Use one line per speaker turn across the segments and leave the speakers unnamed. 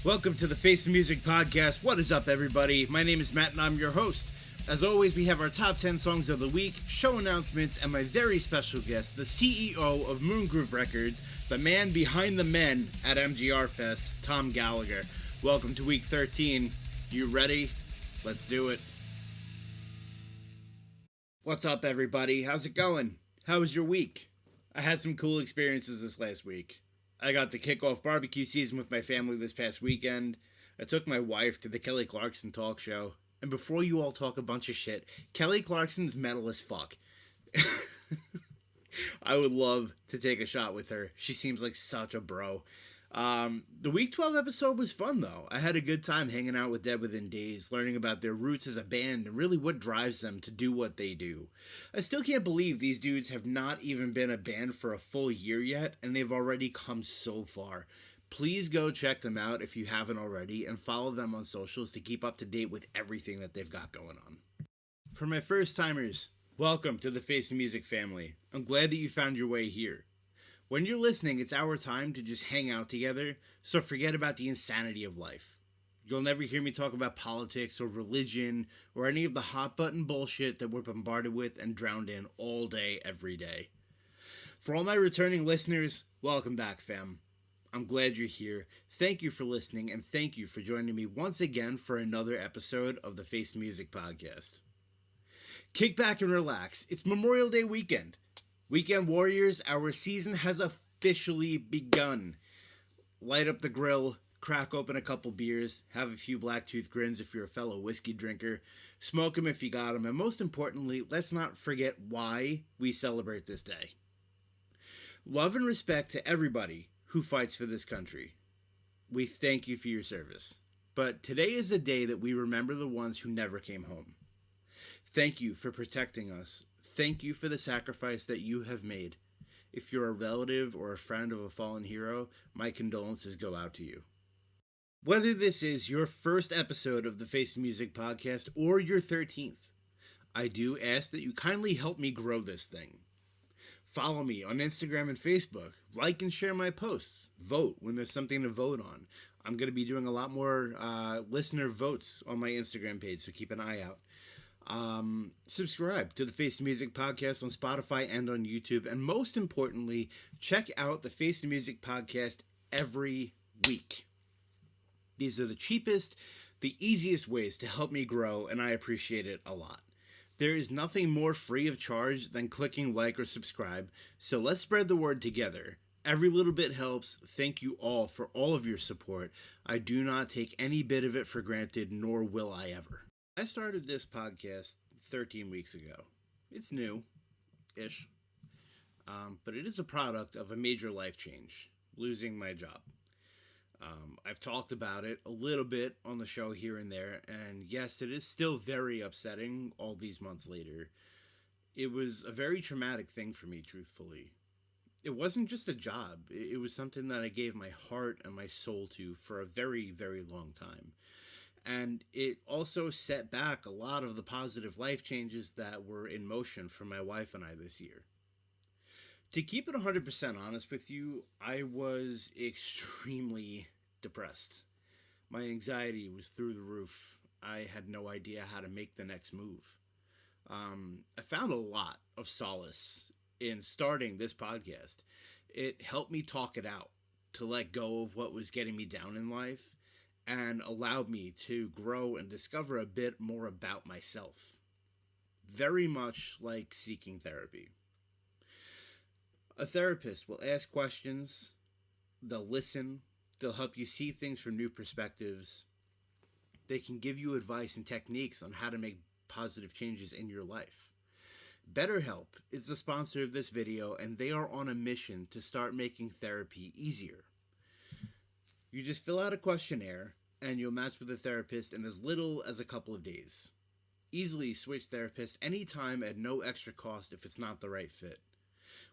Welcome to the Face the Music podcast. What is up, everybody? My name is Matt, and I'm your host. As always, we have our top 10 songs of the week, show announcements, and my very special guest, the CEO of Moongroove Records, the man behind the men at MGR Fest, Tom Gallagher. Welcome to week 13. You ready? Let's do it. What's up, everybody? How's it going? How was your week? I had some cool experiences this last week. I got to kick off barbecue season with my family this past weekend. I took my wife to the Kelly Clarkson talk show. And before you all talk a bunch of shit, Kelly Clarkson's metal as fuck. I would love to take a shot with her. She seems like such a bro. The week 12 episode was fun, though. I had a good time hanging out with Dead Within Days, learning about their roots as a band and really what drives them to do what they do. I still can't believe these dudes have not even been a band for a full year yet, and they've already come so far. Please go check them out if you haven't already, and follow them on socials to keep up to date with everything that they've got going on. For my first timers, welcome to the Face of Music family. I'm glad that you found your way here. When you're listening, it's our time to just hang out together, so forget about the insanity of life. You'll never hear me talk about politics or religion or any of the hot button bullshit that we're bombarded with and drowned in all day, every day. For all my returning listeners, welcome back, fam. I'm glad you're here. Thank you for listening, and thank you for joining me once again for another episode of the Face Music Podcast. Kick back and relax. It's Memorial Day weekend. Weekend Warriors, our season has officially begun. Light up the grill, crack open a couple beers, have a few Blacktooth grins if you're a fellow whiskey drinker, smoke them if you got them, and most importantly, let's not forget why we celebrate this day. Love and respect to everybody who fights for this country. We thank you for your service. But today is a day that we remember the ones who never came home. Thank you for protecting us. Thank you for the sacrifice that you have made. If you're a relative or a friend of a fallen hero, my condolences go out to you. Whether this is your first episode of the Face Music Podcast or your 13th, I do ask that you kindly help me grow this thing. Follow me on Instagram and Facebook. Like and share my posts. Vote when there's something to vote on. I'm going to be doing a lot more listener votes on my Instagram page, so keep an eye out. Subscribe to the Face Music Podcast on Spotify and on YouTube. And most importantly, check out the Face Music Podcast every week. These are the cheapest, the easiest ways to help me grow, and I appreciate it a lot. There is nothing more free of charge than clicking like or subscribe, so let's spread the word together. Every little bit helps. Thank you all for all of your support. I do not take any bit of it for granted, nor will I ever. I started this podcast 13 weeks ago. It's new-ish, but it is a product of a major life change, losing my job. I've talked about it a little bit on the show here and there, and yes, it is still very upsetting all these months later. It was a very traumatic thing for me, truthfully. It wasn't just a job. It was something that I gave my heart and my soul to for a very, very long time. And it also set back a lot of the positive life changes that were in motion for my wife and I this year. To keep it 100% honest with you, I was extremely depressed. My anxiety was through the roof. I had no idea how to make the next move. I found a lot of solace in starting this podcast. It helped me talk it out, to let go of what was getting me down in life, and allowed me to grow and discover a bit more about myself. Very much like seeking therapy. A therapist will ask questions, they'll listen, they'll help you see things from new perspectives. They can give you advice and techniques on how to make positive changes in your life. BetterHelp is the sponsor of this video, and they are on a mission to start making therapy easier. You just fill out a questionnaire, and you'll match with a therapist in as little as a couple of days. Easily switch therapists anytime at no extra cost if it's not the right fit.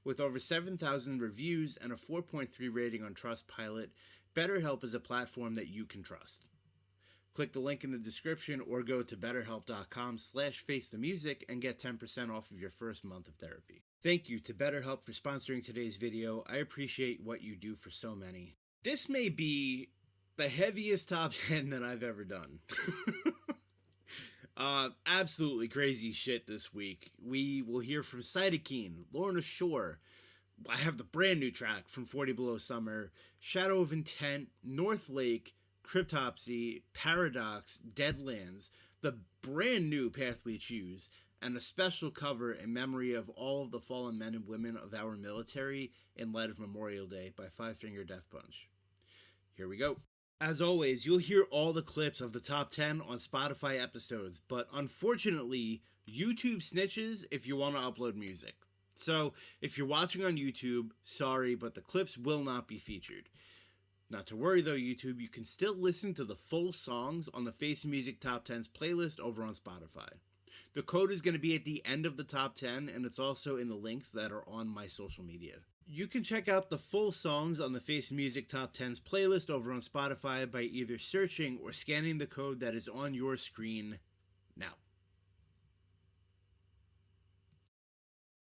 With over 7,000 reviews and a 4.3 rating on Trustpilot, BetterHelp is a platform that you can trust. Click the link in the description or go to betterhelp.com/facethemusic and get 10% off of your first month of therapy. Thank you to BetterHelp for sponsoring today's video. I appreciate what you do for so many. This may be the heaviest top 10 that I've ever done. Absolutely crazy shit this week. We will hear from Cytokine, Lorna Shore. I have the brand new track from 40 Below Summer, Shadow of Intent, North Lake, Cryptopsy, Paradox, Deadlands, the brand new Path We Choose, and a special cover in memory of all of the fallen men and women of our military in light of Memorial Day by Five Finger Death Punch. Here we go. As always, you'll hear all the clips of the top 10 on Spotify episodes, but unfortunately, YouTube snitches if you want to upload music. So, if you're watching on YouTube, sorry, but the clips will not be featured. Not to worry though, YouTube, you can still listen to the full songs on the Face Music Top 10s playlist over on Spotify. The code is going to be at the end of the top 10, and it's also in the links that are on my social media. You can check out the full songs on the Face Music Top 10s playlist over on Spotify by either searching or scanning the code that is on your screen now.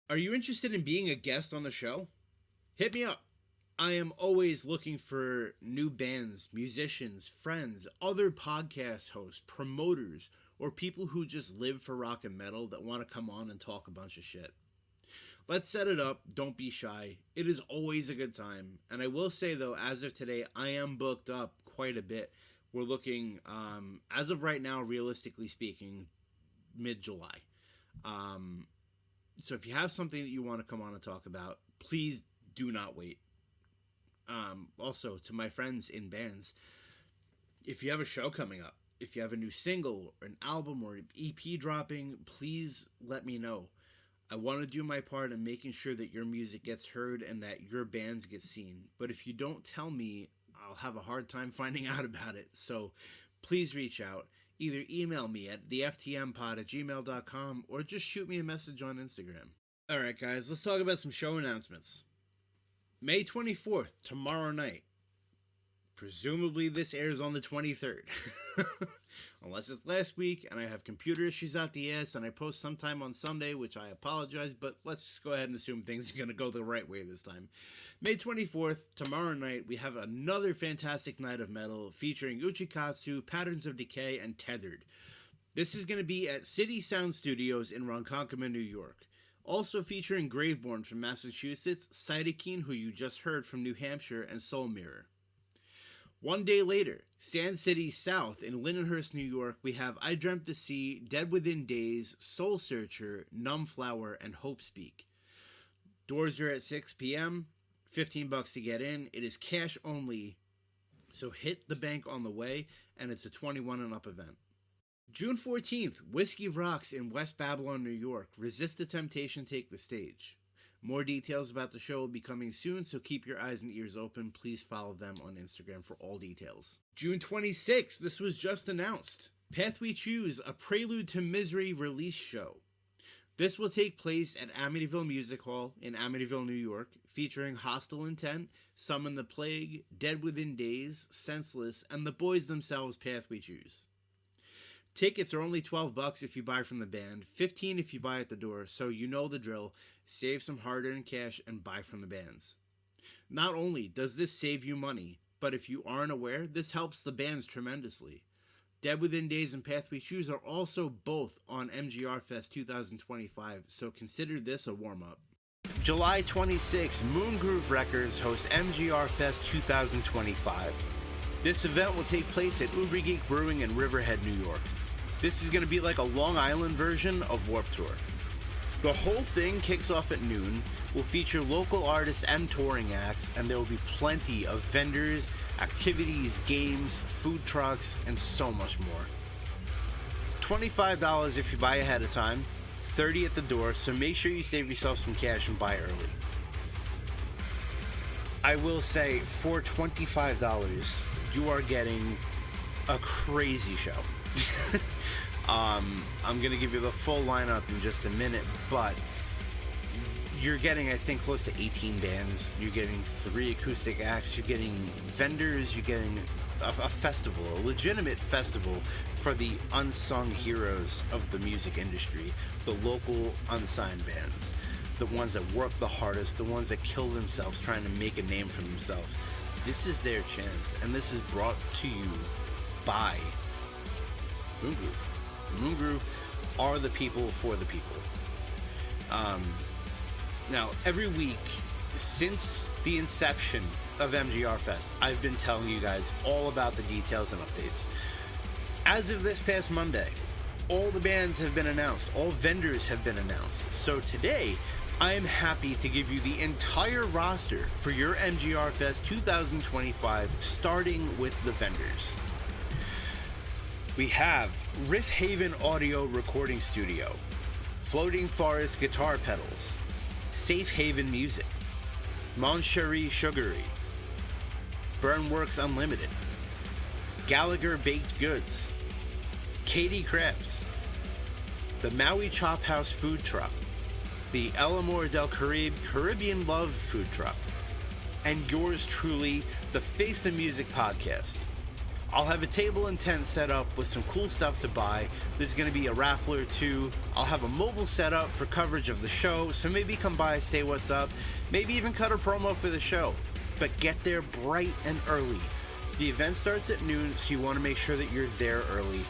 Are you interested in being a guest on the show? Hit me up. I am always looking for new bands, musicians, friends, other podcast hosts, promoters, or people who just live for rock and metal that want to come on and talk a bunch of shit. Let's set it up. Don't be shy. It is always a good time. And I will say, though, as of today, I am booked up quite a bit. We're looking, as of right now, realistically speaking, mid-July. So if you have something that you want to come on and talk about, please do not wait. Also, to my friends in bands, if you have a show coming up, if you have a new single or an album or an EP dropping, please let me know. I want to do my part in making sure that your music gets heard and that your bands get seen. But if you don't tell me, I'll have a hard time finding out about it. So please reach out. Either email me at theftmpod@gmail.com or just shoot me a message on Instagram. All right, guys, let's talk about some show announcements. May 24th, tomorrow night. Presumably this airs on the 23rd. Unless it's last week and I have computer issues out the ass and I post sometime on Sunday, which I apologize, but let's just go ahead and assume things are going to go the right way this time. May 24th, tomorrow night, we have another fantastic night of metal featuring Uchikatsu, Patterns of Decay, and Tethered. This is going to be at City Sound Studios in Ronkonkoma, New York. Also featuring Graveborn from Massachusetts, Cytokine, who you just heard from New Hampshire, and Soul Mirror. One day later, Sand City South in Lindenhurst, New York, we have I Dreamt the Sea, Dead Within Days, Soul Searcher, Numb Flower, and Hope Speak. Doors are at 6 p.m., $15 to get in. It is cash only, so hit the bank on the way, and it's a 21 and up event. June 14th, Whiskey Rocks in West Babylon, New York. Resist the Temptation, Take the Stage. More details about the show will be coming soon, so keep your eyes and ears open. Please follow them on Instagram for all details. June 26th, this was just announced. Path We Choose, a Prelude to Misery release show. This will take place at Amityville Music Hall in Amityville, New York, featuring Hostile Intent, Summon the Plague, Dead Within Days, Senseless, and the boys themselves, Path We Choose. Tickets are only $12 if you buy from the band, $15 if you buy at the door, so you know the drill. Save some hard-earned cash and buy from the bands. Not only does this save you money, but if you aren't aware, this helps the bands tremendously. Dead Within Days and Path We Choose are also both on MGR Fest 2025, so consider this a warm-up. July 26th, Moongroove Records hosts MGR Fest 2025. This event will take place at Uber Geek Brewing in Riverhead, New York. This is going to be like a Long Island version of Warped Tour. The whole thing kicks off at noon, will feature local artists and touring acts, and there will be plenty of vendors, activities, games, food trucks, and so much more. $25 if you buy ahead of time, $30 at the door, so make sure you save yourself some cash and buy early. I will say, for $25, you are getting a crazy show. I'm going to give you the full lineup in just a minute, but you're getting, I think, close to 18 bands. You're getting 3 acoustic acts. You're getting vendors. You're getting a festival, a legitimate festival for the unsung heroes of the music industry, the local unsigned bands, the ones that work the hardest, the ones that kill themselves trying to make a name for themselves. This is their chance, and this is brought to you by Moongroove. Moongroove are the people for the people. Now, every week since the inception of MGR Fest, I've been telling you guys all about the details and updates. As of this past Monday, all the bands have been announced, all vendors have been announced. So today, I am happy to give you the entire roster for your MGR Fest 2025, starting with the vendors. We have Riff Haven Audio Recording Studio, Floating Forest Guitar Pedals, Safe Haven Music, Mon Cherie Sugary, Burnworks Unlimited, Gallagher Baked Goods, Katie Crafts, the Maui Chop House Food Truck, the El Amor del Caribe Caribbean Love Food Truck, and yours truly, the Face the Music Podcast. I'll have a table and tent set up with some cool stuff to buy. There's going to be a raffle or two. I'll have a mobile setup for coverage of the show, so maybe come by, say what's up, maybe even cut a promo for the show. But get there bright and early. The event starts at noon, so you want to make sure that you're there early.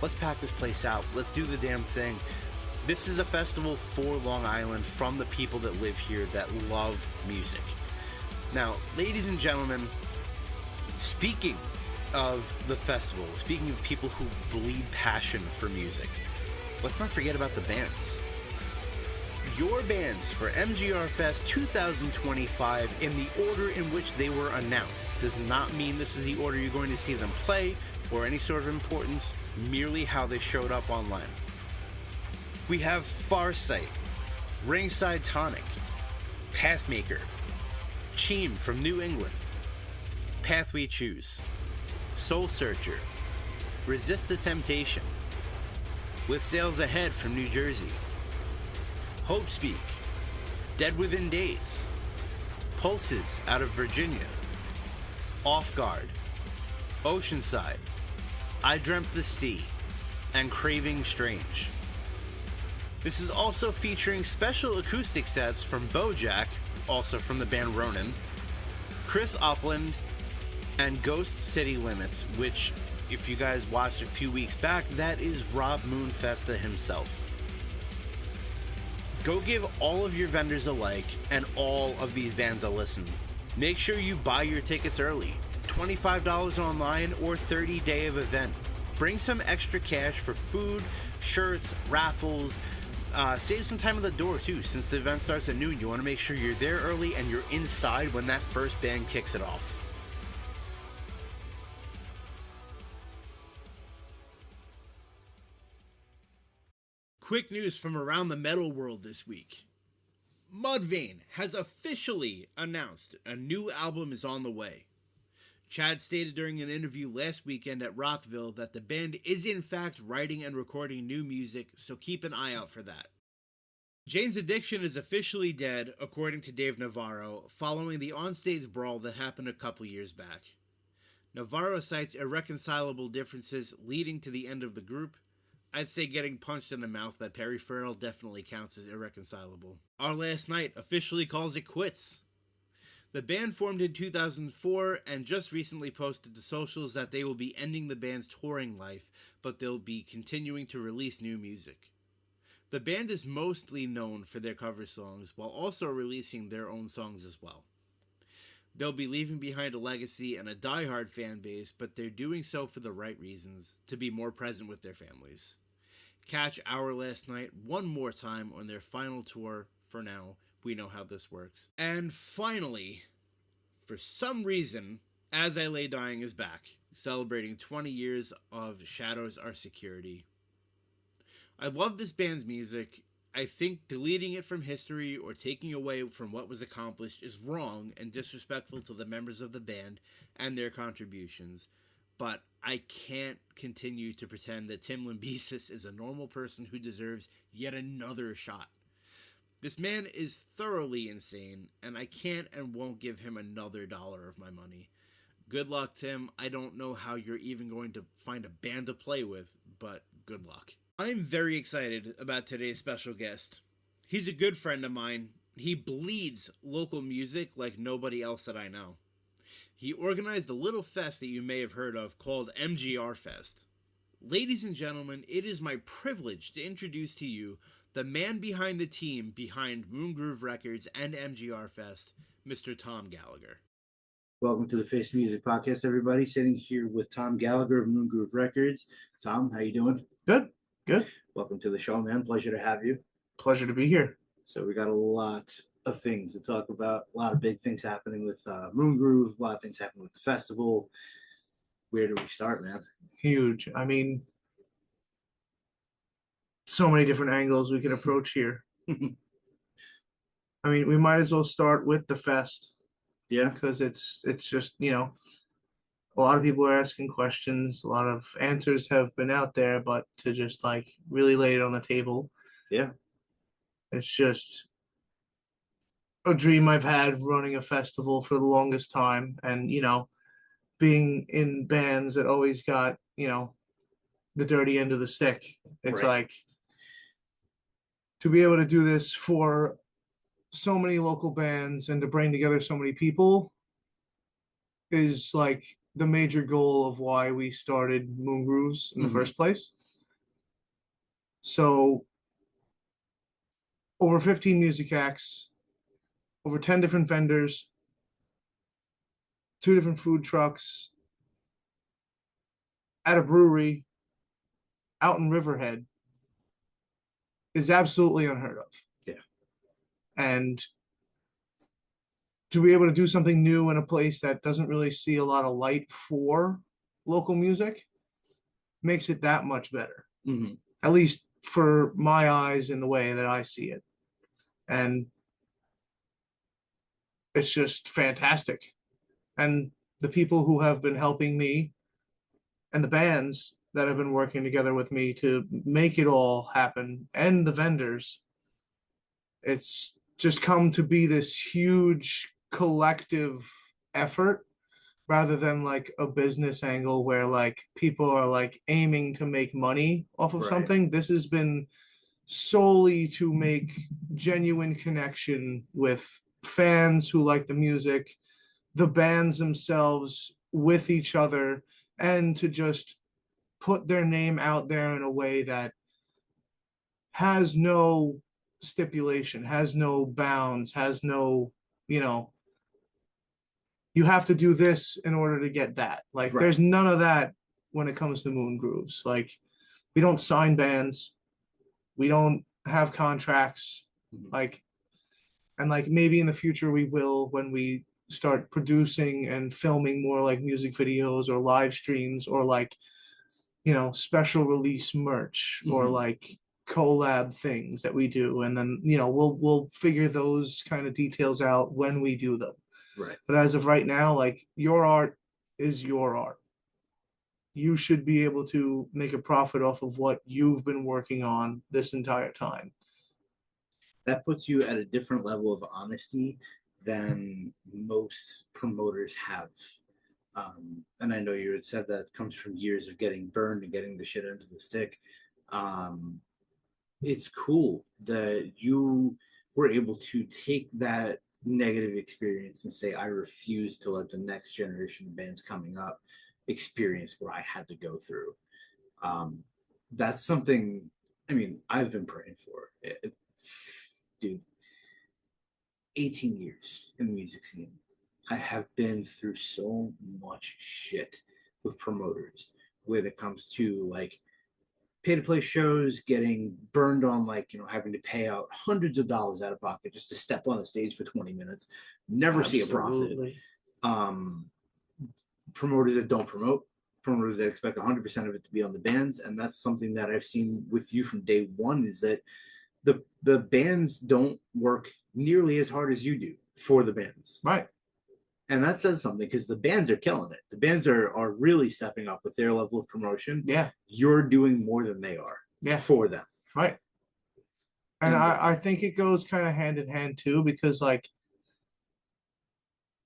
Let's pack this place out. Let's do the damn thing. This is a festival for Long Island from the people that live here that love music. Now, ladies and gentlemen, speaking of the festival, speaking of people who bleed passion for music, let's not forget about the bands. Your bands for MGR Fest 2025 in the order in which they were announced does not mean this is the order you're going to see them play or any sort of importance, merely how they showed up online. We have Farsight, Ringside Tonic, Pathmaker, Cheem from New England, Path We Choose, Soul Searcher, Resist the Temptation, With Sails Ahead from New Jersey, Hope Speak, Dead Within Days, Pulses out of Virginia, Off Guard, Oceanside, I Dreamt the Sea, and Craving Strange. This is also featuring special acoustic sets from Bojack, also from the band Ronin, Chris Upland, and Ghost City Limits, which, if you guys watched a few weeks back, that is Rob Moonfesta himself. Go give all of your vendors a like and all of these bands a listen. Make sure you buy your tickets early. $25 online or 30-day of event. Bring some extra cash for food, shirts, raffles. Save some time at the door too, since the event starts at noon. You want to make sure you're there early and you're inside when that first band kicks it off. Quick news from around the metal world this week. Mudvayne has officially announced a new album is on the way. Chad stated during an interview last weekend at Rockville that the band is in fact writing and recording new music, so keep an eye out for that. Jane's Addiction is officially dead, according to Dave Navarro, following the onstage brawl that happened a couple years back. Navarro cites irreconcilable differences leading to the end of the group. I'd say getting punched in the mouth by Perry Farrell definitely counts as irreconcilable. Our Last Night officially calls it quits. The band formed in 2004 and just recently posted to socials that they will be ending the band's touring life, but they'll be continuing to release new music. The band is mostly known for their cover songs, while also releasing their own songs as well. They'll be leaving behind a legacy and a diehard fan base, but they're doing so for the right reasons, to be more present with their families. Catch Our Last Night one more time on their final tour. For now, we know how this works. And finally, for some reason, As I Lay Dying is back, celebrating 20 years of Shadows Are Security. I love this band's music. I think deleting it from history or taking away from what was accomplished is wrong and disrespectful to the members of the band and their contributions. But I can't continue to pretend that Tim Lambesis is a normal person who deserves yet another shot. This man is thoroughly insane, and I can't and won't give him another dollar of my money. Good luck, Tim. I don't know how you're even going to find a band to play with, but good luck. I'm very excited about today's special guest. He's a good friend of mine. He bleeds local music like nobody else that I know. He organized a little fest that you may have heard of called MGR Fest. Ladies and gentlemen, it is my privilege to introduce to you the man behind the team behind Moongroove Records and MGR Fest, Mr. Tom Gallagher.
Welcome to the Face of Music podcast, everybody. Sitting here with Tom Gallagher of Moongroove Records. Tom, how you doing?
Good.
Welcome to the show, man. Pleasure to have you.
Pleasure to be here.
So we got a lot of things to talk about. A lot of big things happening with Moongroove. A lot of things happening with the festival. Where do we start, man?
Huge. I mean, so many different angles we can approach here. I mean, we might as well start with the fest.
Yeah.
Because it's just, a lot of people are asking questions. A lot of answers have been out there, but to just like really lay it on the table.
Yeah.
It's just a dream I've had running a festival for the longest time. And, being in bands that always got, the dirty end of the stick. It's
Right.
like to be able to do this for so many local bands and to bring together so many people is like the major goal of why we started Moongrooves in the first place. So over 15 music acts, over 10 different vendors, 2 different food trucks, at a brewery out in Riverhead is absolutely unheard of.
Yeah.
And to be able to do something new in a place that doesn't really see a lot of light for local music makes it that much better. At least for my eyes in the way that I see it. And it's just fantastic. And the people who have been helping me and the bands that have been working together with me to make it all happen and the vendors, it's just come to be this huge collective effort rather than like a business angle where like people are like aiming to make money off of something. This has been solely to make genuine connection with fans who like the music, the bands themselves with each other, and to just put their name out there in a way that has no stipulation, has no bounds, has no, you have to do this in order to get that. Like there's none of that when it comes to Moongrooves. Like we don't sign bands, we don't have contracts, like, and like maybe in the future we will when we start producing and filming more like music videos or live streams or like, special release merch or like collab things that we do. And then, we'll figure those kind of details out when we do them.
Right.
But as of right now, like your art is your art. You should be able to make a profit off of what you've been working on this entire time.
That puts you at a different level of honesty than most promoters have. And I know you had said that comes from years of getting burned and getting the shit into the stick. It's cool that you were able to take that negative experience and say, I refuse to let the next generation of bands coming up experience what I had to go through. That's something, I mean, I've been praying for. Dude, 18 years in the music scene. I have been through so much shit with promoters when it comes to like pay to play shows, getting burned on, like, having to pay out hundreds of dollars out of pocket just to step on a stage for 20 minutes, never see a profit. Um, Promoters that don't promote, promoters that expect 100% of it to be on the bands. And that's something that I've seen with you from day one, is that the bands don't work nearly as hard as you do for the bands.
Right.
And that says something, because the bands are killing it. The bands are really stepping up with their level of promotion.
Yeah.
You're doing more than they are for them.
Right. And I think it goes kind of hand in hand too, because like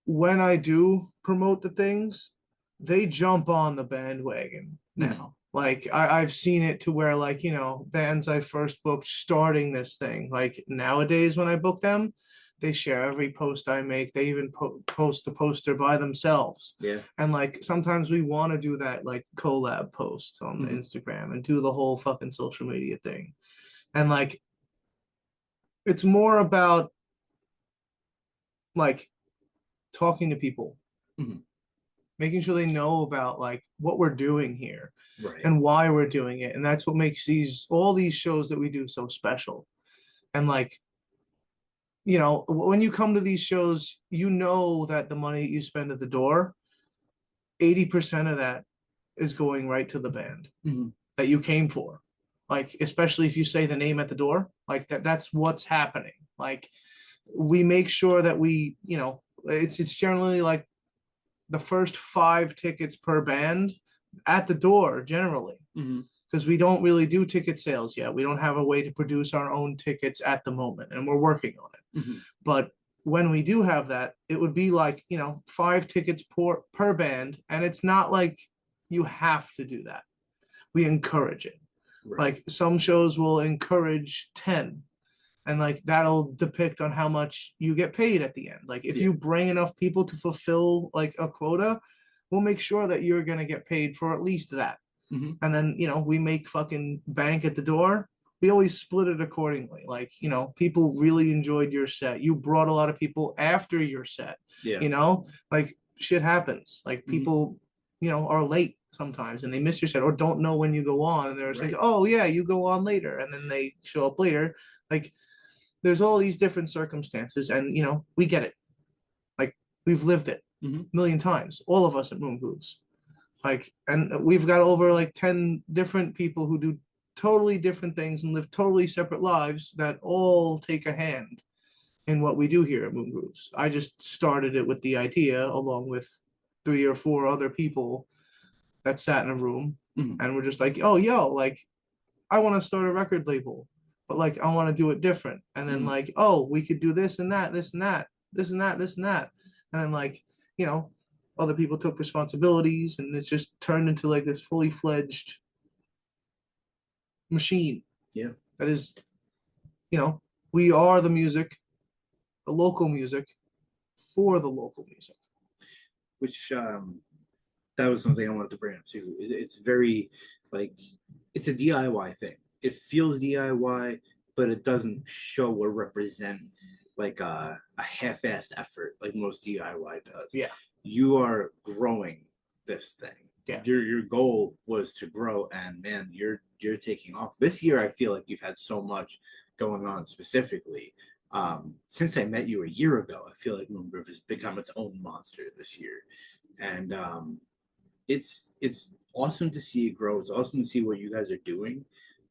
when I do promote the things, they jump on the bandwagon now. Like I've seen it to where, like, bands I first booked starting this thing, like nowadays when I book them, they share every post I make. They even post the poster by themselves.
Yeah.
And like sometimes we want to do that like collab post on the Instagram and do the whole fucking social media thing. And like it's more about like talking to people, making sure they know about like what we're doing here,
right,
and why we're doing it. And that's what makes all these shows that we do so special. And like, when you come to these shows, that the money you spend at the door, 80% of that is going right to the band that you came for. Like, especially if you say the name at the door, like that's what's happening. Like, we make sure that we, it's generally like the first 5 tickets per band at the door generally, because we don't really do ticket sales yet. We don't have a way to produce our own tickets at the moment, and we're working on it. But when we do have that, it would be like, 5 tickets per band, and it's not like you have to do that. We encourage it. Right. Like some shows will encourage 10, and like that'll depict on how much you get paid at the end. Like if you bring enough people to fulfill like a quota, we'll make sure that you're going to get paid for at least that. And then, we make fucking bank at the door. We always split it accordingly. Like, people really enjoyed your set. You brought a lot of people after your set. Like shit happens. Like people, are late sometimes and they miss your set or don't know when you go on. And they're like, oh yeah, you go on later. And then they show up later. Like there's all these different circumstances, and we get it. Like we've lived it a million times, all of us at Moongrooves. Like, and we've got over like 10 different people who do totally different things and live totally separate lives that all take a hand in what we do here at Moongrooves. I just started it with the idea along with 3 or 4 other people that sat in a room and we're just like, oh, like, I want to start a record label, but like, I want to do it different. And then like, oh, we could do this and that, this and that, this and that, this and that. And then like, other people took responsibilities, and it just turned into like this fully fledged machine.
Yeah.
That is, we are the music, the local music for the local music.
Which that was something I wanted to bring up too. It's very like, it's a DIY thing. It feels DIY, but it doesn't show or represent like a half-assed effort like most DIY does.
Yeah.
You are growing this thing.
Yeah.
Your goal was to grow, and man, you're taking off. This year I feel like you've had so much going on specifically. Since I met you a year ago, I feel like Moongroove has become its own monster this year. And it's awesome to see it grow. It's awesome to see what you guys are doing.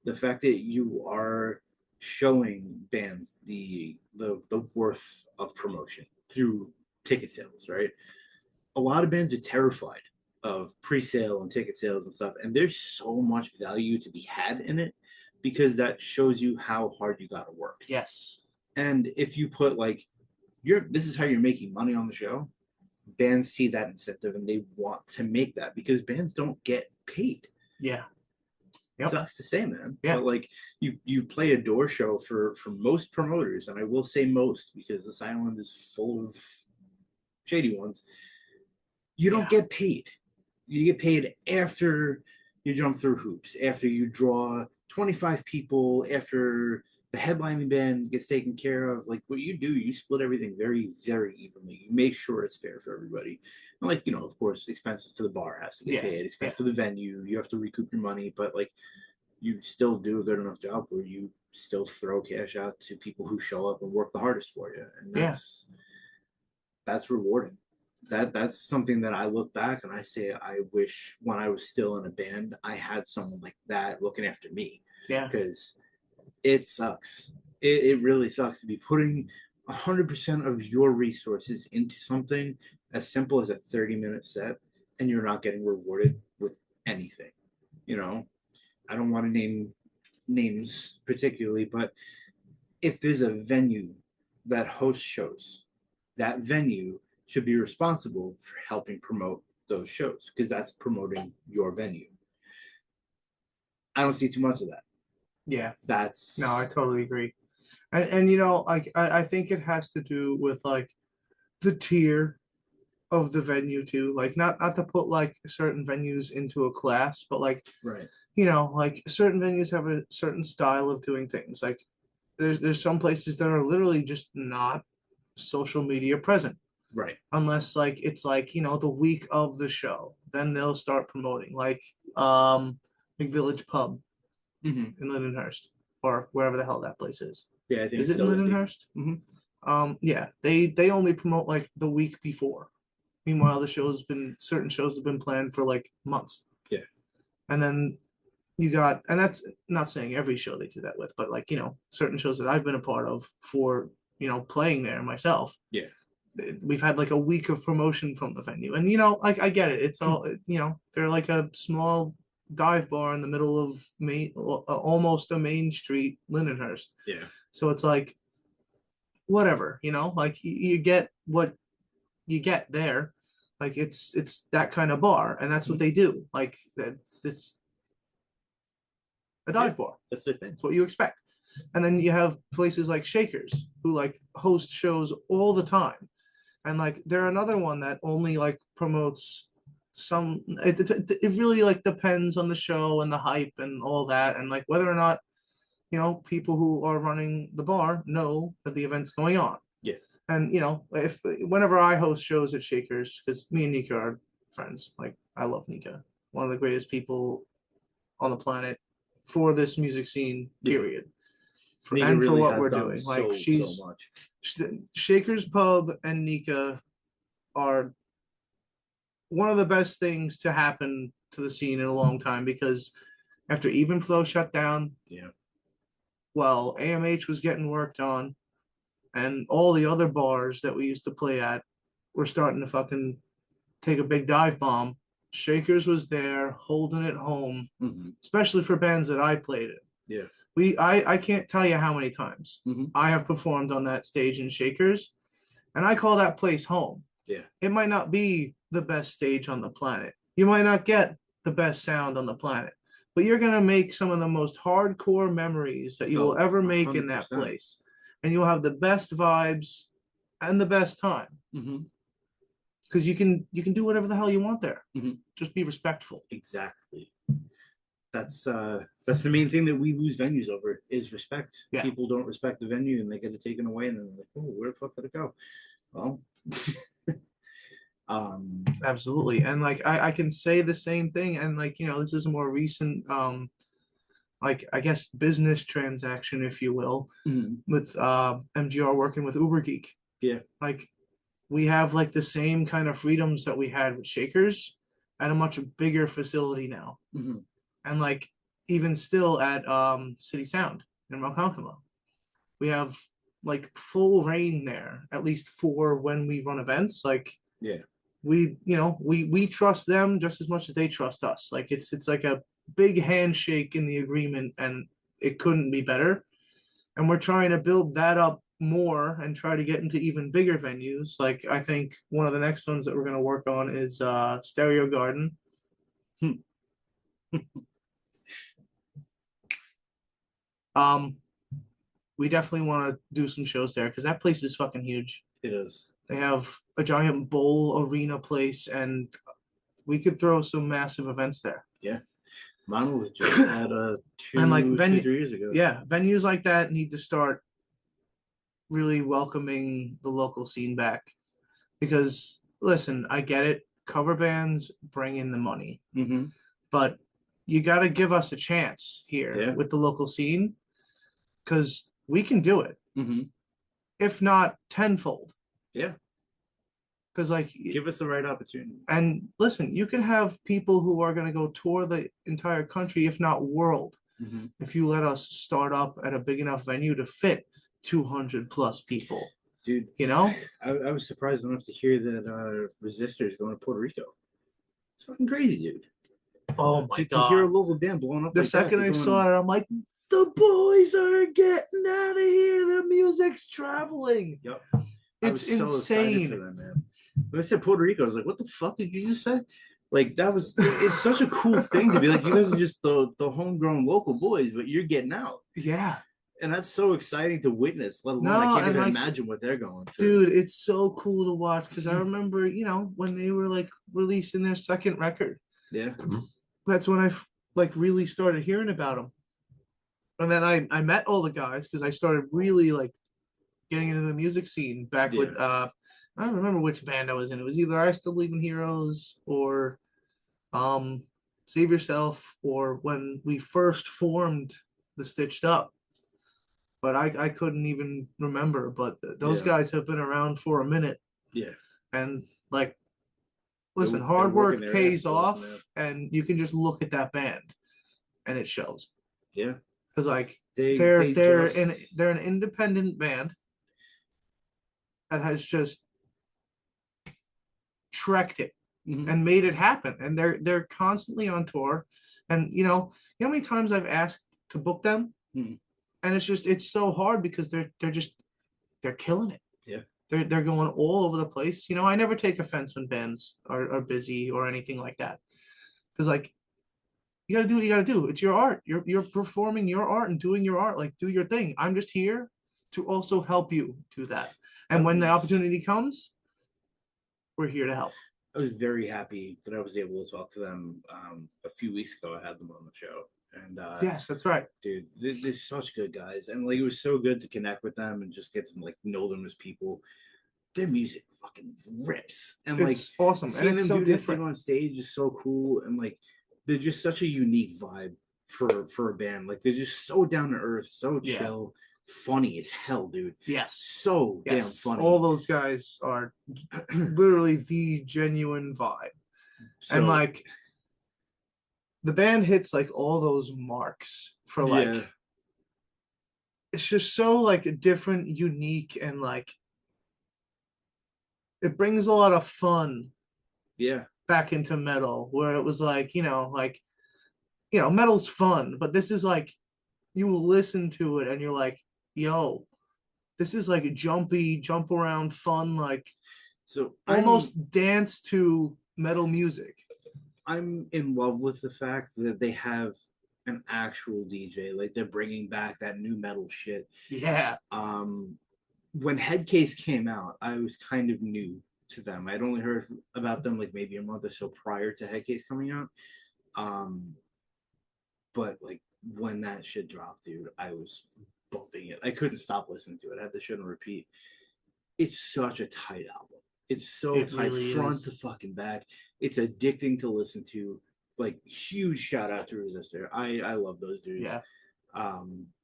The fact that you are showing bands the worth of promotion through ticket sales, right? A lot of bands are terrified of pre-sale and ticket sales and stuff, and there's so much value to be had in it because that shows you how hard you got to work.
Yes.
And if you put like, this is how you're making money on the show, bands see that incentive and they want to make that because bands don't get paid.
Yeah.
Yep. Sucks to say, man.
Yeah.
But like you play a door show for most promoters, and I will say most because this island is full of shady ones. You don't get paid. You get paid after you jump through hoops, after you draw 25 people, after the headlining band gets taken care of. Like what you do, you split everything very, very evenly. You make sure it's fair for everybody. And like, you know, of course, expenses to the bar has to get paid, expense to the venue, you have to recoup your money, but like you still do a good enough job where you still throw cash out to people who show up and work the hardest for you. And that's rewarding. That's something that I look back and I say I wish when I was still in a band I had someone like that looking after me.
Yeah.
Because it sucks. It really sucks to be putting 100% of your resources into something as simple as a 30-minute set and you're not getting rewarded with anything. You know, I don't want to name names particularly, but if there's a venue that hosts shows, that venue should be responsible for helping promote those shows because that's promoting your venue. I don't see too much of that.
Yeah.
That's
No, I totally agree. And you know, like I think it has to do with like the tier of the venue too. Like not to put like certain venues into a class, but like
right.
You know, like certain venues have a certain style of doing things. Like there's some places that are literally just not social media present.
Right.
Unless like it's like, you know, the week of the show. Then they'll start promoting like Village Pub in Lindenhurst or wherever the hell that place is.
Yeah, I think
is it in Lindenhurst? Yeah, they only promote like the week before. Meanwhile, certain shows have been planned for like months.
Yeah.
And then you got, and that's not saying every show they do that with, but like, you know, certain shows that I've been a part of for, you know, playing there myself.
Yeah.
We've had like a week of promotion from the venue. And, you know, like I get it. It's all, you know, they're like a small dive bar in the middle of almost a main street, Lindenhurst.
Yeah.
So it's like, whatever, you know, like you get what you get there. Like it's that kind of bar, and that's what they do. Like it's a dive bar.
That's the thing.
That's what you expect. And then you have places like Shakers who like host shows all the time. And like they're another one that only like promotes some it really like depends on the show and the hype and all that, and like whether or not, you know, people who are running the bar know that the event's going on.
Yeah.
And you know, whenever I host shows at Shakers, because me and Nika are friends, like I love Nika, one of the greatest people on the planet for this music scene, period.
Nika
and
really
for what
has
we're
done
doing.
so,
Like she's
so much.
Shakers Pub and Nika are one of the best things to happen to the scene in a long time, because after Even Flow shut down,
Yeah.
while AMH was getting worked on, and all the other bars that we used to play at were starting to fucking take a big dive bomb, Shakers was there holding it home, especially for bands that I played in.
Yeah.
I can't tell you how many times I have performed on that stage in Shakers, and I call that place home.
Yeah.
It might not be the best stage on the planet. You might not get the best sound on the planet, but you're going to make some of the most hardcore memories that you will ever make 100%. In that place. And you'll have the best vibes and the best time. Because you can do whatever the hell you want there. Just be respectful.
Exactly. That's the main thing that we lose venues over is respect.
Yeah.
People don't respect the venue and they get it taken away, and then they're like, oh, where the fuck did it go? Well,
absolutely. And like I can say the same thing, and like, you know, this is a more recent like I guess business transaction, if you will, with MGR working with Uber Geek.
Yeah.
Like we have like the same kind of freedoms that we had with Shakers at a much bigger facility now. And like even still at City Sound in Ronkonkoma, we have like full reign there, at least for when we run events. Like we trust them just as much as they trust us. Like it's like a big handshake in the agreement, and it couldn't be better. And we're trying to build that up more and try to get into even bigger venues. Like I think one of the next ones that we're going to work on is Stereo Garden. We definitely want to do some shows there because that place is fucking huge.
It is.
They have a giant bowl arena place, and we could throw some massive events there.
Yeah. Mine was just at
And like
3 years ago.
yeah, venues like that need to start really welcoming the local scene back. Because listen, I get it. Cover bands bring in the money,
Mm-hmm.
but you got to give us a chance here with the local scene because we can do it, if not tenfold.
Yeah.
Because like,
give us the right opportunity.
And listen, you can have people who are going to go tour the entire country, if not world, if you let us start up at a big enough venue to fit 200 plus people.
Dude,
you know,
I was surprised enough to hear that Resistor is going to Puerto Rico. It's fucking crazy, dude.
Oh my
God! To hear a local band blowing up.
The
like
second
that,
I saw it, I'm like, the boys are getting out of here. Their music's traveling.
Yep.
It's insane.
So excited for them, man. When I said Puerto Rico, I was like, what the fuck did you just say? Like, that was, it's such a cool thing to be like, you guys are just the homegrown local boys, but you're getting out.
Yeah.
And that's so exciting to witness, let alone I can't even imagine what they're going through.
Dude, it's so cool to watch because I remember, when they were like releasing their second record.
Yeah.
That's when I like really started hearing about them. And then I met all the guys because I started really like getting into the music scene back with I don't remember which band I was in. It was either I Still Believe in Heroes or Save Yourself, or when we first formed the Stitched Up. But I couldn't even remember. But those guys have been around for a minute.
Yeah.
And like, listen, hard work pays off, and you can just look at that band, and it shows.
Yeah.
Because like they're an independent band that has just trekked it and made it happen, and they're constantly on tour. And you know how many times I've asked to book them. And it's so hard because they're killing it.
Yeah.
They're going all over the place. I never take offense when bands are busy or anything like that. Because like, you gotta do what you gotta do. It's your art. You're performing your art and doing your art. Like, do your thing. I'm just here to also help you do that. And when the opportunity comes, we're here to help.
I was very happy that I was able to talk to them a few weeks ago. I had them on the show. And
yes, that's right,
dude. They're such good guys, and like it was so good to connect with them and just get to like know them as people. Their music fucking rips, and
it's like awesome.
Seeing
and it's
them
so
do
different
on stage is so cool, and like they're just such a unique vibe for a band. Like they're just so down to earth, so chill, funny as hell, dude.
Yes,
so damn funny.
All those guys are literally the genuine vibe, and like. The band hits like all those marks for like it's just so like different, unique, and like it brings a lot of fun back into metal, where it was like metal's fun, but this is like you listen to it and you're like, yo, this is like a jumpy, jump around fun, like almost dance to metal music.
I'm in love with the fact that they have an actual DJ. Like they're bringing back that new metal shit.
Yeah.
When Headcase came out, I was kind of new to them. I'd only heard about them like maybe a month or so prior to Headcase coming out. But like when that shit dropped, dude, I was bumping it. I couldn't stop listening to it. I had the shit on repeat. It's such a tight album. It's so tight, really front to fucking back. It's addicting to listen to. Like, huge shout out to Resistor. I love those dudes. Yeah.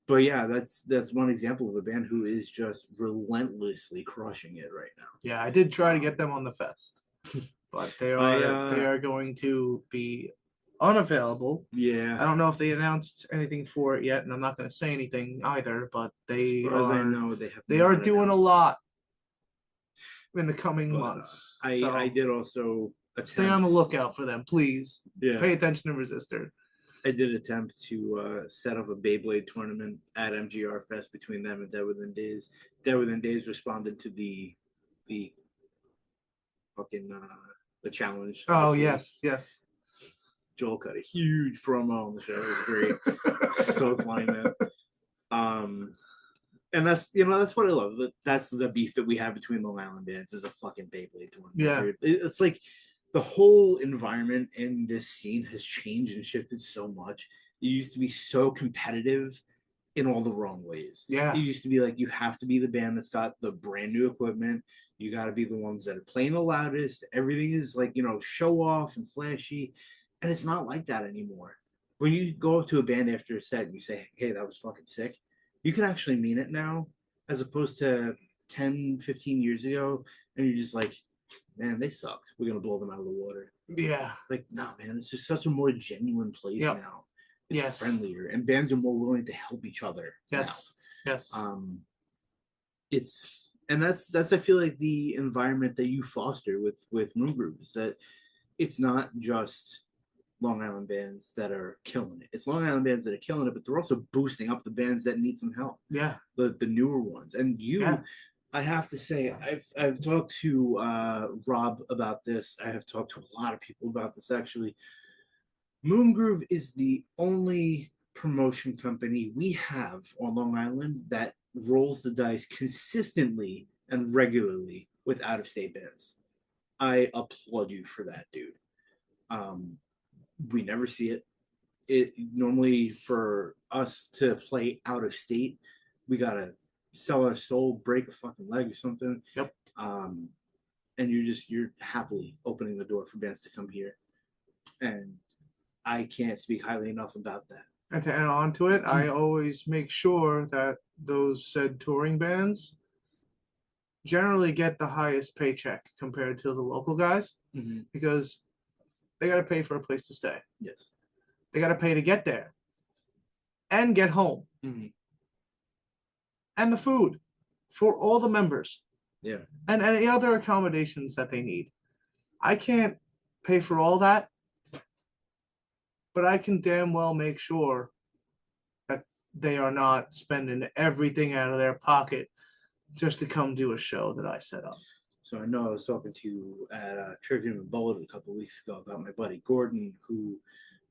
But yeah, that's one example of a band who is just relentlessly crushing it right now.
Yeah, I did try to get them on the fest, but they are going to be unavailable.
Yeah.
I don't know if they announced anything for it yet, and I'm not going to say anything either. But they are doing a lot in the coming months.
I did also
stay on the lookout for them, please.
Yeah.
Pay attention to Resistor.
I did attempt to set up a Beyblade tournament at MGR Fest between them and Dead Within Days. Dead Within Days responded to the fucking the challenge.
Oh yes.
Joel cut a huge promo on the show. It was great. So funny, man. And that's what I love. That's the beef that we have between Long Island bands is a fucking Beyblade tournament.
Yeah,
dude. It's like the whole environment in this scene has changed and shifted so much. It used to be so competitive in all the wrong ways.
Yeah.
It used to be like you have to be the band that's got the brand new equipment. You got to be the ones that are playing the loudest. Everything is like, show off and flashy. And it's not like that anymore. When you go up to a band after a set and you say, hey, that was fucking sick, you can actually mean it now, as opposed to 10, 15 years ago. And you're just like, man, they sucked. We're going to blow them out of the water.
Yeah.
Like, no, man, it's just such a more genuine place now. It's friendlier, and bands are more willing to help each other.
Yes.
Now.
Yes.
That's I feel like the environment that you foster with Moongroove is that it's not just Long Island bands that are killing it. It's Long Island bands that are killing it, but they're also boosting up the bands that need some help.
Yeah.
The newer ones. And I have to say, I've talked to Rob about this. I have talked to a lot of people about this actually. Moongroove is the only promotion company we have on Long Island that rolls the dice consistently and regularly with out-of-state bands. I applaud you for that, dude. We never see it. It normally, for us to play out of state, we gotta sell our soul, break a fucking leg or something.
Yep.
And you're happily opening the door for bands to come here, and I can't speak highly enough about that.
And to add on to it, I always make sure that those said touring bands generally get the highest paycheck compared to the local guys, because they got to pay for a place to stay.
Yes.
They got to pay to get there and get home. And the food for all the members.
Yeah.
And any other accommodations that they need. I can't pay for all that, but I can damn well make sure that they are not spending everything out of their pocket just to come do a show that I set up.
So I know I was talking to you at Trivium and Bullet a couple of weeks ago about my buddy Gordon, who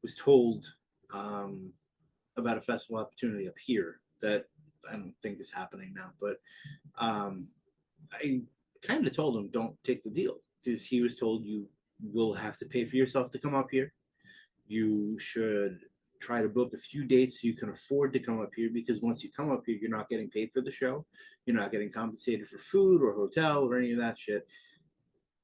was told about a festival opportunity up here that I don't think is happening now. But I kind of told him, don't take the deal, because he was told you will have to pay for yourself to come up here. You should try to book a few dates so you can afford to come up here, because once you come up here, you're not getting paid for the show. You're not getting compensated for food or hotel or any of that shit.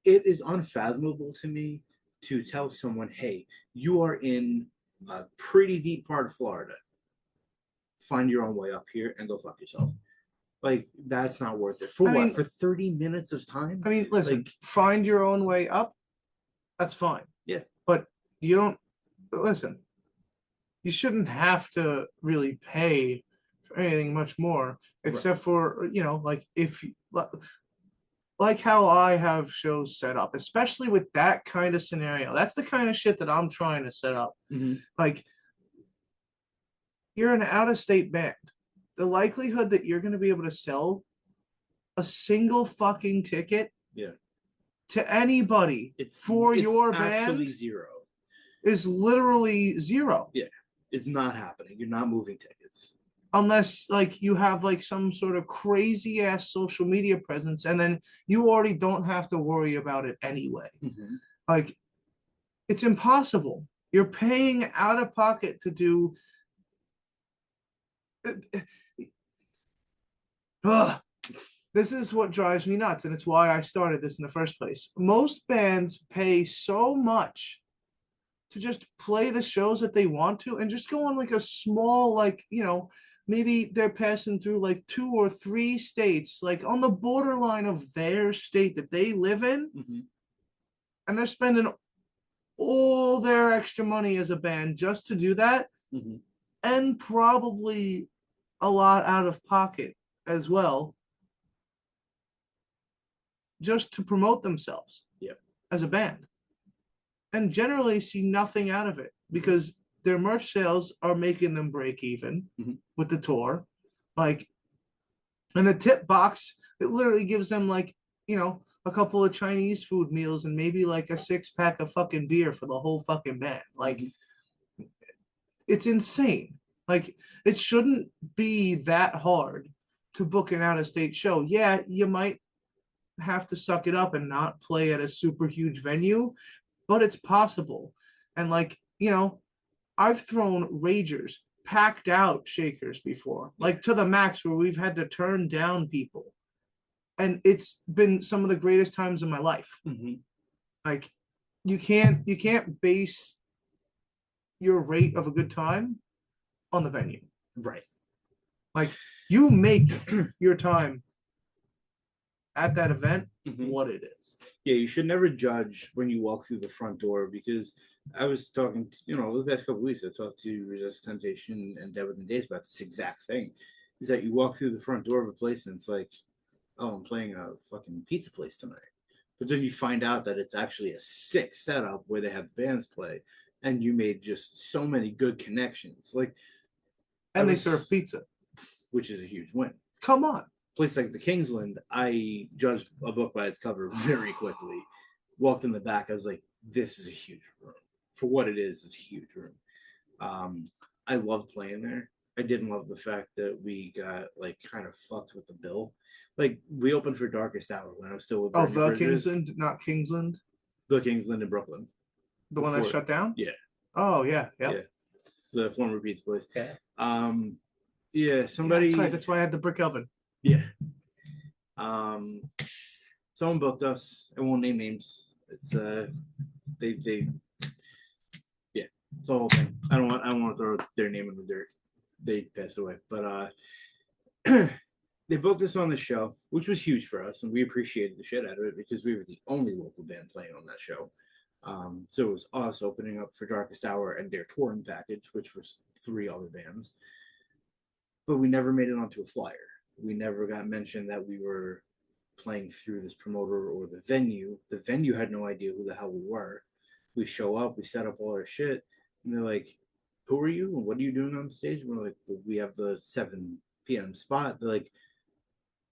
It is unfathomable to me to tell someone, hey, you are in a pretty deep part of Florida. Find your own way up here and go fuck yourself. Like, that's not worth it. For what? For 30 minutes of time?
I mean, listen, find your own way up. That's fine.
Yeah.
But you don't, listen, you shouldn't have to really pay for anything much more, except for, like if you, like how I have shows set up, especially with that kind of scenario. That's the kind of shit that I'm trying to set up. Like, you're an out-of-state band. The likelihood that you're going to be able to sell a single fucking ticket to anybody for your band
zero.
Is literally zero.
Yeah, it's not happening. You're not moving tickets.
Unless, like, you have, like, some sort of crazy-ass social media presence, and then you already don't have to worry about it anyway. Like, it's impossible. You're paying out of pocket to do... This is what drives me nuts, and it's why I started this in the first place. Most bands pay so much to just play the shows that they want to, and just go on like a small, like, maybe they're passing through like 2 or 3 states, like on the borderline of their state that they live in, and they're spending all their extra money as a band just to do that, and probably a lot out of pocket as well, just to promote themselves as a band, and generally see nothing out of it, because their merch sales are making them break even with the tour. Like, and the tip box, it literally gives them, like, a couple of Chinese food meals and maybe like a 6-pack of fucking beer for the whole fucking band. Like, it's insane. Like, it shouldn't be that hard to book an out-of-state show. Yeah, you might have to suck it up and not play at a super huge venue, but it's possible. And like, I've thrown ragers, packed out shakers before, like to the max where we've had to turn down people. And it's been some of the greatest times of my life.
Mm-hmm.
Like you can't base your rate of a good time on the venue.
Right.
Like you make your time at that event what it is.
Yeah, you should never judge when you walk through the front door, because I was talking to, over the past couple of weeks, I talked to Resist Temptation and Dead Within Days about this exact thing. Is that you walk through the front door of a place and it's like, oh, I'm playing a fucking pizza place tonight. But then you find out that it's actually a sick setup where they have bands play, and you made just so many good connections. Like,
and they serve pizza,
which is a huge win.
Come on.
Place like the Kingsland, I judged a book by its cover very quickly. Walked in the back, I was like, this is a huge room. For what it is, it's a huge room. I loved playing there. I didn't love the fact that we got like kind of fucked with the bill. Like we opened for Darkest Hour when I was still with
the Bridges. Kingsland, not Kingsland.
The Kingsland in Brooklyn.
The one that shut down?
Yeah.
Oh yeah, yeah.
The former Pizza place.
Yeah.
Yeah, somebody.
Yeah, that's why I had the brick oven.
Yeah. Someone booked us. I won't name names. It's they yeah, it's the whole thing. I don't want to throw their name in the dirt. They passed away. But they booked us on the show, which was huge for us, and we appreciated the shit out of it because we were the only local band playing on that show. So it was us opening up for Darkest Hour and their touring package, which was 3 other bands. But we never made it onto a flyer. We never got mentioned that we were playing through this promoter or the venue. The venue had no idea who the hell we were. We show up, we set up all our shit, and they're like, who are you and what are you doing on the stage? And we're like, well, we have the 7 p.m. spot. They're like,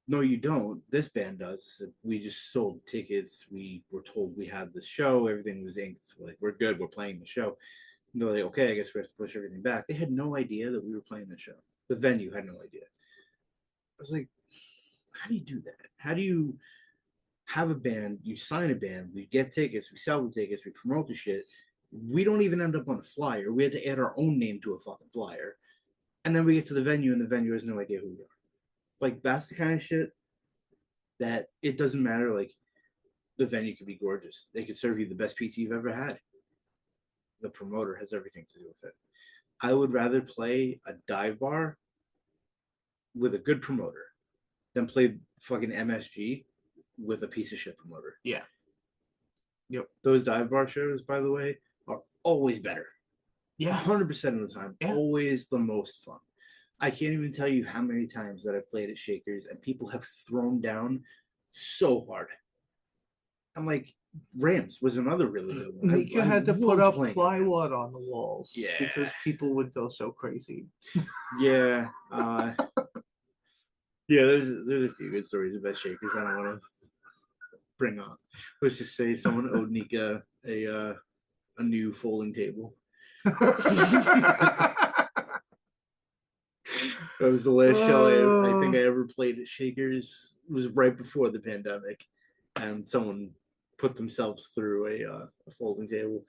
no, you don't. This band does. I said, we just sold tickets. We were told we had the show. Everything was inked. We're like, we're good. We're playing the show. And they're like, okay, I guess we have to push everything back. They had no idea that we were playing the show. The venue had no idea. I was like, how do you do that? How do you have a band, you sign a band, we get tickets, we sell the tickets, we promote the shit. We don't even end up on a flyer. We had to add our own name to a fucking flyer. And then we get to the venue and the venue has no idea who we are. Like, that's the kind of shit that it doesn't matter. Like, the venue could be gorgeous. They could serve you the best pizza you've ever had. The promoter has everything to do with it. I would rather play a dive bar with a good promoter than play fucking MSG with a piece of shit promoter.
Yeah.
Yep. Those dive bar shows, by the way, are always better.
Yeah.
100% of the time. Yeah. Always the most fun. I can't even tell you how many times that I've played at Shakers and people have thrown down so hard. I'm like, Rams was another really good one.
Mika had to put up plywood on the walls because people would go so crazy.
Yeah. Yeah, there's a few good stories about Shakers I don't want to bring up. Let's just say someone owed Nika a new folding table. That was the last show I think I ever played at Shakers. It was right before the pandemic, and someone put themselves through a folding table.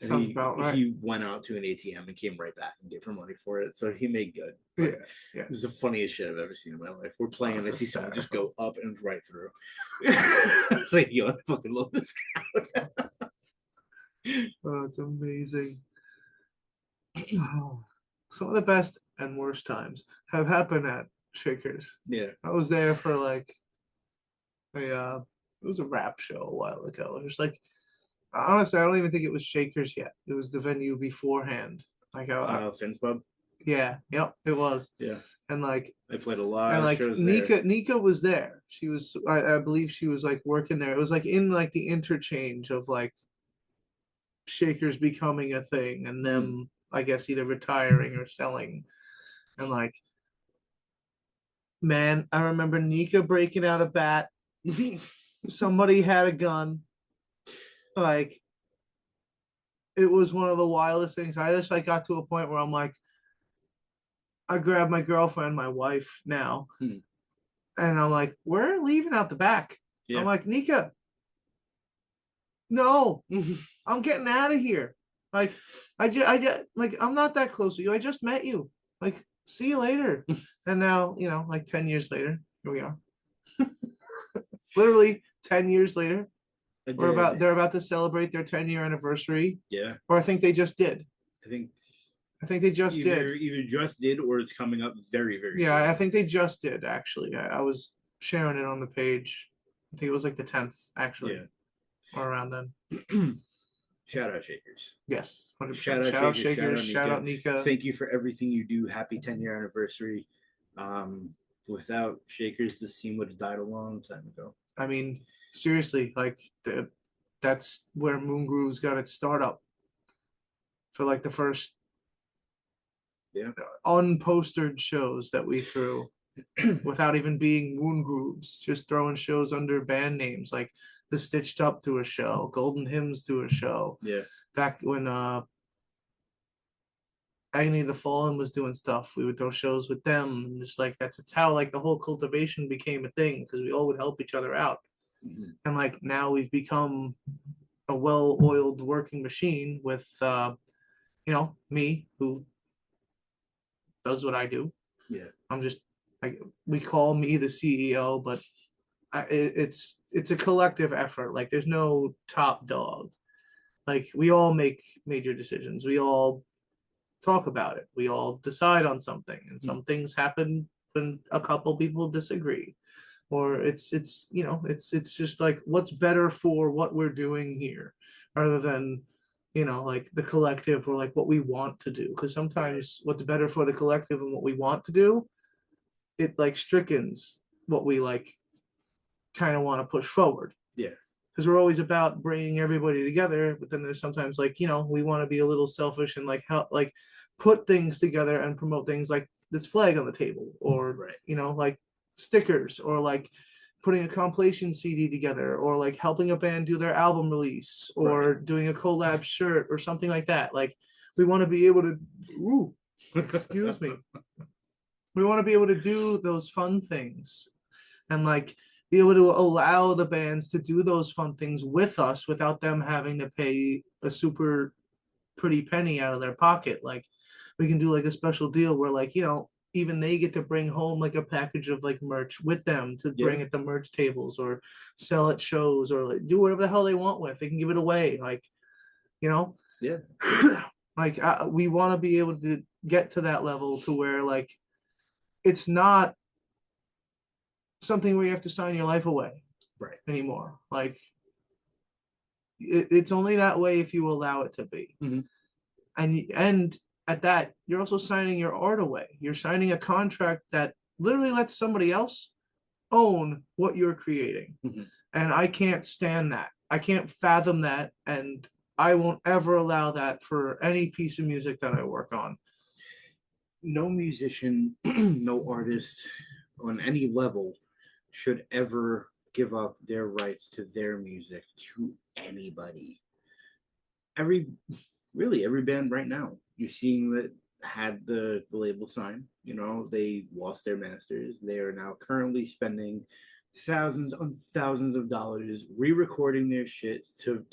And
Sounds about right.
He went out to an ATM and came right back and gave her money for it. So he made good.
Yeah.
It was the funniest shit I've ever seen in my life. We're playing and I see someone just go up and right through. It's like, yo, I fucking love this crowd.
Oh, it's amazing. Some of the best and worst times have happened at Shakers.
Yeah.
I was there for like it was a rap show a while ago. It was like, honestly, I don't even think it was Shakers yet. It was the venue beforehand. Like
Finn's Pub.
Yeah, yep, it was.
Yeah.
And like
I played a lot
of
shows
Nika was there. She was I believe she was like working there. It was like in like the interchange of like Shakers becoming a thing and them I guess either retiring or selling. And like, man, I remember Nika breaking out a bat. Somebody had a gun. Like, it was one of the wildest things. I just like got to a point where I'm like, I grabbed my girlfriend, my wife now, and I'm like, we're leaving out the back. Yeah. I'm like, Nika, no, I'm getting out of here. Like, I just, like, I'm not that close to you. I just met you. Like, see you later. And now, like 10 years later, here we are. Literally 10 years later, they're about to celebrate their 10-year anniversary.
Yeah.
Or I think they just did.
I think
they just did.
Either just did or it's coming up very, very
Yeah,
soon.
I think they just did, actually. I was sharing it on the page. I think it was like the 10th, actually.
Yeah.
Or around then.
Shout out Shakers.
Yes. 100%.
Shout out Shakers.
Shout out Nika.
Thank you for everything you do. Happy 10-year anniversary. Without Shakers, the scene would have died a long time ago.
I mean, seriously, like that's where Moongroove's got its startup. For like the first unpostered shows that we threw without even being Moongrooves, just throwing shows under band names like the Stitched Up to a show, Golden Hymns to a show.
Yeah.
Back when Agony of the Fallen was doing stuff, we would throw shows with them, and just like it's how like the whole cultivation became a thing, because we all would help each other out.
Mm-hmm.
And like now we've become a well-oiled working machine with me, who does what I do.
Yeah.
I'm just like, we call me the CEO, but it's a collective effort. Like there's no top dog. Like we all make major decisions. We all talk about it. We all decide on something, and some things happen when a couple people disagree, or it's just like what's better for what we're doing here, rather than like the collective or like what we want to do. Because sometimes what's better for the collective and what we want to do, it like strickens what we like kind of want to push forward.
Yeah.
Because we're always about bringing everybody together, but then there's sometimes like we want to be a little selfish and like help like put things together and promote things like this flag on the table, or like stickers, or like putting a compilation CD together, or like helping a band do their album release, or doing a collab shirt or something like that. Like we want to be able to excuse me, we want to be able to do those fun things, and like be able to allow the bands to do those fun things with us without them having to pay a super pretty penny out of their pocket. Like we can do like a special deal where like, even they get to bring home like a package of like merch with them to bring at the merch tables, or sell at shows, or like do whatever the hell they want with. They can give it away. Like, like we want to be able to get to that level to where like, it's not something where you have to sign your life away anymore. Like it's only that way if you allow it to be.
Mm-hmm.
And at that, you're also signing your art away. You're signing a contract that literally lets somebody else own what you're creating.
Mm-hmm.
And I can't stand that. I can't fathom that, and I won't ever allow that for any piece of music that I work on.
No musician, no artist on any level should ever give up their rights to their music to anybody. Every band right now, you're seeing that had the label sign, they lost their masters. They are now currently spending thousands on thousands of dollars re-recording their shit to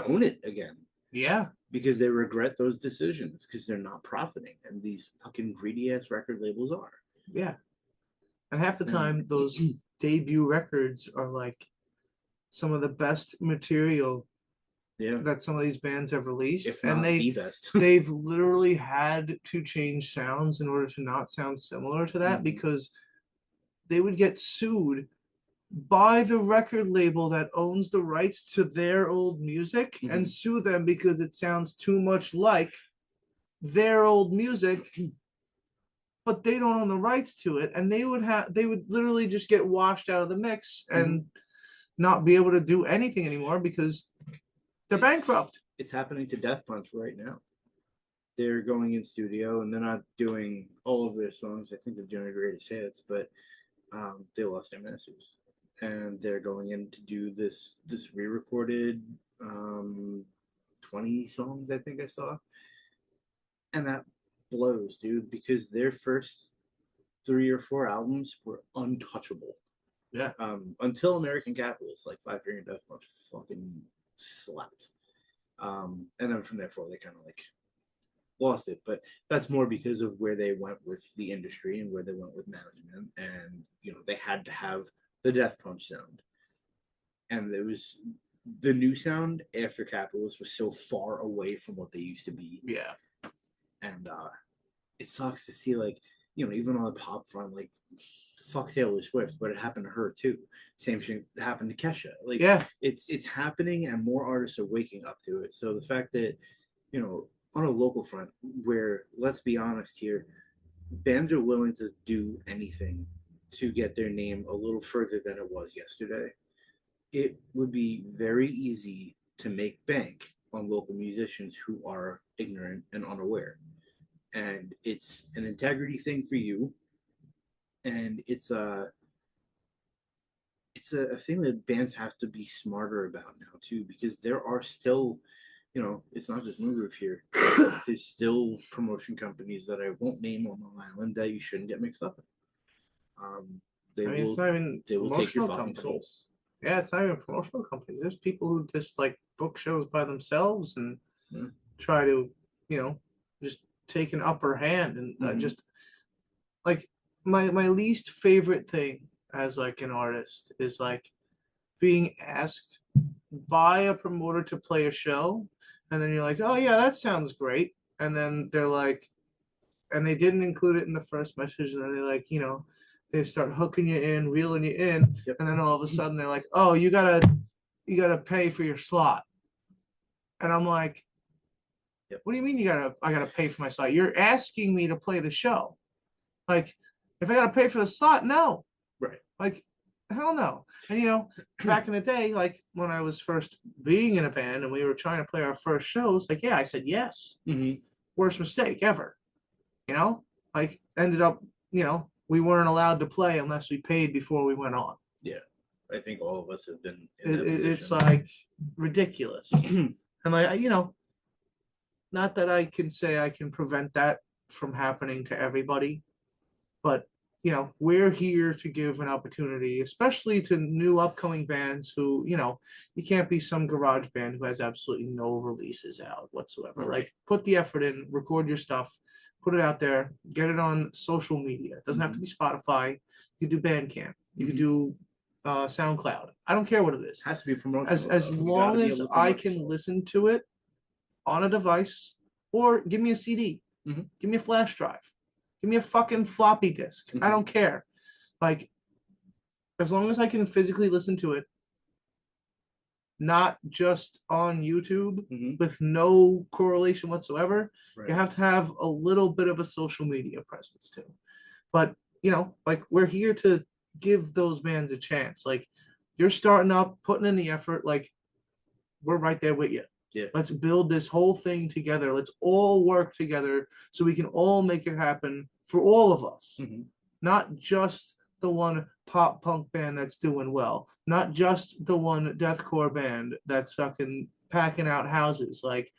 own it again.
Yeah.
Because they regret those decisions, because they're not profiting, and these fucking greedy ass record labels are.
Yeah. And half the time those debut records are like some of the best material that some of these bands have released.
If not the best.
They've literally had to change sounds in order to not sound similar to that, because they would get sued by the record label that owns the rights to their old music and sue them because it sounds too much like their old music, but they don't own the rights to it, and they would literally just get washed out of the mix and not be able to do anything anymore because they're bankrupt.
It's happening to Death Punch right now. They're going in studio and they're not doing all of their songs. I think they're doing greatest hits, but they lost their masters, and they're going in to do this re-recorded 20 songs, I think I saw, and that blows, dude, because their first 3 or 4 albums were untouchable.
Yeah.
Until American Capitalists, like Five Finger Death Punch fucking slapped. And then from there forward, they kind of like lost it. But that's more because of where they went with the industry and where they went with management. And, you know, they had to have the Death Punch sound. And there was the new sound after Capitalist was so far away from what they used to be.
Yeah.
And it sucks to see, like, you know, even on the pop front, like, fuck Taylor Swift, but it happened to her too. Same shit happened to Kesha. Like,
Yeah.
it's happening, and more artists are waking up to it. So the fact that, you know, on a local front, where, let's be honest here, bands are willing to do anything to get their name a little further than it was yesterday. It would be very easy to make bank on local musicians who are ignorant and unaware. And it's an integrity thing for you, and it's a thing that bands have to be smarter about now too, because there are still, you know, it's not just Moongroove here. There's still promotion companies that I won't name on Long Island that you shouldn't get mixed up in. They will,
it's not even
they will take your
promotional
fucking soul.
companies. Yeah, it's not even promotional companies. There's people who just like book shows by themselves and try to, you know, just take an upper hand and just like my least favorite thing as like an artist is like being asked by a promoter to play a show, and then you're like, oh yeah, that sounds great, and then they're like, and they didn't include it in the first message, and then they like, you know, they start hooking you in, reeling you in, and then all of a sudden they're like, oh, you gotta pay for your slot, and I'm like, what do you mean I gotta pay for my slot? You're asking me to play the show. Like, if I gotta pay for the slot, no.
Right.
Like, hell no. And you know, back in the day, like when I was first being in a band and we were trying to play our first shows, like, yeah, I said yes. Worst mistake ever. You know, like ended up, you know, we weren't allowed to play unless we paid before we went on.
Yeah, I think all of us have been in that position.
It's like ridiculous. And like, you know, not that I can say I can prevent that from happening to everybody, but you know, we're here to give an opportunity, especially to new upcoming bands who, you know, you can't be some garage band who has absolutely no releases out whatsoever.
Right.
Like, put the effort in, record your stuff, put it out there, get it on social media. It doesn't have to be Spotify. You can do Bandcamp. You can do SoundCloud. I don't care what it is.
It has to be promotional.
As long as I can listen to it on a device, or give me a CD, give me a flash drive. Give me a fucking floppy disk. I don't care. Like, as long as I can physically listen to it, not just on YouTube with no correlation whatsoever, you have to have a little bit of a social media presence too. But, you know, like, we're here to give those bands a chance. Like, you're starting up, putting in the effort, like, we're right there with you.
Yeah.
Let's build this whole thing together. Let's all work together so we can all make it happen for all of us. Not just the one pop punk band that's doing well. Not just the one deathcore band that's fucking packing out houses. Like,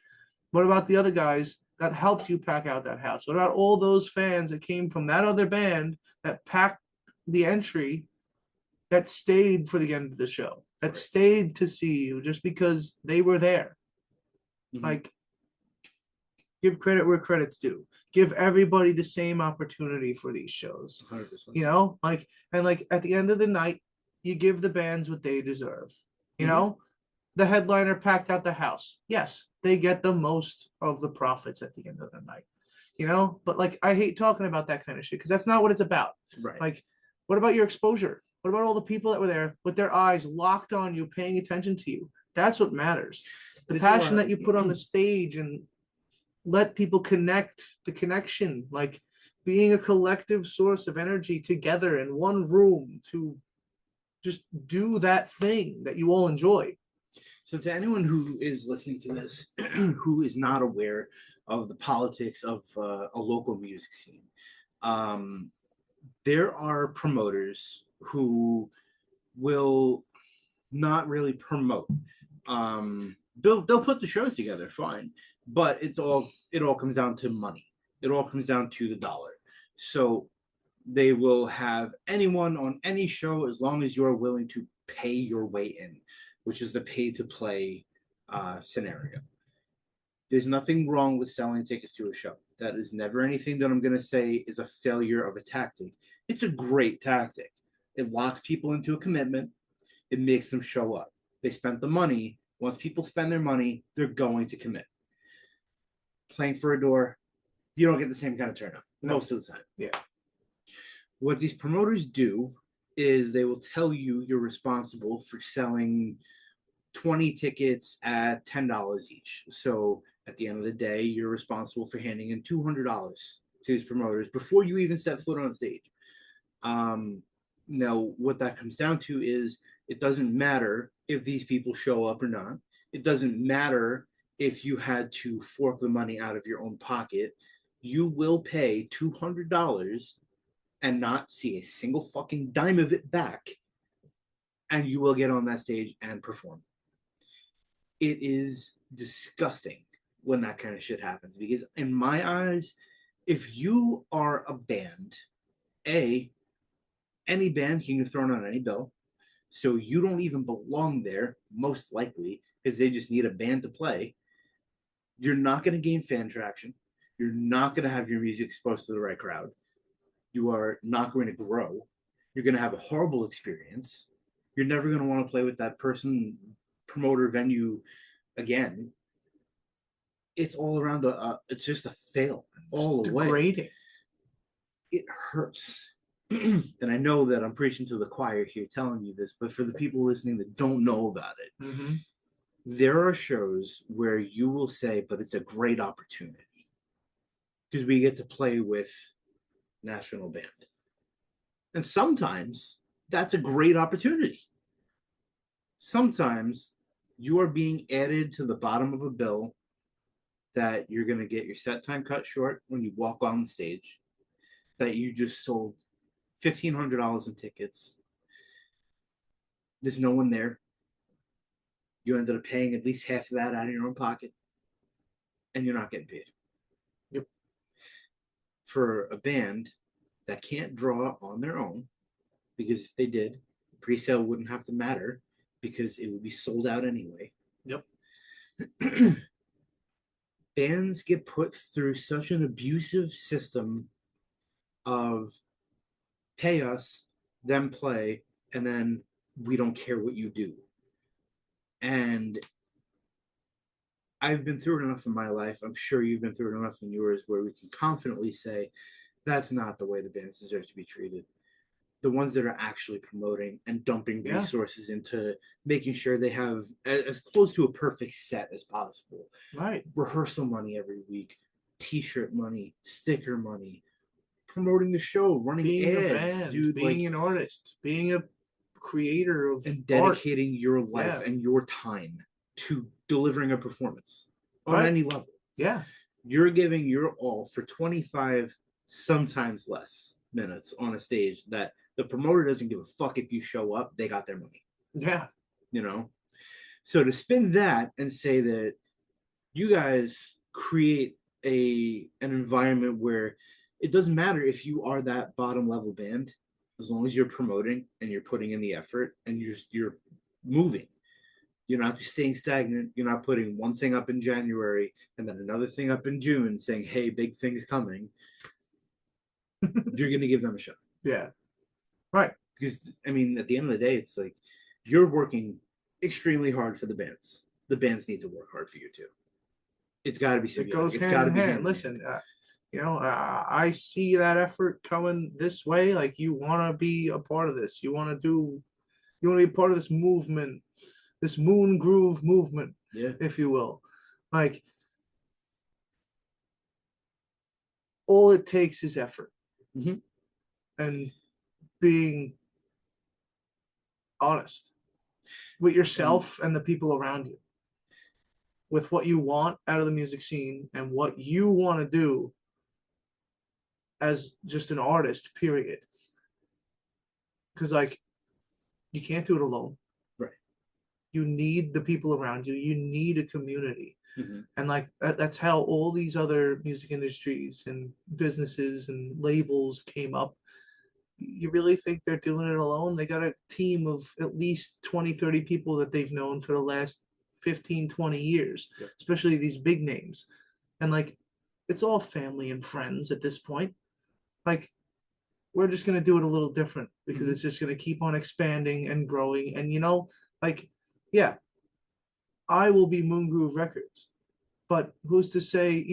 what about the other guys that helped you pack out that house? What about all those fans that came from that other band that packed the entry, that stayed for the end of the show, that stayed to see you just because they were there? Like, give credit where credit's due. Give everybody the same opportunity for these shows.
100%.
You know, like, and like at the end of the night, you give the bands what they deserve. You know, the headliner packed out the house. Yes, they get the most of the profits at the end of the night. You know, but like, I hate talking about that kind of shit because that's not what it's about.
Right.
Like, what about your exposure? What about all the people that were there with their eyes locked on you, paying attention to you? That's what matters. The passion that you put on the stage and let people connect, the connection, like being a collective source of energy together in one room to just do that thing that you all enjoy.
So to anyone who is listening to this, who is not aware of the politics of a local music scene, there are promoters who will not really promote. They'll put the shows together, fine, but it all comes down to money. It all comes down to the dollar. So They will have anyone on any show as long as you're willing to pay your way in, which is the pay to play scenario. There's nothing wrong with selling tickets to a show. That is never anything that I'm going to say is a failure of a tactic. It's a great tactic. It locks people into a commitment. It makes them show up. They spent the money. Once people spend their money, they're going to commit. Playing for a door, you don't get the same kind of turnout most of the time.
Yeah.
What these promoters do is they will tell you you're responsible for selling 20 tickets at $10 each. So at the end of the day, you're responsible for handing in $200 to these promoters before you even set foot on stage. Now, what that comes down to is it doesn't matter if these people show up or not. It doesn't matter if you had to fork the money out of your own pocket. You will pay $200 and not see a single fucking dime of it back, and you will get on that stage and perform. It is disgusting when that kind of shit happens, because in my eyes, if you are a band, any band can get thrown on any bill, so you don't even belong there, most likely, because they just need a band to play. You're not going to gain fan traction. You're not going to have your music exposed to the right crowd. You are not going to grow. You're going to have a horrible experience. You're never going to want to play with that person, promoter, venue again. It's all around it's just a fail all the way.
Degrading.
It hurts. And I know that I'm preaching to the choir here telling you this, but for the people listening that don't know about it, there are shows where you will say, but it's a great opportunity because we get to play with national band. And sometimes that's a great opportunity. Sometimes you are being added to the bottom of a bill that you're going to get your set time cut short when you walk on stage, that you just sold $1,500 in tickets. There's no one there. You ended up paying at least half of that out of your own pocket, and you're not getting paid.
Yep.
For a band that can't draw on their own, because if they did, pre-sale wouldn't have to matter because it would be sold out anyway.
Yep.
Bands get put through such an abusive system of pay us, then play, and then we don't care what you do. And I've been through it enough in my life. I'm sure you've been through it enough in yours where we can confidently say that's not the way the bands deserve to be treated. The ones that are actually promoting and dumping resources into making sure they have as close to a perfect set as possible.
Right.
Rehearsal money every week, t-shirt money, sticker money, promoting the show, running
being
ads,
a band,
dude,
being an artist, being a creator of
and dedicating your life
Yeah.
and your time to delivering a performance on
Right.
any level.
Yeah.
You're giving your all for 25, sometimes less minutes on a stage that the promoter doesn't give a fuck if you show up. They got their money.
Yeah.
You know? So to spin that and say that you guys create an environment where it doesn't matter if you are that bottom level band, as long as you're promoting and you're putting in the effort and you're moving. You're not just staying stagnant. You're not putting one thing up in January and then another thing up in June saying, hey, big thing's coming. You're going to give them a shot.
Yeah. Right.
Because, I mean, at the end of the day, it's like you're working extremely hard for the bands. The bands need to work hard for you too. It's got to be
It goes
it's
hand
got to
in
be
hand. Listen, I see that effort coming this way. Like, you want to be a part of this. You want to be a part of this movement, this Moongroove movement, if you will. Like, all it takes is effort and being honest with yourself and the people around you, with what you want out of the music scene and what you want to do as just an artist, period. Because, like, you can't do it alone.
Right.
You need the people around you. You need a community. And, like, that's how all these other music industries and businesses and labels came up. you really think they're doing it alone? They got a team of at least 20, 30 people that they've known for the last 15, 20 years,
Yep.
especially these big names. And like, it's all family and friends at this point. Like, we're just going to do it a little different because it's just going to keep on expanding and growing. And, like, yeah, I will be Moongroove Records, but who's to say,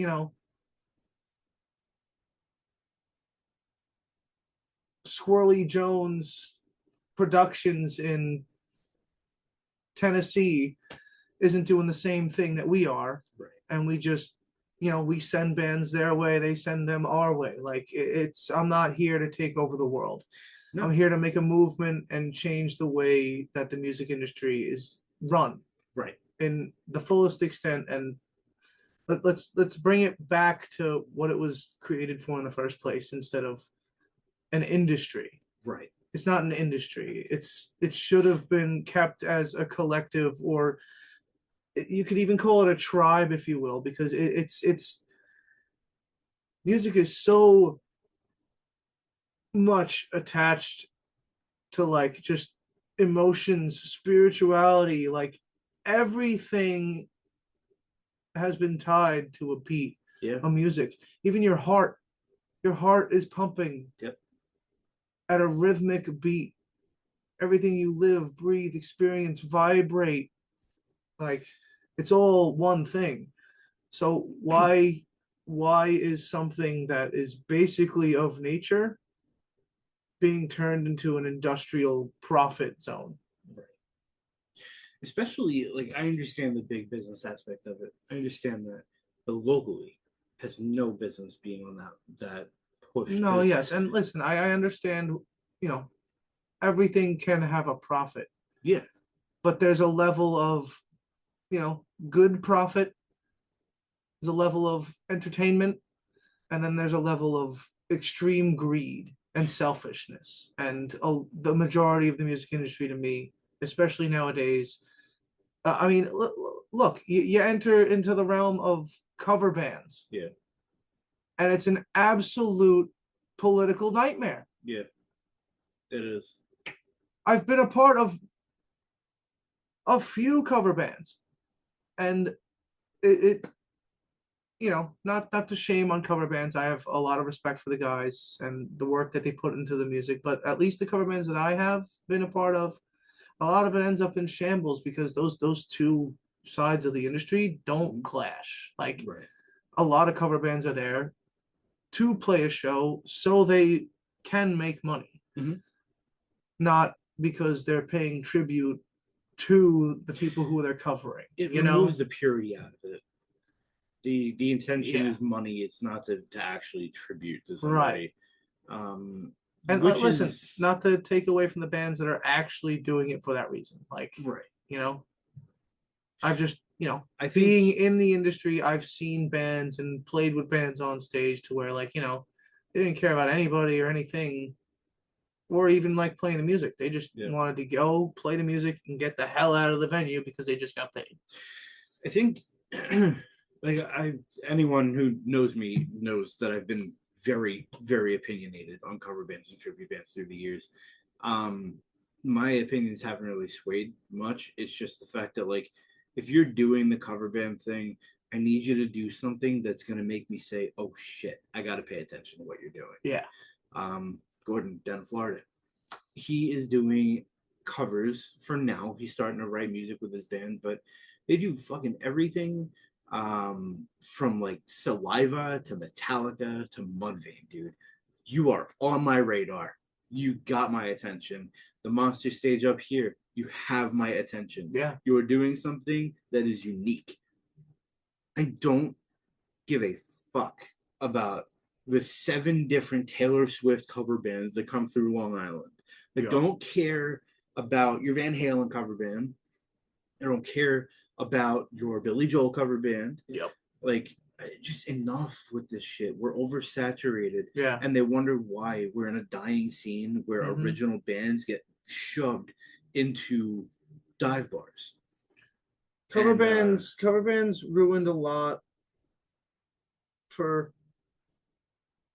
Swirly Jones Productions in Tennessee isn't doing the same thing that we are.
Right.
And we just, we send bands their way, they send them our way. Like, I'm not here to take over the world. No. I'm here to make a movement and change the way that the music industry is run.
Right.
In the fullest extent. And let's bring it back to what it was created for in the first place instead of an industry.
Right.
It's not an industry. It should have been kept as a collective, or you could even call it a tribe, if you will, because it's music is so much attached to like just emotions, spirituality, like everything has been tied to a beat, a music. Even your heart is pumping at a rhythmic beat. Everything you live, breathe, experience, vibrate, like it's all one thing. So why is something that is basically of nature being turned into an industrial profit zone?
Right. Especially, like, I understand the big business aspect of it. I understand that, but locally has no business being on that push.
No, yes, and listen, I understand. Everything can have a profit.
Yeah,
but there's a level of, good profit. There's a level of entertainment, and then there's a level of extreme greed and selfishness. And the majority of the music industry, to me, especially nowadays, I mean, look, you enter into the realm of cover bands.
Yeah.
And it's an absolute political nightmare.
Yeah, it is.
I've been a part of a few cover bands, and it not to shame on cover bands. I have a lot of respect for the guys and the work that they put into the music, but at least the cover bands that I have been a part of, a lot of it ends up in shambles because those two sides of the industry don't clash. Like,
right.
A lot of cover bands are there to play a show so they can make money, not because they're paying tribute to the people who they're covering.
It removes the purity out of it. The intention is money. It's not to actually tribute to somebody.
Right. And listen, not to take away from the bands that are actually doing it for that reason. Like,
right.
I've just,
I think,
being in the industry, I've seen bands and played with bands on stage to where, like, they didn't care about anybody or anything, or even like playing the music. They just wanted to go play the music and get the hell out of the venue because they just got paid.
I think, like, anyone who knows me knows that I've been very, very opinionated on cover bands and tribute bands through the years. My opinions haven't really swayed much. It's just the fact that, like, if you're doing the cover band thing, I need you to do something that's going to make me say, oh shit, I got to pay attention to what you're doing.
Yeah.
Gordon down in Florida, he is doing covers for now. He's starting to write music with his band, but they do fucking everything from like Saliva to Metallica to Mudvayne, dude. You are on my radar. You got my attention. The Monster stage up here, you have my attention.
Yeah.
You are doing something that is unique. I don't give a fuck about the 7 different Taylor Swift cover bands that come through Long Island. I don't care about your Van Halen cover band. I don't care about your Billy Joel cover band.
Yep.
Like, just enough with this shit. We're oversaturated.
Yeah.
And they wonder why we're in a dying scene where original bands get shoved into dive bars.
Cover bands ruined a lot for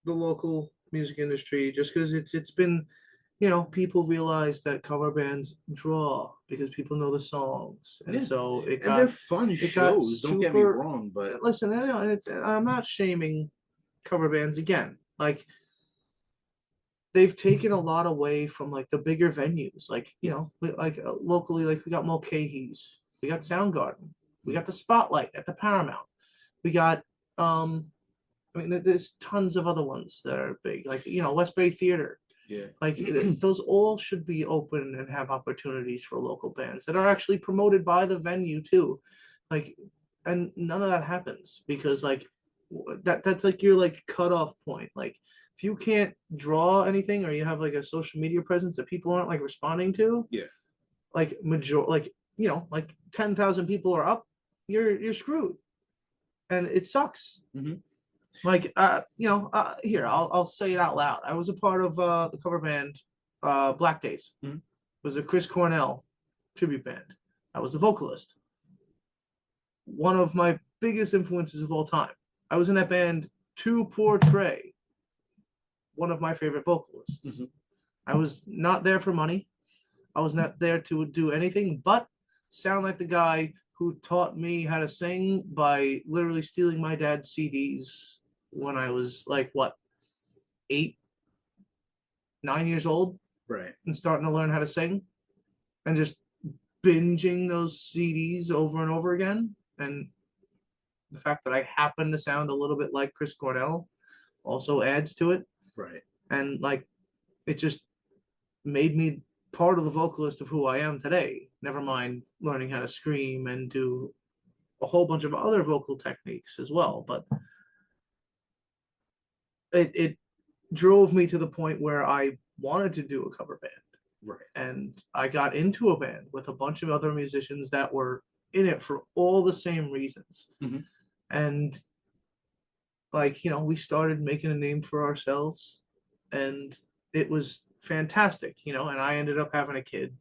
the local music industry, just because it's been, people realize that cover bands draw because people know the songs, and
Yeah.
so
And they're fun
it got
shows. Don't get me
super.
wrong, but
Listen, I'm not shaming cover bands again. Like they've taken a lot away from like the bigger venues, like locally, like we got Mulcahy's, we got Soundgarden, we got the Spotlight at the Paramount, we got I mean, there's tons of other ones that are big, like West Bay Theater.
yeah,
Like those all should be open and have opportunities for local bands that are actually promoted by the venue too. Like, and none of that happens because like that's like your like cutoff point. Like if you can't draw anything or you have like a social media presence that people aren't like responding to,
yeah,
like like 10,000 people are up, you're screwed, and it sucks.
hmm
Like here I'll say it out loud. I was a part of the cover band Black Days.
Mhm.
It was a Chris Cornell tribute band. I was the vocalist. One of my biggest influences of all time. I was in that band to portray one of my favorite vocalists.
hmm
I was not there for money. I was not there to do anything but sound like the guy who taught me how to sing by literally stealing my dad's CDs when I was like what, 8, 9 years old,
right,
and starting to learn how to sing, and just binging those CDs over and over again. And the fact that I happen to sound a little bit like Chris Cornell also adds to it.
right.
And like it just made me part of the vocalist of who I am today. Never mind learning how to scream and do a whole bunch of other vocal techniques as well. But it drove me to the point where I wanted to do a cover band.
Right.
And I got into a band with a bunch of other musicians that were in it for all the same reasons.
Mhm.
And like, we started making a name for ourselves, and it was fantastic, and I ended up having a kid.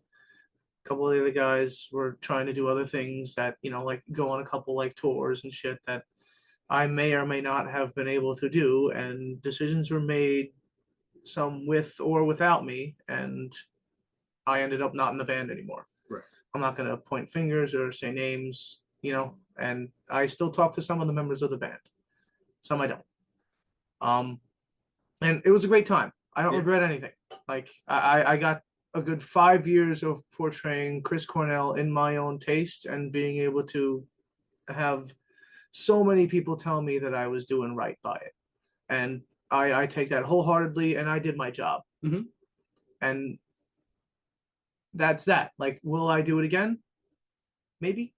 A couple of the other guys were trying to do other things that, like go on a couple like tours and shit that I may or may not have been able to do, and decisions were made, some with or without me, and I ended up not in the band anymore.
Right.
I'm not going to point fingers or say names, and I still talk to some of the members of the band. Some I don't. And it was a great time. I don't regret anything. Like I got a good 5 years of portraying Chris Cornell in my own taste and being able to have so many people tell me that I was doing right by it. And I take that wholeheartedly, and I did my job.
Mhm.
And that's that. Like, will I do it again? Maybe.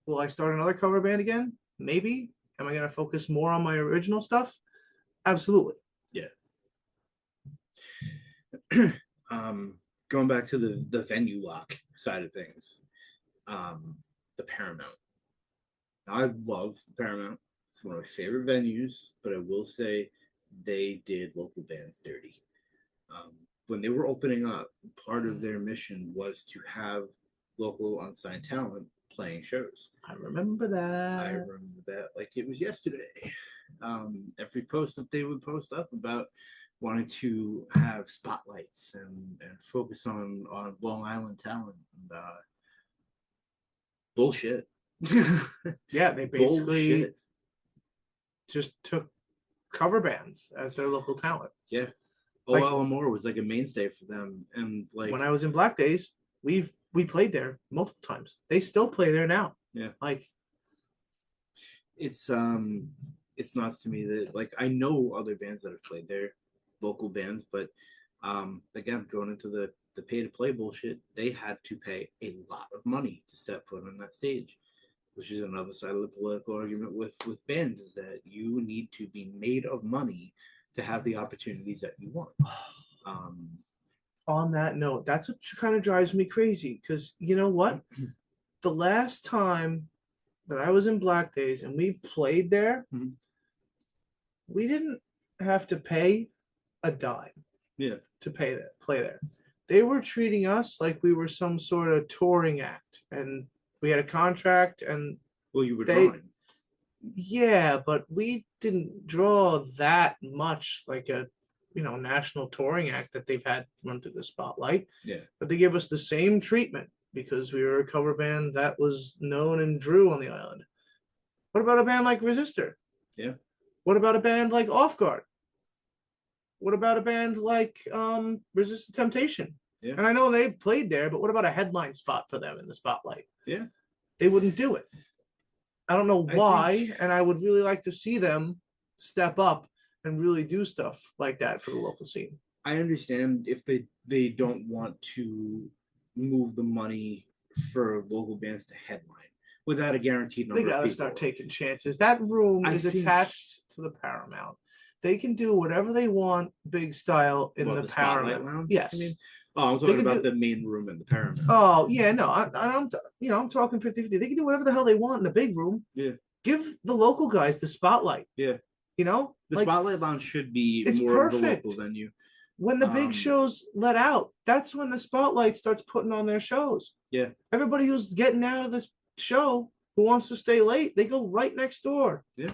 Will I start another cover band again? Maybe. Am I going to focus more on my original stuff? Absolutely.
Yeah. Going back to the venue lock side of things, the Paramount. I love the Paramount. It's one of my favorite venues, but I will say they did local bands dirty. When they were opening up, part of their mission was to have local unsigned talent playing shows.
I remember that.
I remember that like it was yesterday. Every post that they would post up about wanting to have spotlights and focus on Long Island talent. And, bullshit.
Yeah, they basically
Bullshit.
just took cover bands as their local talent.
Yeah.
Like-
Moore was like a mainstay for them, and like
When I was in Black Days, we played there multiple times. They still play there now.
Yeah.
Like
it's nuts to me that like I know other bands that have played there, local bands, but again, going into the pay to play bullshit, they had to pay a lot of money to step foot on that stage, which is another side of the political argument with bands, is that you need to be made of money to have the opportunities that you want.
on that note, that's what kind of drives me crazy, because you know what? The last time that I was in Black Days and we played there,
Mhm.
we didn't have to pay a dime
Yeah.
to play there. They were treating us like we were some sort of touring act, and we had a contract, and
Well, you were
They-
drawing.
yeah, but we didn't draw that much like a national touring act that they've had run through the spotlight.
Yeah.
But they give us the same treatment because we were a cover band that was known and drew on the island. What about a band like Resistor?
Yeah.
What about a band like Off Guard? What about a band like Resist the Temptation?
Yeah.
And I know they've played there, but what about a headline spot for them in the spotlight?
Yeah.
They wouldn't do it. I don't know why, and I would really like to see them step up and really do stuff like that for the local scene.
I understand if they don't want to move the money for local bands to headline without a guaranteed number.
They gotta start taking chances. That room is attached to the Paramount. They can do whatever they want, big style in the Paramount
Lounge.
Yes.
I mean, I'm talking about the main room in the Paramount.
Oh yeah, no, I'm talking 50-50. They can do whatever the hell they want in the big room.
Yeah.
Give the local guys the spotlight.
Yeah.
The
Spotlight Lounge should be more of a local venue.
When the big shows let out, that's when the spotlight starts putting on their shows.
Yeah.
Everybody who's getting out of the show who wants to stay late, they go right next door.
Yeah.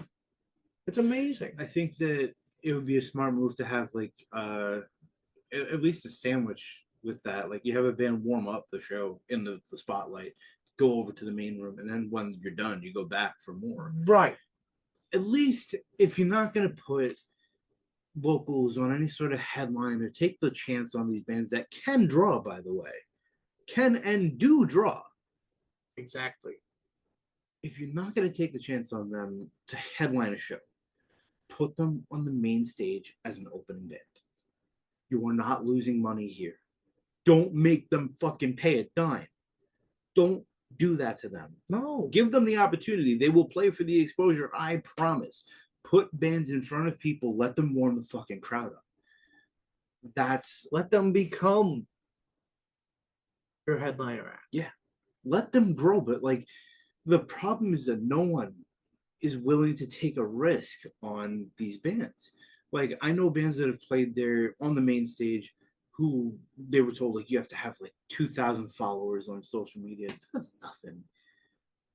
It's amazing.
I think that it would be a smart move to have at least a sandwich with that. Like you have a band warm up the show in the spotlight, go over to the main room, and then when you're done, you go back for more.
Right.
At least if you're not going to put locals on any sort of headline or take the chance on these bands that can draw, by the way, can and do draw.
Exactly.
If you're not going to take the chance on them to headline a show, put them on the main stage as an opening band. You are not losing money here. Don't make them fucking pay a dime. Don't do that to them.
No.
Give them the opportunity. They will play for the exposure, I promise. Put bands in front of people. Let them warm the fucking crowd up.
Let them become your headliner act.
Yeah. Let them grow. But the problem is that no one is willing to take a risk on these bands. I know bands that have played there on the main stage who they were told you have to have 2,000 followers on social media. That's nothing.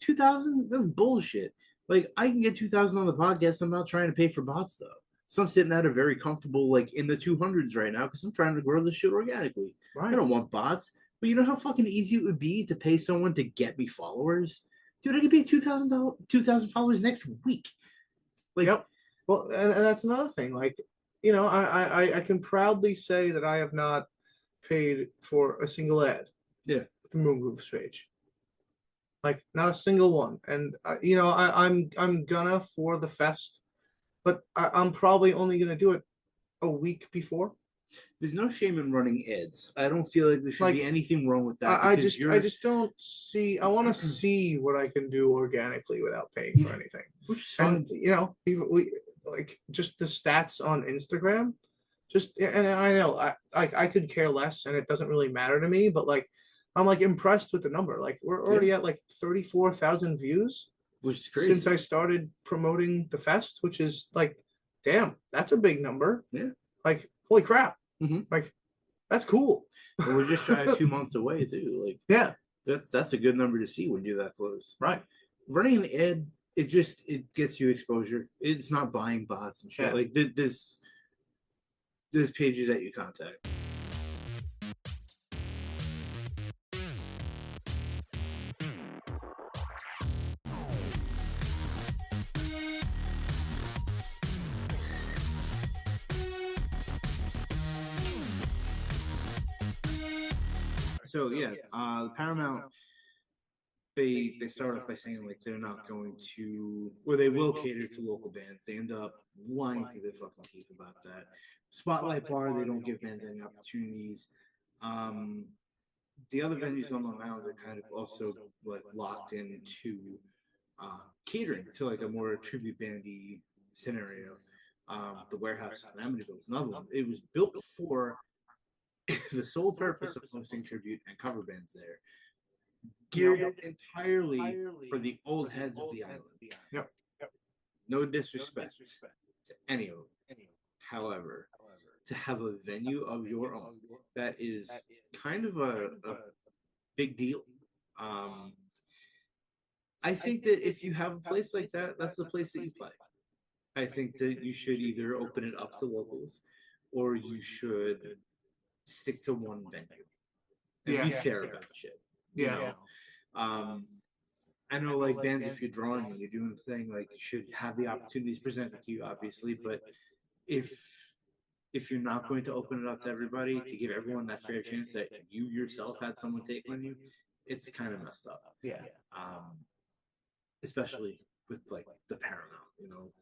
2,000? That's bullshit. I can get 2,000 on the podcast. I'm not trying to pay for bots though. So I'm sitting at a very comfortable in the 200s right now because I'm trying to grow this shit organically. Right. I don't want bots. But you know how fucking easy it would be to pay someone to get me followers? Dude, I could be 2,000 followers next week.
Yep. Well, and that's another thing. I can proudly say that I have not paid for a single ad.
Yeah.
With the Moongroove's page. Not a single one. And I'm gonna for the fest, but I'm probably only gonna do it a week before.
There's no shame in running ads. I don't feel like there should be anything wrong with that.
I just don't see. I want to see what I can do organically without paying for anything. Which is fine. And we just the stats on Instagram. And I know I could care less, and it doesn't really matter to me. But I'm impressed with the number. We're already at 34,000 views,
which is crazy
since I started promoting the fest. Which is damn, that's a big number.
Yeah.
Holy crap.
Mm-hmm.
That's cool.
Well, we're just shy of 2 months away too.
Yeah,
that's a good number to see when you're that close.
Right.
Running an ad, it gets you exposure. It's not buying bots and shit. Yeah. There's pages that you contact. So yeah, the Paramount, they start off by saying they're not going to, or they will cater to local bands. They end up lying through their fucking teeth about that. Spotlight Bar, they don't give bands any opportunities. The other venues on the mound are kind of also locked into catering to a more tribute bandy scenario. The Warehouse in Amityville is another one. It was built for the sole purpose of hosting tribute and cover bands there, geared entirely for the old heads of the island.
Yep.
No disrespect to any of them. However, to have a venue of your own that is kind of a big deal. I think that if you have a place like that, that's the place that you play. I think that you should either open it up to locals or you should stick to one venue and be fair about shit. You know, I know like bands, if you're drawing and you're doing the thing, like you should have the opportunities presented to you, obviously. But if if you're not going to open it up to everybody to give everyone that fair chance that you yourself had someone take on you, it's kind of messed up.
Yeah.
Especially with like the Paramount, you know.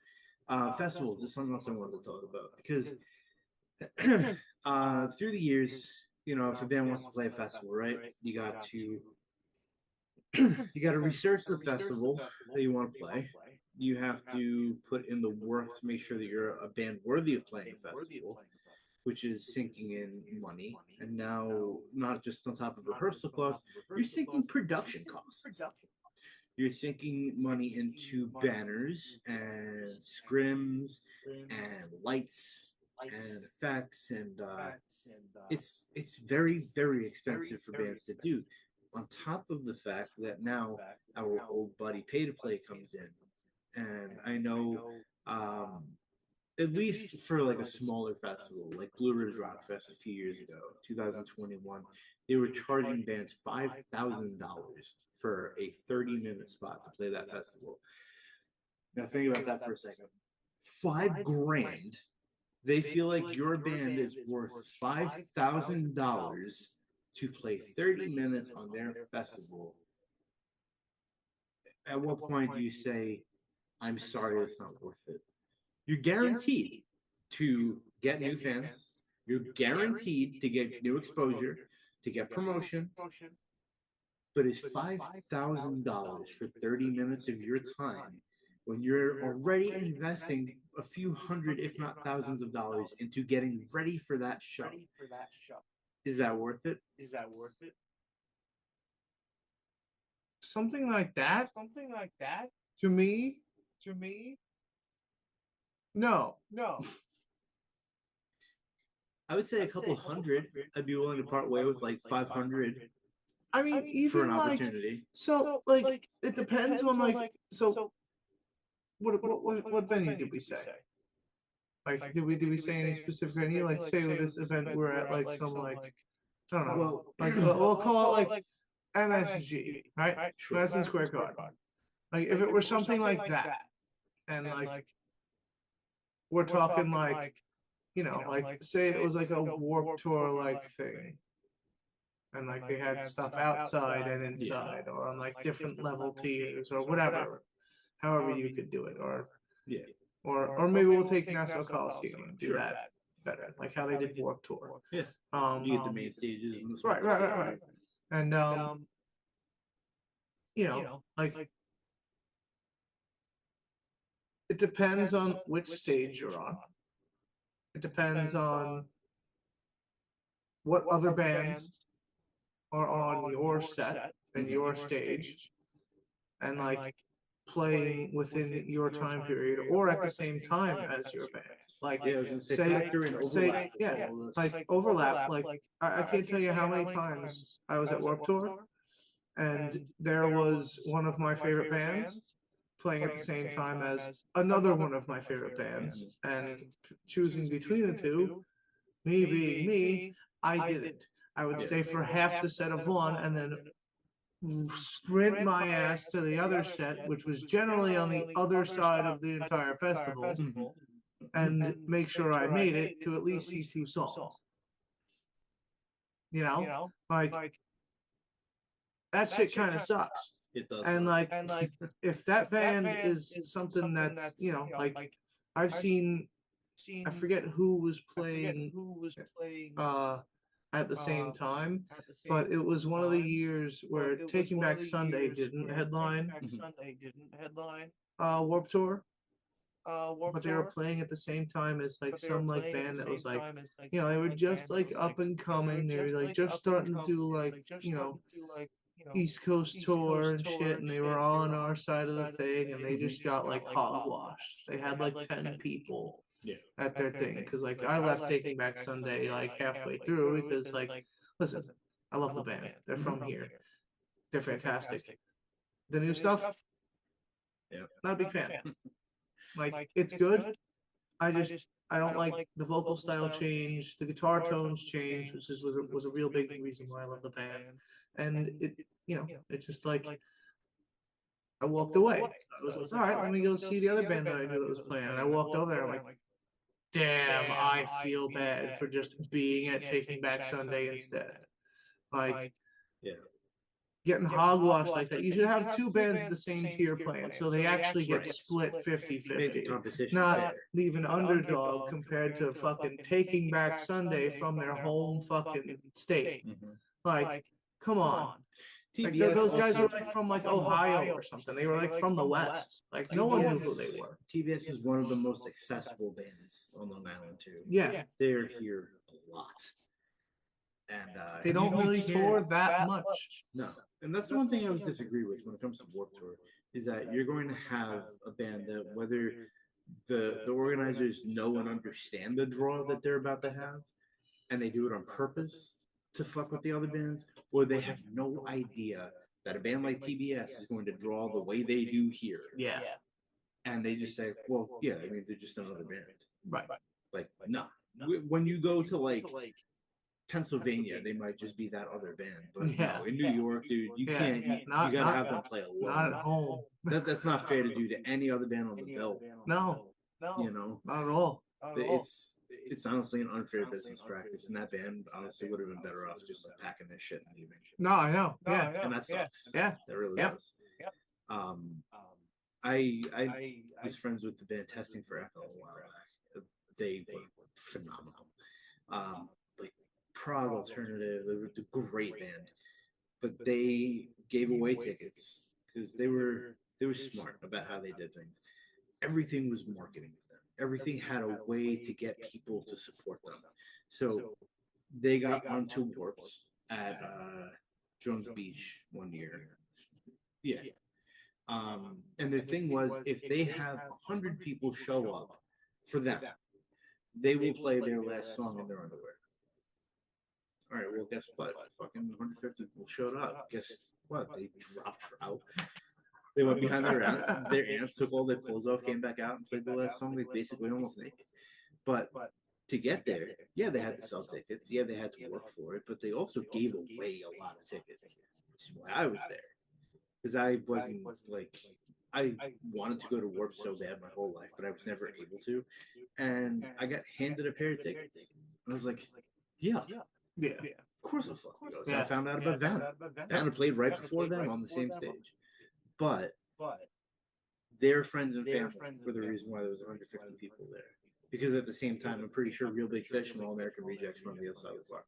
Festivals is something else I wanted to talk about because through the years, you know, if a band wants to play a festival, right, you got to research the festival that you want to play. You have to put in the work to make sure that you're a band worthy of playing a festival, which is sinking in money. And now, not just on top of rehearsal costs, you're sinking production costs. You're sinking money into banners and scrims and lights and effects, and it's very, very expensive for bands to do. On top of the fact that now our old buddy pay to play comes in, and I know, at least for like a smaller festival like Blue Ridge Rock Fest a few years ago, 2021, they were charging bands $5,000 for a 30-minute spot to play that festival. Now think about that for a second. $5,000. They feel like your band is worth $5,000 to play 30 minutes on their festival. At what point do you say, I'm sorry, it's not worth it? You're guaranteed to get new fans. You're guaranteed to get new exposure, to get promotion. But it's $5,000 for 30 minutes of your time when you're already investing a few hundred, if not thousands of dollars into getting ready for that show. Is that worth it?
Something like that. To me. No.
I would say a couple hundred. I'd be willing to part way with like 500.
I mean, even
for an
like,
opportunity.
so like it depends on like, so what venue did we say? Like, did we say any specific venue? Like, say with this event we're at like some like, I don't know,
Well,
like we'll call it like MSG, right?
Sure.
Madison Square Garden. Like if it were something like that, and like we're talking like, you know, like say it was like a Warped Tour like thing, and like they had stuff outside and inside, or on like different level tiers or whatever, however you could do it, or
Yeah.
or maybe we'll take Nassau Coliseum and do that better, like how they did Warped Tour.
Yeah. You get the main stages and the small
right. And you know, like it depends on which stage you're on. It depends on what other bands are on your set and your stage, and like playing within your time period or at the same time as your band. Like,
Yeah, I was gonna say,
say,
factor in overlap.
yeah,
all this.
like overlap. Like I can't tell you how many times I was at Warped Tour, and there was one of my favorite bands playing at the same time as another one of my favorite bands, and choosing between the two, me being me, I didn't. I would stay for half the set of one and then sprint my ass to the other set, which was generally on the other side of the entire festival, and make sure I made it to at least see two songs. You know, like that shit kind of sucks.
It does.
And like, if that band is something that's, you know, like I've seen, I forget who was playing at the same time, but it was one of the years where Taking Back Sunday didn't headline Warped Tour, but they were playing at the same time as like some like band that was like, you know, they were just like up and coming. They were like just starting to do like, you know, East Coast tour and shit, and they were on our side of the thing, and they just got like hogwashed. They had like 10 people at their thing, because like I left Taking Back Sunday like halfway through, because like, listen, I love the band. They're from here. They're fantastic. The new stuff,
Yeah.
not a big fan. Like it's good, I don't like the vocal style change, the guitar tones change, which was a real big reason why I love the band. And it just like I walked away. So I was like, all right, let me go see the other band that I knew that was playing. And I walked over there, I'm like, damn, I feel bad for just being at Taking Back Sunday instead. Like
Yeah.
getting hogwashed like that. You should have two bands of the same tier playing, so they actually get split 50-50.
Competition
Not
fair.
leaving underdog compared to fucking Taking Back Sunday from their home fucking state. Like, come on. Like
TBS
those guys
also,
were like from like Ohio or something. They were like from the West. Like no one knew who they were.
TBS is one of the most accessible bands on Long Island too.
Yeah.
They're here a lot. And
They don't really tour that much.
No. And that's the one thing I always disagree with when it comes to Warped Tour is that you're going to have a band that whether the organizers know and understand the draw that they're about to have and they do it on purpose to fuck with the other bands, or they have no idea that a band like TBS is going to draw the way they do here.
Yeah.
And they just say, well, yeah, I mean, they're just another band.
Right.
Like, no. When you go to like Pennsylvania, they might just be that other band. But no, in New York, dude, you can't. You gotta have them play alone.
Not at home.
That's not fair to do to any other band on the bill.
No.
You know,
not at all.
It's honestly an unfair business practice, and that band honestly would have been better off just like packing their shit and leaving.
No, I know. Yeah,
and that sucks.
Yeah,
that really does. I was friends with the band Testing for Echo a while back. They were phenomenal. Like prog alternative, they were a great band, but they gave away tickets because they were smart about how they did things. Everything was marketing for them. Everything had a way to get people to support them. So they got onto Warped at Jones Beach one year. Yeah. And the thing was, if they have 100 people show up for them, they will play their last song in their underwear. All right, well, guess what? Fucking 150 people showed up. Guess what? They dropped out. They went behind their amps, took all their clothes off, came back out, and played the last song. They basically almost naked. But to get there, yeah, they had to sell tickets. Yeah, they had to work for it. But they also gave away a lot of tickets, which is why I was there. Because I wasn't like, I wanted to go to Warp so bad my whole life, but I was never able to. And I got handed a pair of tickets. And I was like, yeah. Of course I'll fucking go. So I found out about Vanna. Vanna played right before them on the same stage. But their friends and family were the reason why there was 150 people there. Because at the same time, I'm pretty sure Real Big Fish and All American Rejects were on the other side of the block.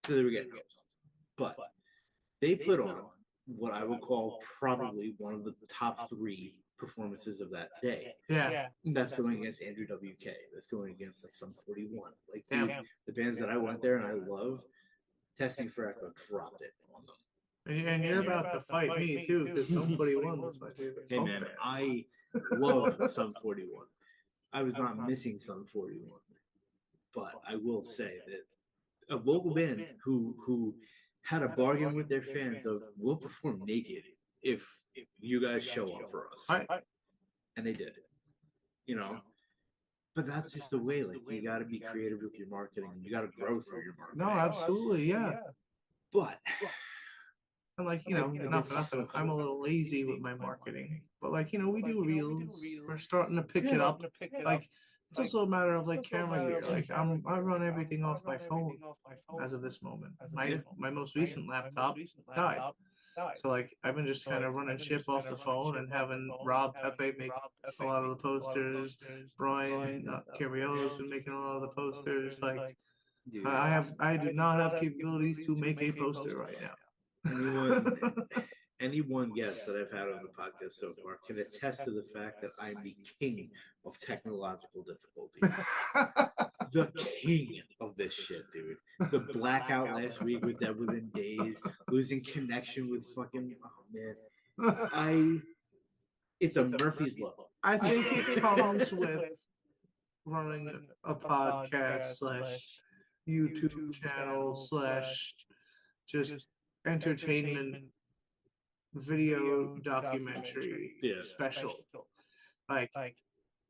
So they were getting housed. But they put on what I would call probably one of the top 3 performances of that day.
Yeah.
That's going against Andrew WK. That's going against like some 41. Like the bands that I went there and I love, Testing for Echo dropped it on them.
And you're about to fight me too, because Sum 41 was my favorite.
Hey man, I love Sum 41. I was not missing Sum 41, but I will say that a local band who had a bargain with their fans of we'll perform naked if you guys show up for us, and they did, you know. But that's just the way. Like you got to be creative with your marketing. You got to grow through your marketing.
No, absolutely, yeah.
But
and like nothing. I'm a little lazy with my marketing, but like we do reels. We're starting to pick it up. Like it's also a matter of like camera gear. Like I run everything off my phone as of this moment. My most recent laptop died. So like I've been just kind of running shit off the phone and having Rob Pepe make a lot of the posters. Brian Carriello's been making a lot of the posters. Like I do not have capabilities to make a poster right now.
Anyone guest that I've had on the podcast so far can attest to the fact that I'm the king of technological difficulties. The king of this shit, dude. The blackout last week with Dead Within Days, losing connection with fucking, oh man. It's a Murphy's Law.
I think it comes with running a podcast / YouTube channel / just entertainment video documentary special. Like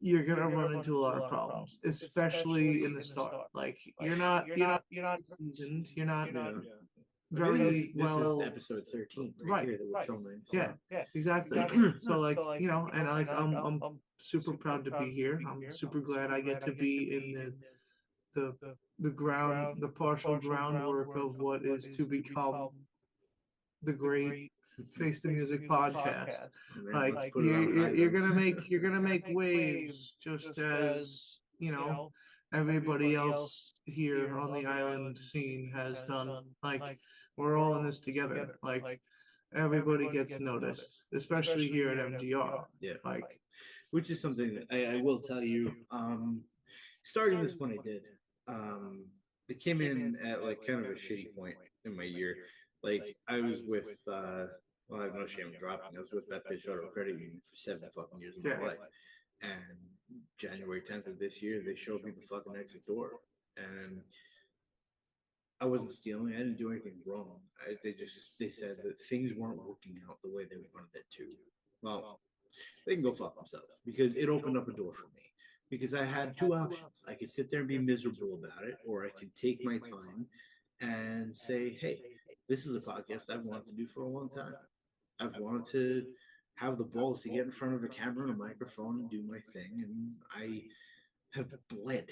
you're gonna run into a lot of problems, especially in the start. Like you're not seasoned, you're not
Yeah.
very
This
well.
is episode 13 right here that we're filming. So.
Yeah, exactly. So like, you know, and like I'm super proud to be here. I'm super glad I get to be in the partial groundwork of what is to become the great Face the Music podcast.
Man, let's
Like
put it on high
you're
then.
gonna make waves just as, you know, everybody else here on the island scene has done. Like we're all in this together. Like everybody gets noticed, especially here at MGR.
Yeah.
Like
Which is something that I will tell you. Starting this one, I did. It came in at like kind of a shitty point in my year. Like I was with, well, I have no shame in dropping. I was with Beth Pitch Auto Credit Union for 7 fucking years of my life, and January 10th of this year, they showed me the fucking exit door, and I wasn't stealing. I didn't do anything wrong. They said that things weren't working out the way they wanted it to. Well, they can go fuck themselves because it opened up a door for me. Because I had two options. I could sit there and be miserable about it, or I could take my time and say, hey, this is a podcast I've wanted to do for a long time. I've wanted to have the balls to get in front of a camera and a microphone and do my thing. And I have bled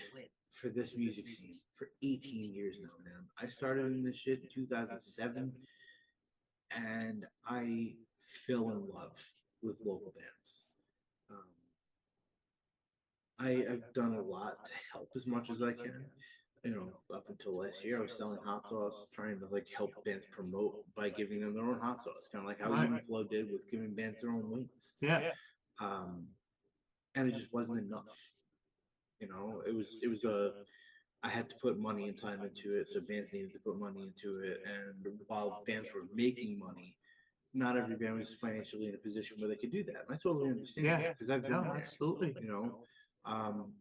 for this music scene for 18 years now, man. I started in this shit in 2007, and I fell in love with local bands. I've done a lot to help as much as I can. You know, up until last year, I was selling hot sauce, trying to like help bands promote by giving them their own hot sauce, kind of like how Even Flow did with giving bands their own wings.
yeah.
And it just wasn't enough. You know, it was I had to put money and time into it, so bands needed to put money into it. And while bands were making money, not every band was financially in a position where they could do that. And I totally understand that because I've been there.
Absolutely.
You know,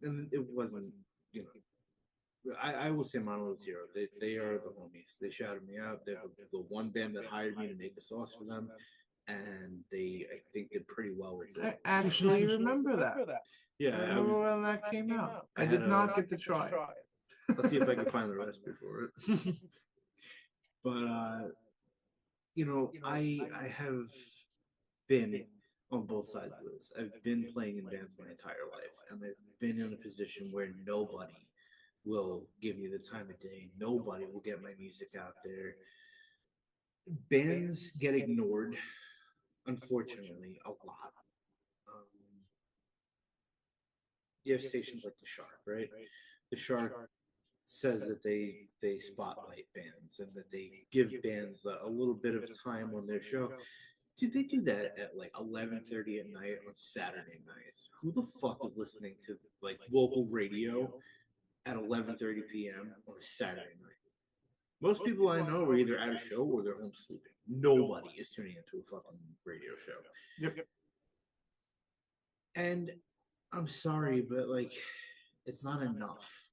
and it wasn't, you know, I will say Monolith Zero. They are the homies. They shouted me out. They're the one band that hired me to make a sauce for them, and they I think did pretty well with it.
I actually remember that.
Yeah,
I remember when that came out. I did not get to try it.
Let's see if I can find the recipe for it. But you know, I have been on both sides of this. I've been playing in bands my entire life, and I've been in a position where nobody will give me the time of day. Nobody will get my music out there. Bands get ignored, unfortunately, a lot. You have stations like the Shark, right? The Shark says that they spotlight bands and that they give bands a little bit of time on their show. Dude, they do that at like 11:30 at night on Saturday nights. Who the fuck is listening to like local radio at 11:30 p.m. on a Saturday night? Most people I know are either at a show or they're home sleeping. Nobody is tuning into a fucking radio show.
Yep.
And I'm sorry, but like, it's not enough.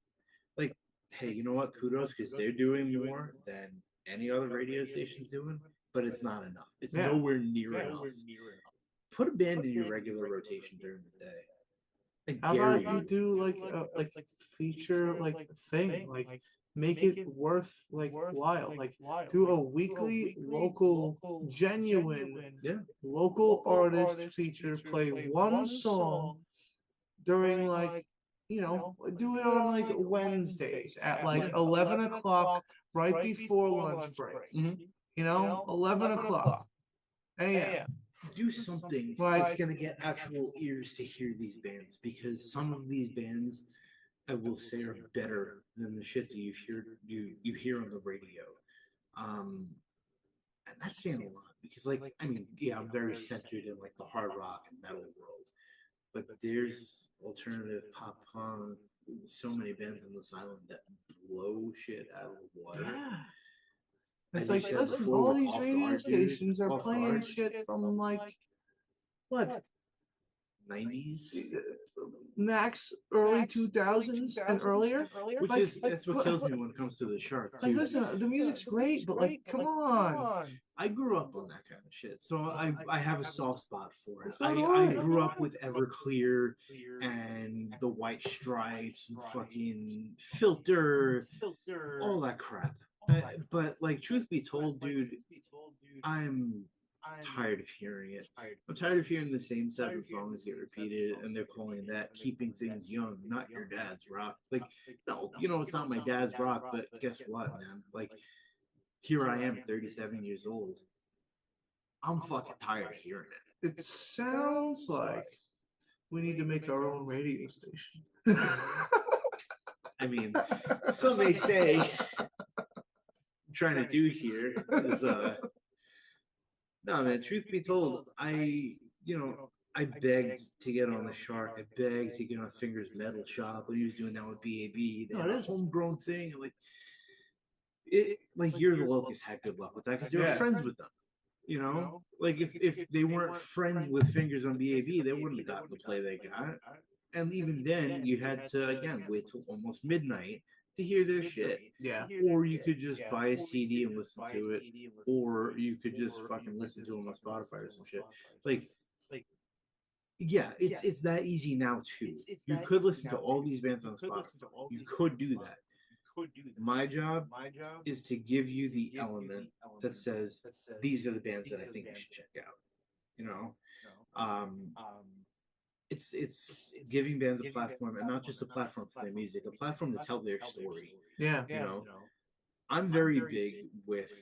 Like, hey, you know what? Kudos, because they're doing more than any other radio station's doing, but it's not enough. It's nowhere near enough. Put a band in your regular rotation during the day.
How about you do like a feature like thing, like make it worth like while, like do a weekly local genuine local artist feature, play one song during like, you know, do it on like Wednesdays at like 11 o'clock right before lunch break. You know, 11 o'clock a.m.
Do something that's going to get actual ears to hear these bands, because some of these bands, I will say, are better than the shit that you hear on the radio. And that's saying a lot, because like, I mean, yeah, I'm very centered in like the hard rock and metal world, but there's alternative pop punk, so many bands on this island that blow shit out of the water.
It's like, listen, all these radio stations are playing shit from like what
90s,
max early 2000s and earlier.
Which
Like,
is that's what kills me when it comes to the shark
like,
too.
listen, the music's great, but like, come on.
I grew up on that kind of shit, so I have a soft spot for it.
So
I
do
I
I.
grew up with Everclear and the White Stripes and fucking Filter, all that crap. But like, truth be told, dude, I'm tired of hearing it. I'm tired of hearing the same 7 songs get repeated, and they're calling that keeping things young, not your dad's rock. Like, no, it's not my dad's rock, but guess what, man? Like, here I am, 37 years old. I'm fucking tired of hearing it.
It sounds like we need to make our own radio station.
I mean, some may say trying to do here is no, man, truth be told, I begged to get on the Shark. I begged to get on Fingers Metal Shop when he was doing that with BAB. They had a homegrown thing, and like You're the Locust had good luck with that because they were friends with them. Like if they weren't friends with Fingers on BAB, they wouldn't have gotten the play they got. And even then, you had to again wait till almost midnight to hear their shit.
Yeah.
Or you could just buy a CD and listen to it, or you could just fucking listen to them on Spotify or some shit. Like, yeah, it's that easy now too. You could listen to all these bands on Spotify. You could do that. My job is to give you the element that says these are the bands that I think you should check out. Um, it's giving bands a platform, and not just a platform for their music, a platform to tell their story.
Yeah.
I'm very big with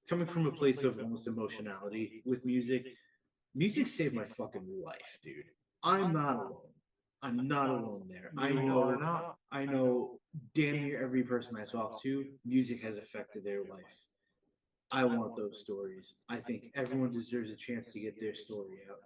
coming from a place of almost emotionality with music. Music saved my fucking life, dude. I'm not alone. I'm not alone there. I know damn near every person I talk to, music has affected their life. I want those stories. I think everyone deserves a chance to get their story out.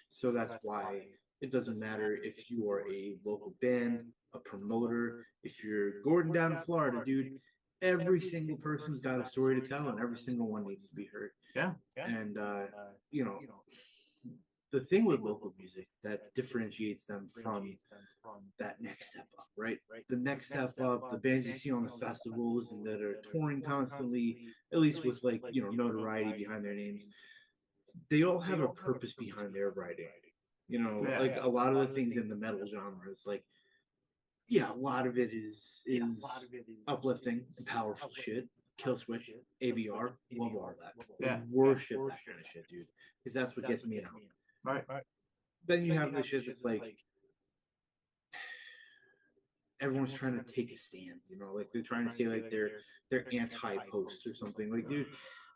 So that's why it doesn't matter if you are a local band, a promoter, if you're Gordon down in Florida, dude. Every single person's got a story to tell, and every single one needs to be heard.
Yeah.
And the thing with local music that differentiates them from that next step up, right? The next step up, the bands you see on the festivals and that are touring constantly, at least with notoriety behind their names, they all have a purpose behind their writing. Like a lot of the things in the metal genre, it's like, yeah, a lot of it is uplifting and powerful shit. Killswitch, ABR, love all that.
Yeah.
Worship that kind of shit, dude, because that's what gets me out.
Right.
Then you have the shit that's like everyone's trying to take a stand, like they're trying to say like they're anti-post or something. Like, dude,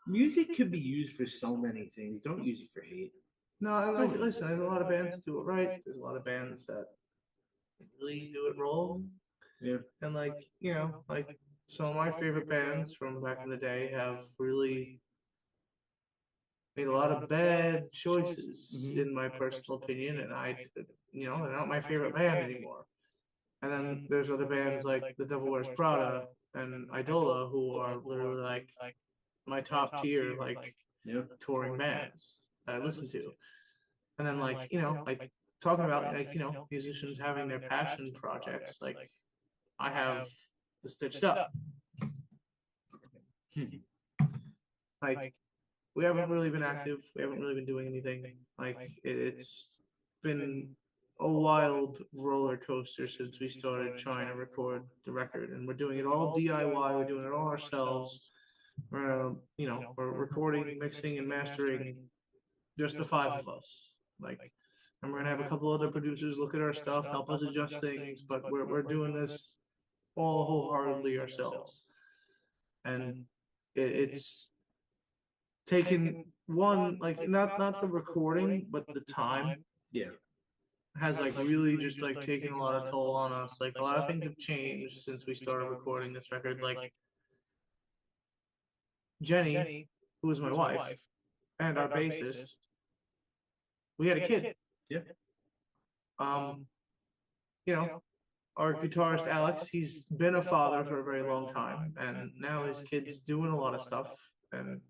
music could be used for so many things. Don't use it for hate.
No, like, listen, there's a lot of bands that do it right. There's a lot of bands that really do it wrong.
Yeah.
And like some of my favorite bands from back in the day have really made a lot of bad choices, in my personal opinion, and they're not my favorite band anymore. And then there's other bands like The Devil Wears Prada and Idola who are literally like my top tier, like touring bands that I listen to. And then like talking about musicians having their passion projects, like I have the Stitched Up. Like, we haven't really been active. We haven't really been doing anything. Like, it's been a wild roller coaster since we started trying to record the record, and we're doing it all DIY. We're doing it all ourselves. We're we're recording, mixing, and mastering, just the 5 of us. Like, and we're gonna have a couple other producers look at our stuff, help us adjust things, but we're doing this all wholeheartedly ourselves, and it's taken one, like, not the recording, but the time has like really just like taken a lot of toll on us. Like, a lot of things have changed since we started recording this record. Like, Jenny, who was my wife, and our bassist, we had a kid.
Yeah.
Our guitarist Alex, he's been a father for a very long time, and now his kid's doing a lot of stuff, and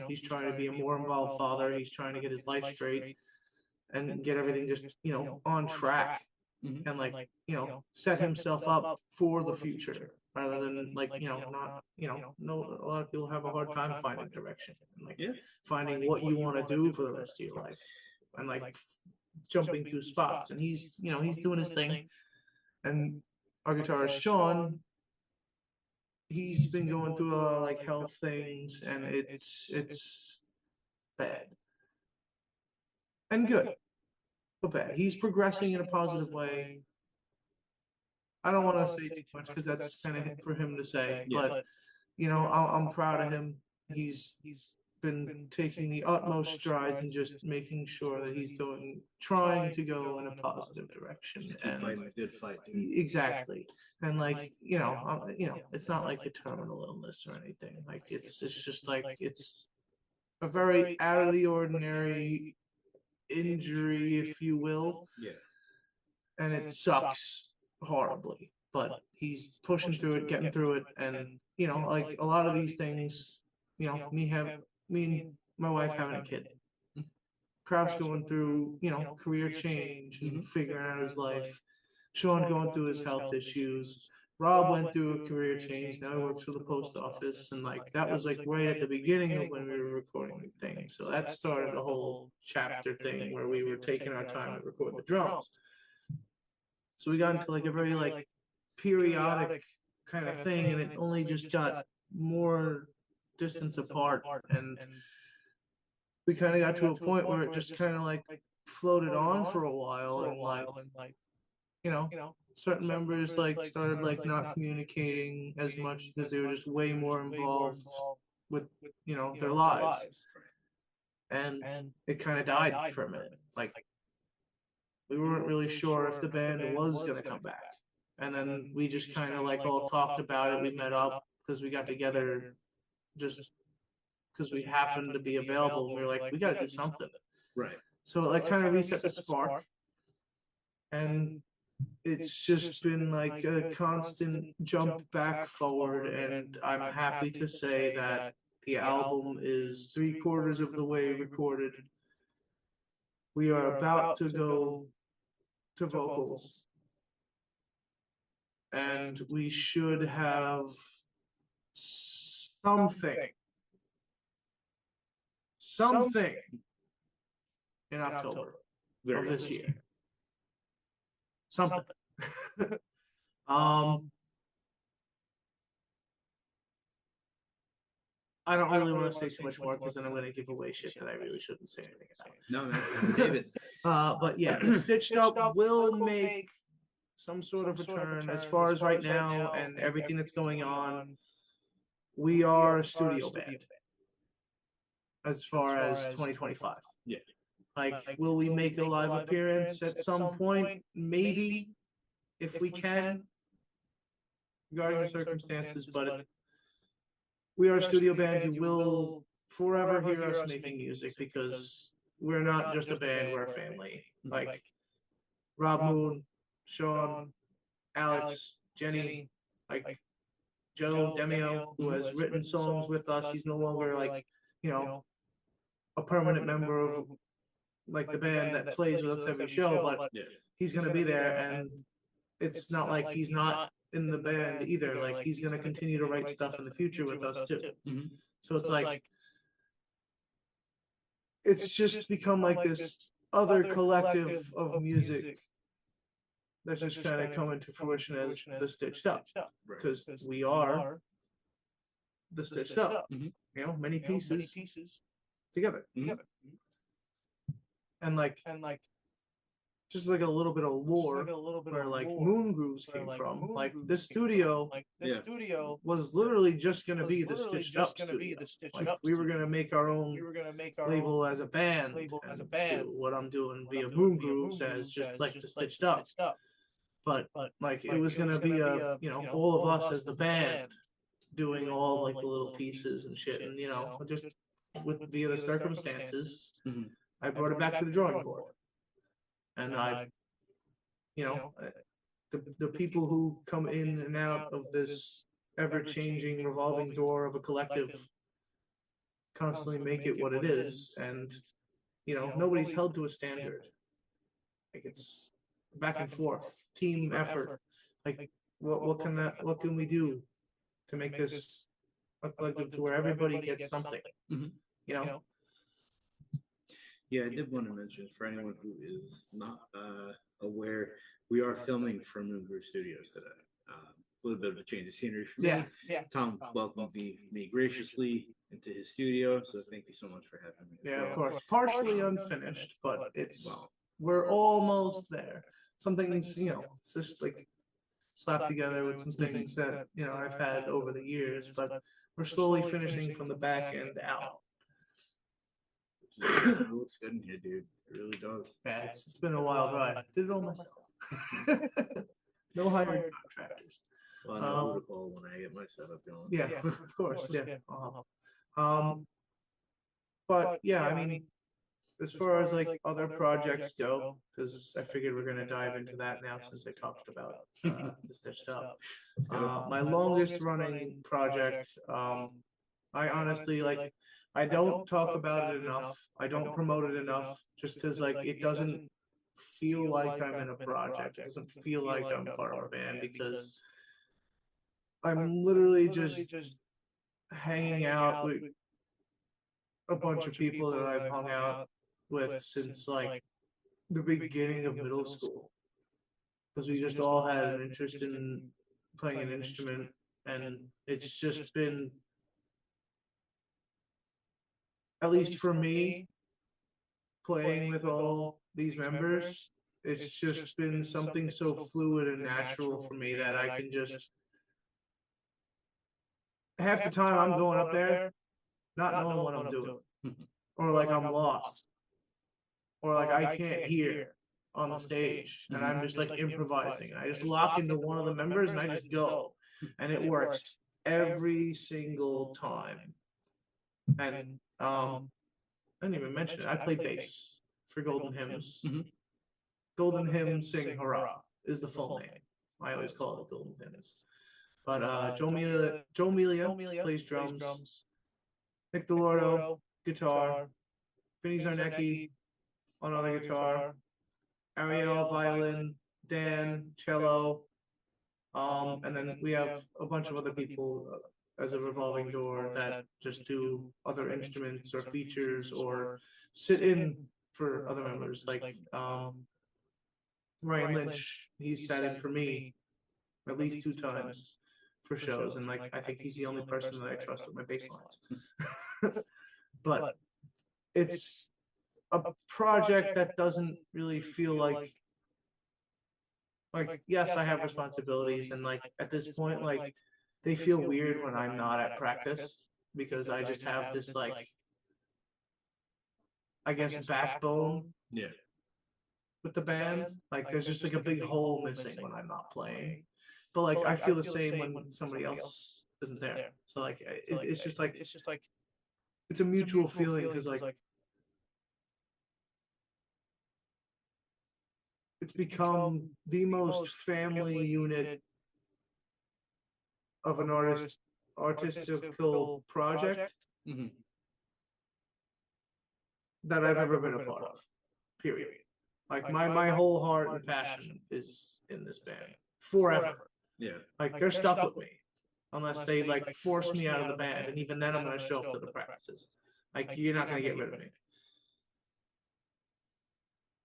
he's trying to be a more involved father. He's trying to get his life straight and get everything just on track. and like, set himself up for the future rather than like, not, no, a lot of people have a hard time finding direction and like finding what you want to do for the rest of your life and like jumping through spots. And he's, he's doing his thing. And our guitarist Sean, he's been going through a lot of like health things, and it's bad and good, but bad. He's progressing in a positive way. I don't want to say too much because that's kind of for him to say, but I'm proud of him. He's been taking the utmost strides and just making sure that he's trying to go in a positive direction.
Just keep fighting a good fight, dude.
Exactly. And like, it's not like a terminal illness or anything. Like it's just like it's a very out of the ordinary injury, if you will.
Yeah.
And it sucks horribly, but he's pushing through it, getting through it. And like a lot of these things, me and my wife having a kid, Kraus going through career change and figuring out his life, Sean going through his health issues, Rob went through a career change, now he works for the post office, and like that was like right at the beginning of when we were recording things. So that started a whole chapter thing where we were taking our time to record the drums. So we got into like a very like periodic kind of thing, and it only just got more distance apart, and we kind of got to a point where it just kind of like floated on for a while, and like certain members like started like not communicating as much because they were just way more involved with their lives, and it kind of died for a minute. Like we weren't really sure if the band was going to come back. And then we just kind of like all talked about it. We met up because we got together just because we happened to be available. And we were like, we got to do something.
Right.
So it like kind of reset the spark. And it's just been like a constant jump back forward. And I'm happy to say that the album is 3/4 of the way recorded. We are about to go to vocals, and we should have something in October of this year. Something. I don't really want to say too much more because then I'm going to give away shit that I really shouldn't say anything about.
No, save it.
But yeah, the Stitched Up will make some sort of return. As far as right now and everything that's going on, we are a studio band as far as 2025.
Yeah.
Like, will we make a live appearance at some point? Maybe, if we can, regarding the circumstances, but we are a studio band. You will forever hear us making music because we're not just a band, we're a family. Like Rob Moon, Sean, Alex, Jenny, like Joe Demio, who has written songs with us. He's no longer like, a permanent member of like the band that plays with us every show, but he's going to be there. And it's not like he's not in the band either. Like he's going to continue to write stuff in the future with us too. So it's like, it's just become like this other collective of music that's just kind of coming to fruition as the Stitched Up, because we are the Stitched Up, many pieces together. And like just like a little bit of lore where like Moongrooves came from. Like this studio was literally just gonna be the Stitched Up studio. Like we were gonna make our own label as a band and do what I'm doing via Moongrooves as just like the Stitched Up. But like it was gonna be a all of us as the band doing all like the little pieces and shit, and just via the circumstances, I brought it back to the drawing board. And the people who come in and out of this ever-changing revolving door of a collective constantly make it what it is. And, nobody's held to a standard. Like it's back and forth, team effort. Like what can we do to make this a collective to where everybody gets something?
Mhm.
You know?
Yeah, I did want to mention for anyone who is not aware, we are filming from Moongroove Studios today. A little bit of a change of scenery for me.
Yeah.
Tom welcomed me graciously into his studio, so thank you so much for having me.
Yeah, of course. Partially unfinished, but
Well,
we're almost there. Some things, it's just like slapped together with some things that, I've had over the years, but we're slowly finishing from the back end out.
it looks good in here, dude. It really does.
Yeah, it's been a wild ride. Did it all myself. No hired contractors.
Well, I know who to call when I get my setup going.
Yeah, of course. Yeah. But yeah, I mean, as far as like other projects go, because I figured we're gonna dive into that now since I talked about the Stitched Up. My longest running project, I honestly like, I don't talk about it enough. I don't promote it enough, just because like it doesn't feel like I'm in a project. It doesn't feel like I'm part of a band because I'm literally just hanging out with a bunch of people that I've hung out with since like the beginning of middle school, because we just all had an interest in playing an instrument, and it's just been, at least for me, playing with all these members, it's just been something so fluid and natural for me that I can just, half the time I'm going up there not knowing what I'm doing, or like I'm lost, or like I can't hear on the stage, and I'm just like improvising. I just lock into one of the members and I just go, and it works every single time. And I didn't even mention it. I play bass for Golden Hymns. Golden Hymns Sing Hurrah is the full name. I always call it Golden Hymns. But Joe Melia plays drums. Nick DeLordo, guitar. Vinny Zarnecki on other guitar. Ariel, violin. Dan, cello. And then we have a bunch of other people as a revolving door that just do other instruments or features or sit in for other members. Like Ryan Lynch, he's sat in for me at least 2 times for shows, and like I think he's the only person that I trust with my bass lines. But it's a project that doesn't really feel like yes, I have responsibilities, and like at this point, like they feel weird when I'm not at practice, because I just have this like, I guess, backbone
Yeah.
with the band. Like there's just like a big hole missing when I'm not playing. But like I feel the same when somebody else isn't there. So like it's just like it's a mutual feeling, because like it's become the most family unit of an artistical project that I've ever been a part of. Period. Like my whole heart and passion is in this band forever.
Yeah.
Like they're stuck with me unless they like force me out of the band, and even then I'm gonna show up to the practices. Like you're not gonna get rid of me.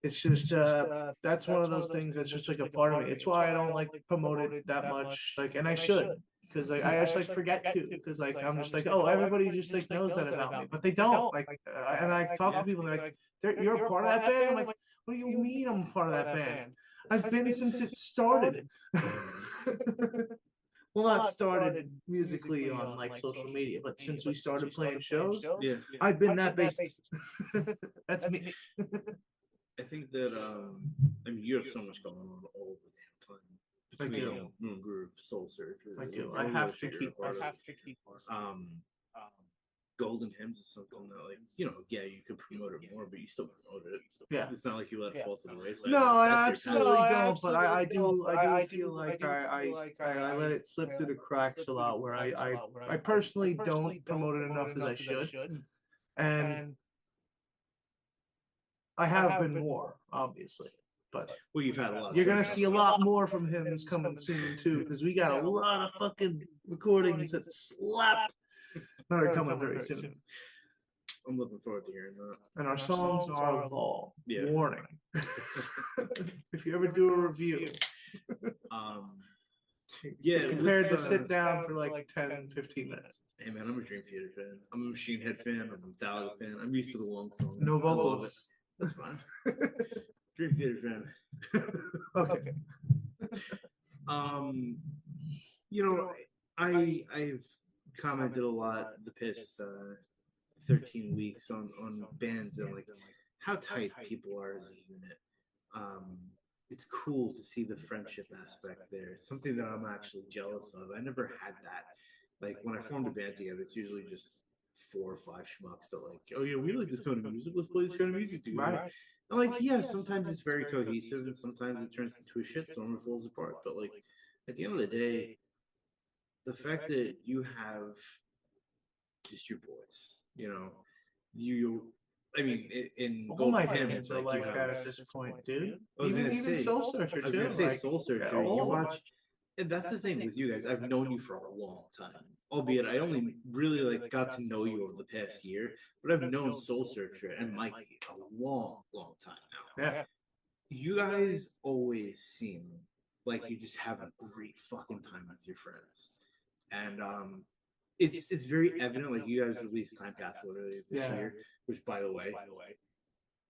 It's just that's one of those things that's just like a part of me. It's why I don't like promote it that much. Like, and I should, because like I just like forget to, because like I'm just like, oh, everybody just like knows that about me, but they don't. Like, and I've talked to people, and they're like, you're a part of that band. I'm like, what do you mean I'm part of that band? I've been since it started. Well, not started musically on like social media, but since we started playing shows,
Yeah.
I've been that bassist. That's me.
I think that I mean, you have so much going on all the damn time
I do.
between Moongroove, Soul Searcher.
I do.
all
I
the
have to
other
keep.
part of. Golden Hymns is something that, like, yeah, you could promote it more, but you still promote it.
Yeah.
It's not like you let it fall to the wayside.
No, I
That's your
absolutely
passion.
don't. But I do feel like I let it slip through the cracks a lot, where I personally don't promote it enough as I should, and I have been more, obviously, but
Well, you've had a lot.
you're gonna see a lot more from him coming soon too, because we got a lot of fucking recordings that slap that are coming very soon.
I'm looking forward to hearing that.
And our songs are long.
Yeah.
Warning. If you ever do a review,
yeah,
compared to sit down for like 10, 15 minutes.
Hey man, I'm a Dream Theater fan. I'm a Machine Head fan. I'm a Metallica fan. I'm used to the long songs.
No
I love
vocals.
it. That's fine. Dream Theater fan.
Okay.
You know, I've commented a lot the past 13 weeks on bands and like how tight people are as a unit. It's cool to see the friendship aspect there. It's something that I'm actually jealous of. I never had that. Like when I formed a band together, it's usually just 4 or 5 schmucks that like, oh yeah, we like this kind of music. Let's play this kind of music together.
Right.
And like, yeah, sometimes it's very cohesive, and sometimes it turns into a shitstorm and falls apart. But like, at the end of the day, the fact that you have just your boys, you know, I mean, in
All
Gold
my
Pin,
bands
it's
are
like
like that at this point, dude.
I was
Even
gonna say-
Soul Searcher
I was
too.
gonna say
like,
Soul Searcher.
all
You
of them.
watch, and that's the thing with you guys. I've known you for a long time, albeit I only really like got to know you over the past year. But I've known Soul Searcher and Mikey a long, long time now.
Yeah.
You guys always seem like you just have a great fucking time with your friends, and it's very evident. Like you guys released Time Capsule earlier this
Yeah.
year, which by the way,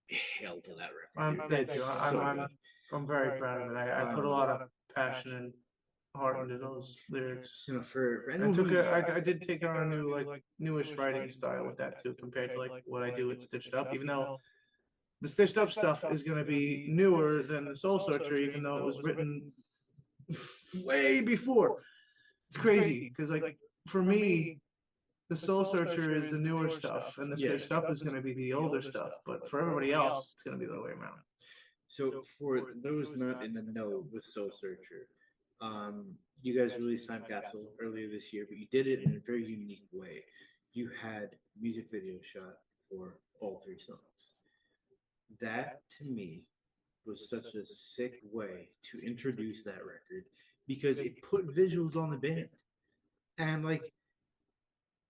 hail to that record.
Thank
That's
you.
so good.
I'm very proud of it. I put a lot of passion and heart into those lyrics.
You know, for
I
anyone
took
who's-
I did take on a new like newish writing style with that too, compared to like what I do with Stitched Up. Even though the Stitched Up stuff is going to be newer than the Soul Searcher, even though it was written way before. It's crazy because like for me, the Soul Searcher is the newer stuff, and the
Yeah.
Stitched Up is going to be the older stuff. But for everybody else, it's going to be the other way around.
So for those not in the know with Soul Searcher, you guys released Time Capsule earlier this year, but you did it in a very unique way. You had music video shot for all 3 songs. That to me was such a sick way to introduce that record because it put visuals on the band. And like,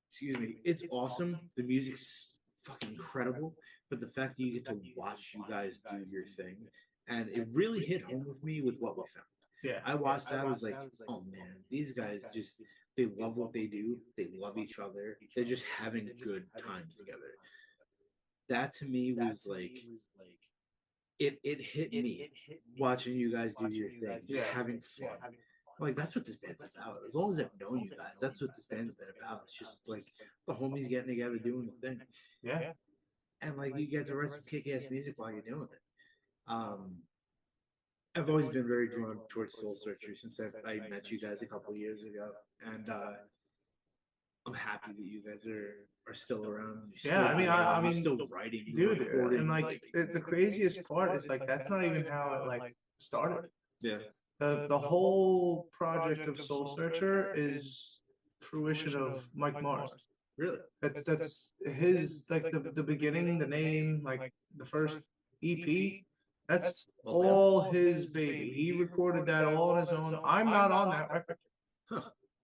excuse me, it's awesome. The music's fucking incredible, but the fact that you get to watch you guys do your thing, and it really hit home with me with what we found.
Yeah.
I watched that, I was like, oh man, these guys just, they love what they do. They love each other. They're just having good times together. That to me was like, it hit me watching you guys do your thing, just having fun. Like, that's what this band's about. As long as I've known you guys, that's what this band's been about. It's just like the homies getting together doing the thing.
Yeah.
And like, you get to write some kick-ass music while you're doing it. I've always been very drawn towards Soul Searcher since I met you guys a couple of years ago, and I'm happy that you guys are still around.
I mean,
still writing,
dude,
recording,
and like the craziest part is like that's not even how it like started.
yeah,
The whole project of Soul Searcher is fruition of Mike Mars.
really,
That's his like the beginning, the name, like the first EP. That's all his baby. He recorded that all on his own. I'm not on that record.
huh?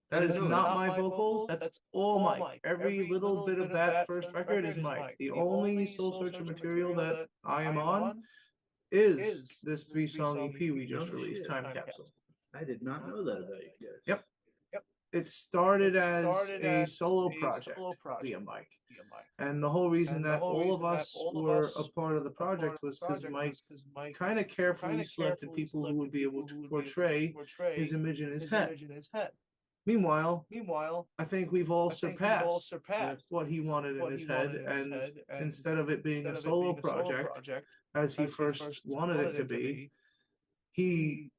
That is not my vocals. That's all Mike. Every little bit of that first record is Mike. The only Soul Searcher material that I am on is this 3-song EP we just released, Time Capsule.
I did not know that about you guys.
Yep. It started as a solo project via Mike. And the whole reason that all of us were a part of the project was because Mike kind of carefully selected people who would be able to portray his image in his head. Meanwhile, I think we've all surpassed what he wanted in his head, and instead of it being a solo project, as he first wanted it to be, he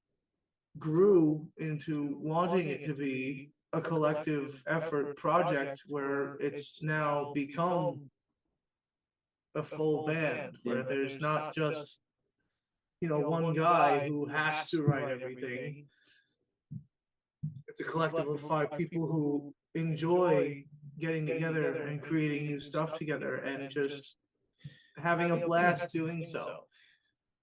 grew into wanting it to be a collective effort project where it's now become a full band, where there's not just, one guy who has to write everything. It's a collective of 5 people who enjoy getting together and creating new stuff together and just having a blast doing so.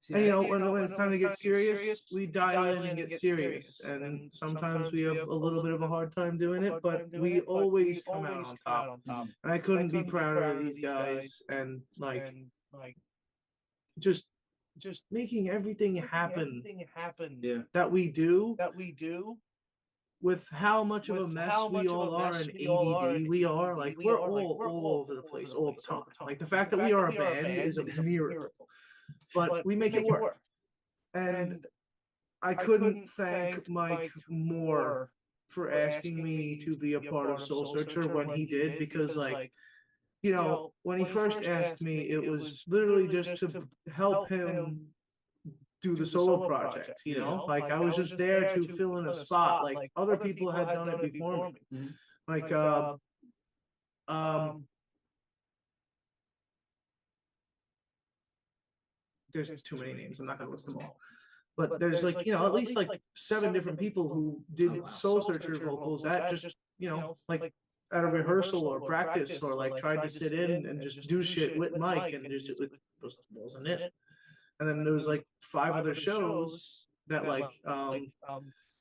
See,
And you know, when it's time to get serious, we dial in and get serious. And sometimes we have a little bit of a hard time doing it, but we always come out on top.
Mhm.
And I couldn't be prouder of these guys and just making everything happen
yeah,
that we do with how much of a mess we all are in ADD. We are like we're all over the place all the time. Like the fact that we are a band is a miracle, but we make it work. And I couldn't thank Mike more for asking me to be a part of Soul Searcher when he did, because like, you know, when he first asked me, it was literally just to help him do the solo project, you know? Like I was just there to fill in a spot. Like other people had done it before me.
Mhm.
Like there's too many names. I'm not gonna list them all. But there's like, you know, at least like 7 different people who did Soul Searcher vocals at just, you know, like at a rehearsal or practice, or like tried to sit in and just do shit with Mike, and it just wasn't it. And then there was like 5 other shows that like I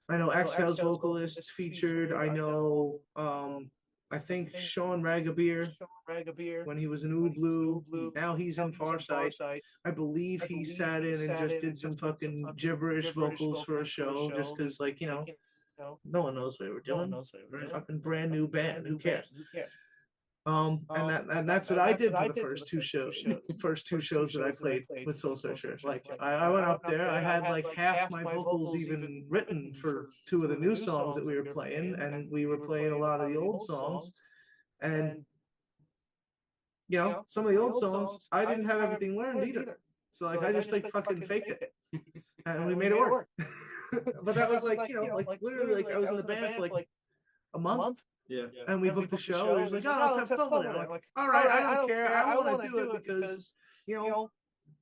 know Exhale's vocalist featured. I know I think Sean Ragabeer when he was in Oud Blue. Now he's in Farsight. I believe he sat in and just did some fucking gibberish vocals for a show just because, like, you know, no one knows what we're doing. We're a fucking brand new band. Who cares? And that's what I did for the first 2 shows that I played with Soul Searcher. Like I went up there, I had like half my vocals even written for 2 of the new songs that we were playing, and we were playing a lot of the old songs. And you know, some of the old songs I didn't have everything learned either. So like I just like fucking faked it. And we made it work. But that was like, you know, like literally like I was in the band for like a month.
yeah.
And we booked the show. We was like, oh, let's have fun with it. I'm like, all right, I don't care. I want to do it because, you know,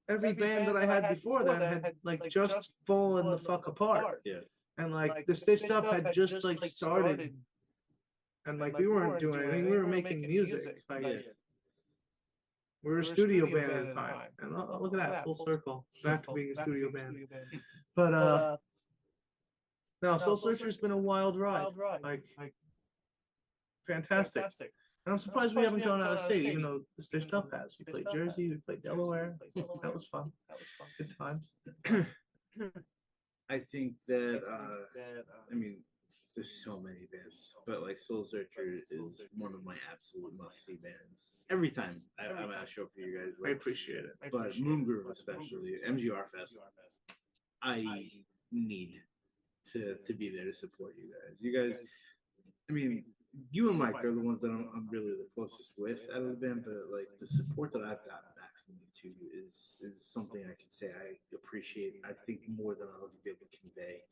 every band that I had before then had like just fallen the fuck apart.
Yeah.
And like the Stitched Up had just like started. And like we weren't doing anything. We were making music. Like we were a studio band at the time. And look at that, full circle. Back to being a studio band. But no, Soul Searcher's been a wild ride. Like fantastic. And I'm surprised we haven't gone out of state, even though the Stitched Up has. We played Jersey, we played Delaware. That was fun. Good times.
I think that I mean, there's so many bands, but like Soul Searcher is one of my absolute must-see bands. Every time I'm at a show for you guys,
I
like,
appreciate it.
but Moongroove especially, MGR Fest, I need to be there to support you guys. You guys, I mean, you and Mike are the ones that I'm really the closest with out of the band, but like the support that I've gotten back from you two is something I can say I appreciate. I think more than I'll ever be able to convey.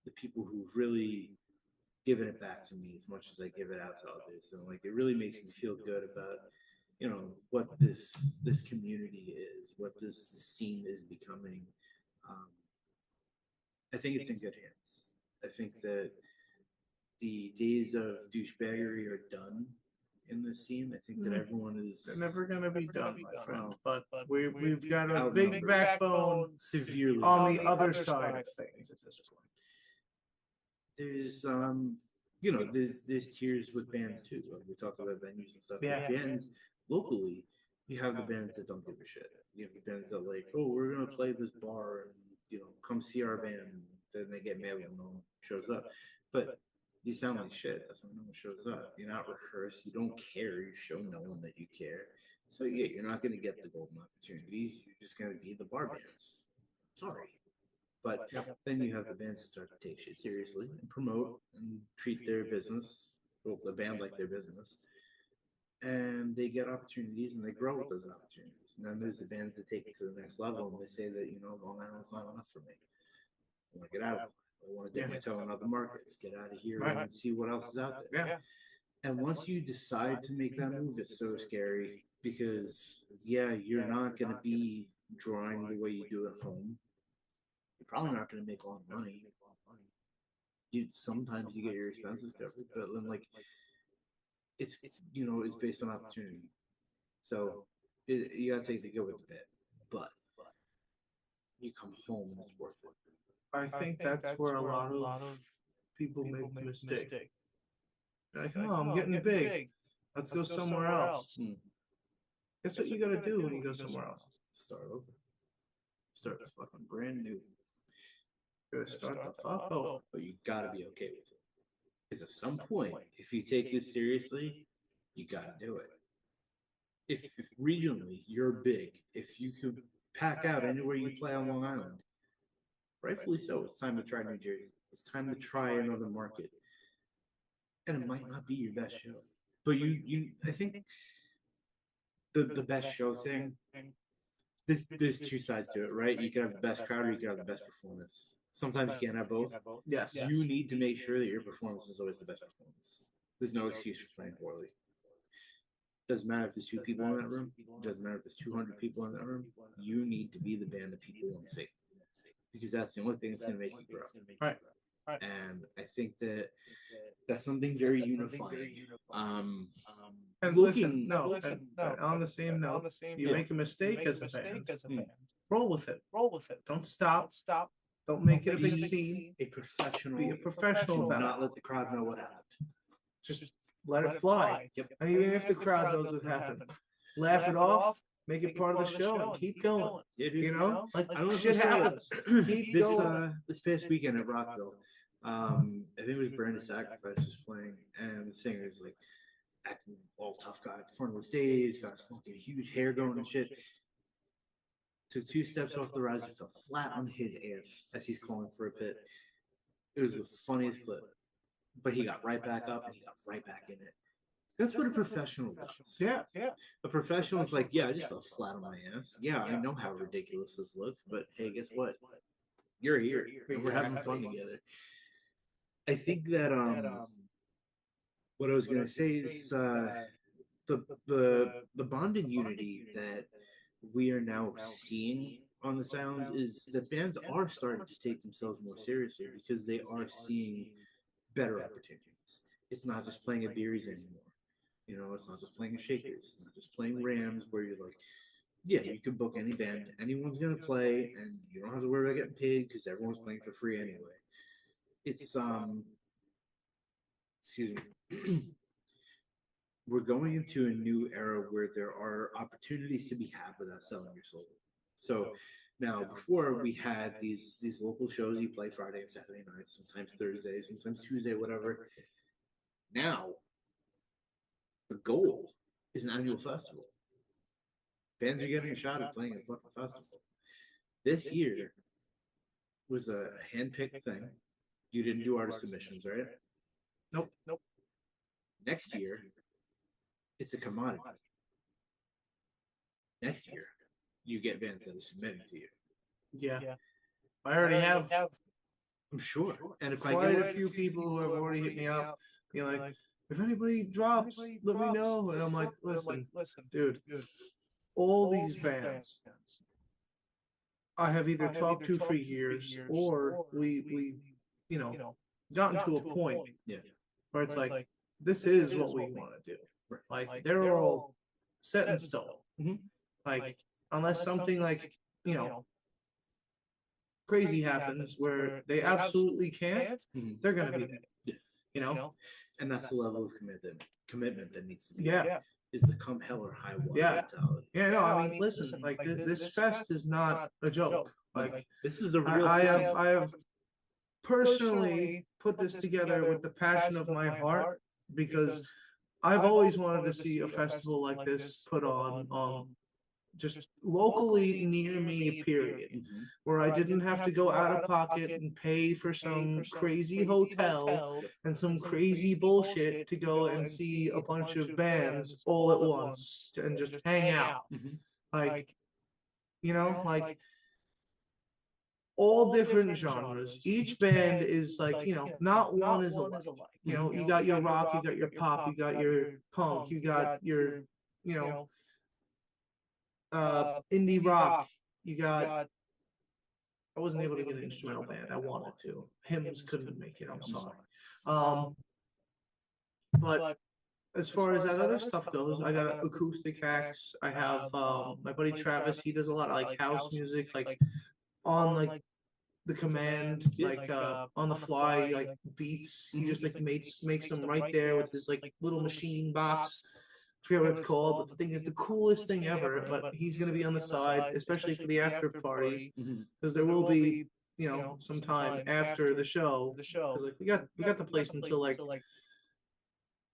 The people who've really given it back to me as much as I give it out to others, and like it really makes me feel good about, you know, what this community is, what this scene is becoming. I think it's in good hands. I think that the days of douchebaggery are done in the scene. I think that everyone is.
They're never gonna be done, my friend.
Well,
But we've got a
outnumbered.
big backbone
severely
on the other side of things at this point.
There's you know, there's tiers with bands too. Like we talk about venues and stuff.
Yeah.
With bands locally, you have the bands that don't give a shit. You have the bands that like, oh, we're gonna play this bar and, you know, come see our band. Then they get mad when no one shows up. But you sound like shit. That's when no one shows up. You're not rehearsed. You don't care. You show no one that you care. So yeah, you're not gonna get the golden opportunities. You're just gonna be the bar bands. Sorry. But then you have the bands that start to take shit seriously and promote and treat their business, well, the band like their business. And they get opportunities and they grow with those opportunities. And then there's the bands that take it to the next level and they say that, you know, Long Island's not enough for me. I want to get out of it. I want to dip my toe in other markets, get out of here and see what else is out there.
Yeah.
And once you decide to make that move, it's so scary because, yeah, you're not going to be drawing the way you do at home. You're probably not going to make a lot of money. Sometimes you get your expenses covered, but then like it's you know, it's based on opportunity. So you got to take the good with the bad. But you come home and it's worth it.
I think that's where a lot of people make the mistake. Like, oh, I'm getting big. Let's go somewhere else. Guess what you gotta do when you go somewhere else?
Start over. Start fucking brand new.
You gotta start the fuck over.
But you gotta be okay with it. Because at some point, if you take this seriously, you gotta do it. If regionally you're big, if you could pack out anywhere you play on Long Island, rightfully so, it's time to try New Jersey. It's time to try another market. And it might not be your best show. But I think the best show thing, there's two sides to it, right? You can have the best crowd or you can have the best performance. Sometimes you can't have both.
Yes.
You need to make sure that your performance is always the best performance. There's no excuse for playing poorly. Doesn't matter if there's 2 people in that room. Doesn't matter if there's 200 people in that room. You need to be the band that people want to see, because that's the only thing that's going to make you grow.
Right.
And I think that's something very unifying.
And listen, on the same note, you make a mistake as a band, roll with it. Don't stop. Don't make it a big scene.
A professional.
Be a professional
Do
about
not
it.
let the crowd know what happened.
Just let it fly.
Yep.
And even if the crowd knows what happened, laugh it off, make it part of the show, and keep going.
Yeah, dude.
You know, like
I don't know if
shit
you saw
happens. Keep
this
going.
this past weekend at Rockville. I think it was Brandon Sacrifice was playing, and the singer's like acting all tough guy at the front of the stage, got his fucking huge hair going and shit. Took 2 steps off the rise and fell flat on his ass as he's calling for a pit. It was the funniest clip. But he got right back up and he got right back in it. That's what a professional does.
Yeah.
A professional is like, yeah, I just fell flat on my ass. Yeah, I know how ridiculous this looks, but hey, guess what? You're here and we're having fun together. I think that what I was gonna say is the bond and unity that we are now seeing on the sound is that bands are starting to take themselves more seriously because they are seeing better opportunities. It's not just playing at Beery's anymore. You know, it's not just playing at Shakers. It's not just playing Rams where you're like, yeah, you can book any band. Anyone's going to play and you don't have to worry about getting paid because everyone's playing for free anyway. It's, excuse me. We're going into a new era where there are opportunities to be had without selling your soul. So now, before we had these local shows, you play Friday and Saturday nights, sometimes Thursday, sometimes Tuesday, whatever. Now, the goal is an annual festival. Bands are getting a shot at playing a fucking festival. This year was a hand-picked thing. You didn't do artist submissions, right?
Nope.
Next year, it's a commodity. Next year, you get bands that are submitting to you.
Yeah. I already have
I'm sure. And if I
quite
get
a few people who have already hit me up, being like, if anybody drops, let me know. And I'm like, listen, dude, all these bands I have either talked to for years or we gotten to a point where it's like, this is what we want to do.
right.
Like, they're all set in stone.
Mhm.
Like, unless something like, crazy happens where they absolutely can't,
Mhm.
they're going to be there.
Yeah.
You know?
And that's the level of commitment that needs to be
Yeah.
is the come hell or high water
Yeah.
mentality.
Yeah, no, I mean, listen, like this fest is not a joke. Like,
This is a real
I
thing.
have personally put this together with the passion of my heart because I've always wanted to see a festival like this put on just locally near me, period,
Mhm.
where I didn't have to go out of pocket and pay for some crazy hotel and some crazy bullshit to go and see a bunch of bands all at once and just hang out.
Mhm.
Like, like all different genres. Each band is like, not one is alike. You got your rock, you got your pop, you got your punk, you got your, indie rock, you got. I wasn't able to get an instrumental band. I wanted to. Hymns couldn't make it. I'm sorry. But as far as that other stuff goes, I got acoustic acts. I have my buddy Travis. He does a lot of like house music, like on like the command, like on the fly, like beats. He just like makes them right there with his like little machine box. I forget what it's called, but the thing is the coolest thing ever. But he's gonna be on the side, especially for the after party, because there will be, some time after the show. Because like we got the place until like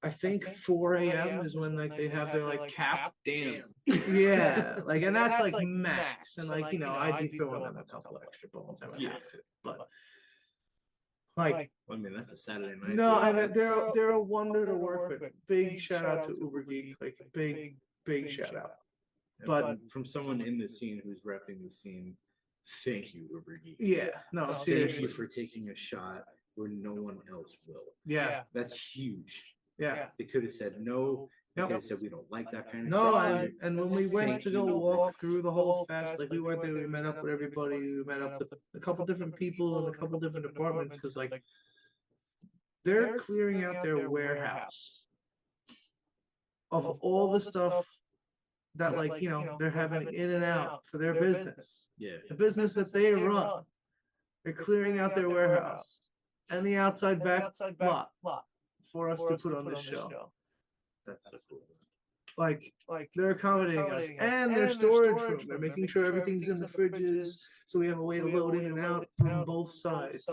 I think 4 a.m. is when like they have their like cap.
Damn.
Yeah, like, and that's like max. And like, I'd be throwing in a couple extra bones. I would have to, but like,
I mean, that's a Saturday night.
no, and they're a wonder to work with. Big shout out to Uber Geek, like big shout out. But
from someone in the scene who's repping the scene, thank you, Uber Geek.
Yeah, no,
Thank
seriously.
you for taking a shot where no one else will.
Yeah,
That's huge.
yeah.
They could have said no. They
Yep.
could have said we don't like that kind of
No,
shit.
and when we went
Thank
to go walk through the whole fest, like we went there, we met up with everybody, we met up with a couple different people in a couple different departments, because like they're clearing out their warehouse of all the stuff that like they're having in and out for their business,
Yeah.
the business that they run. They're clearing out their warehouse and the outside back lot for us to put on this show.
That's so cool.
Like they're accommodating us and their storage room. They're making sure everything's in the fridges, so we have a way to load in and out from both sides.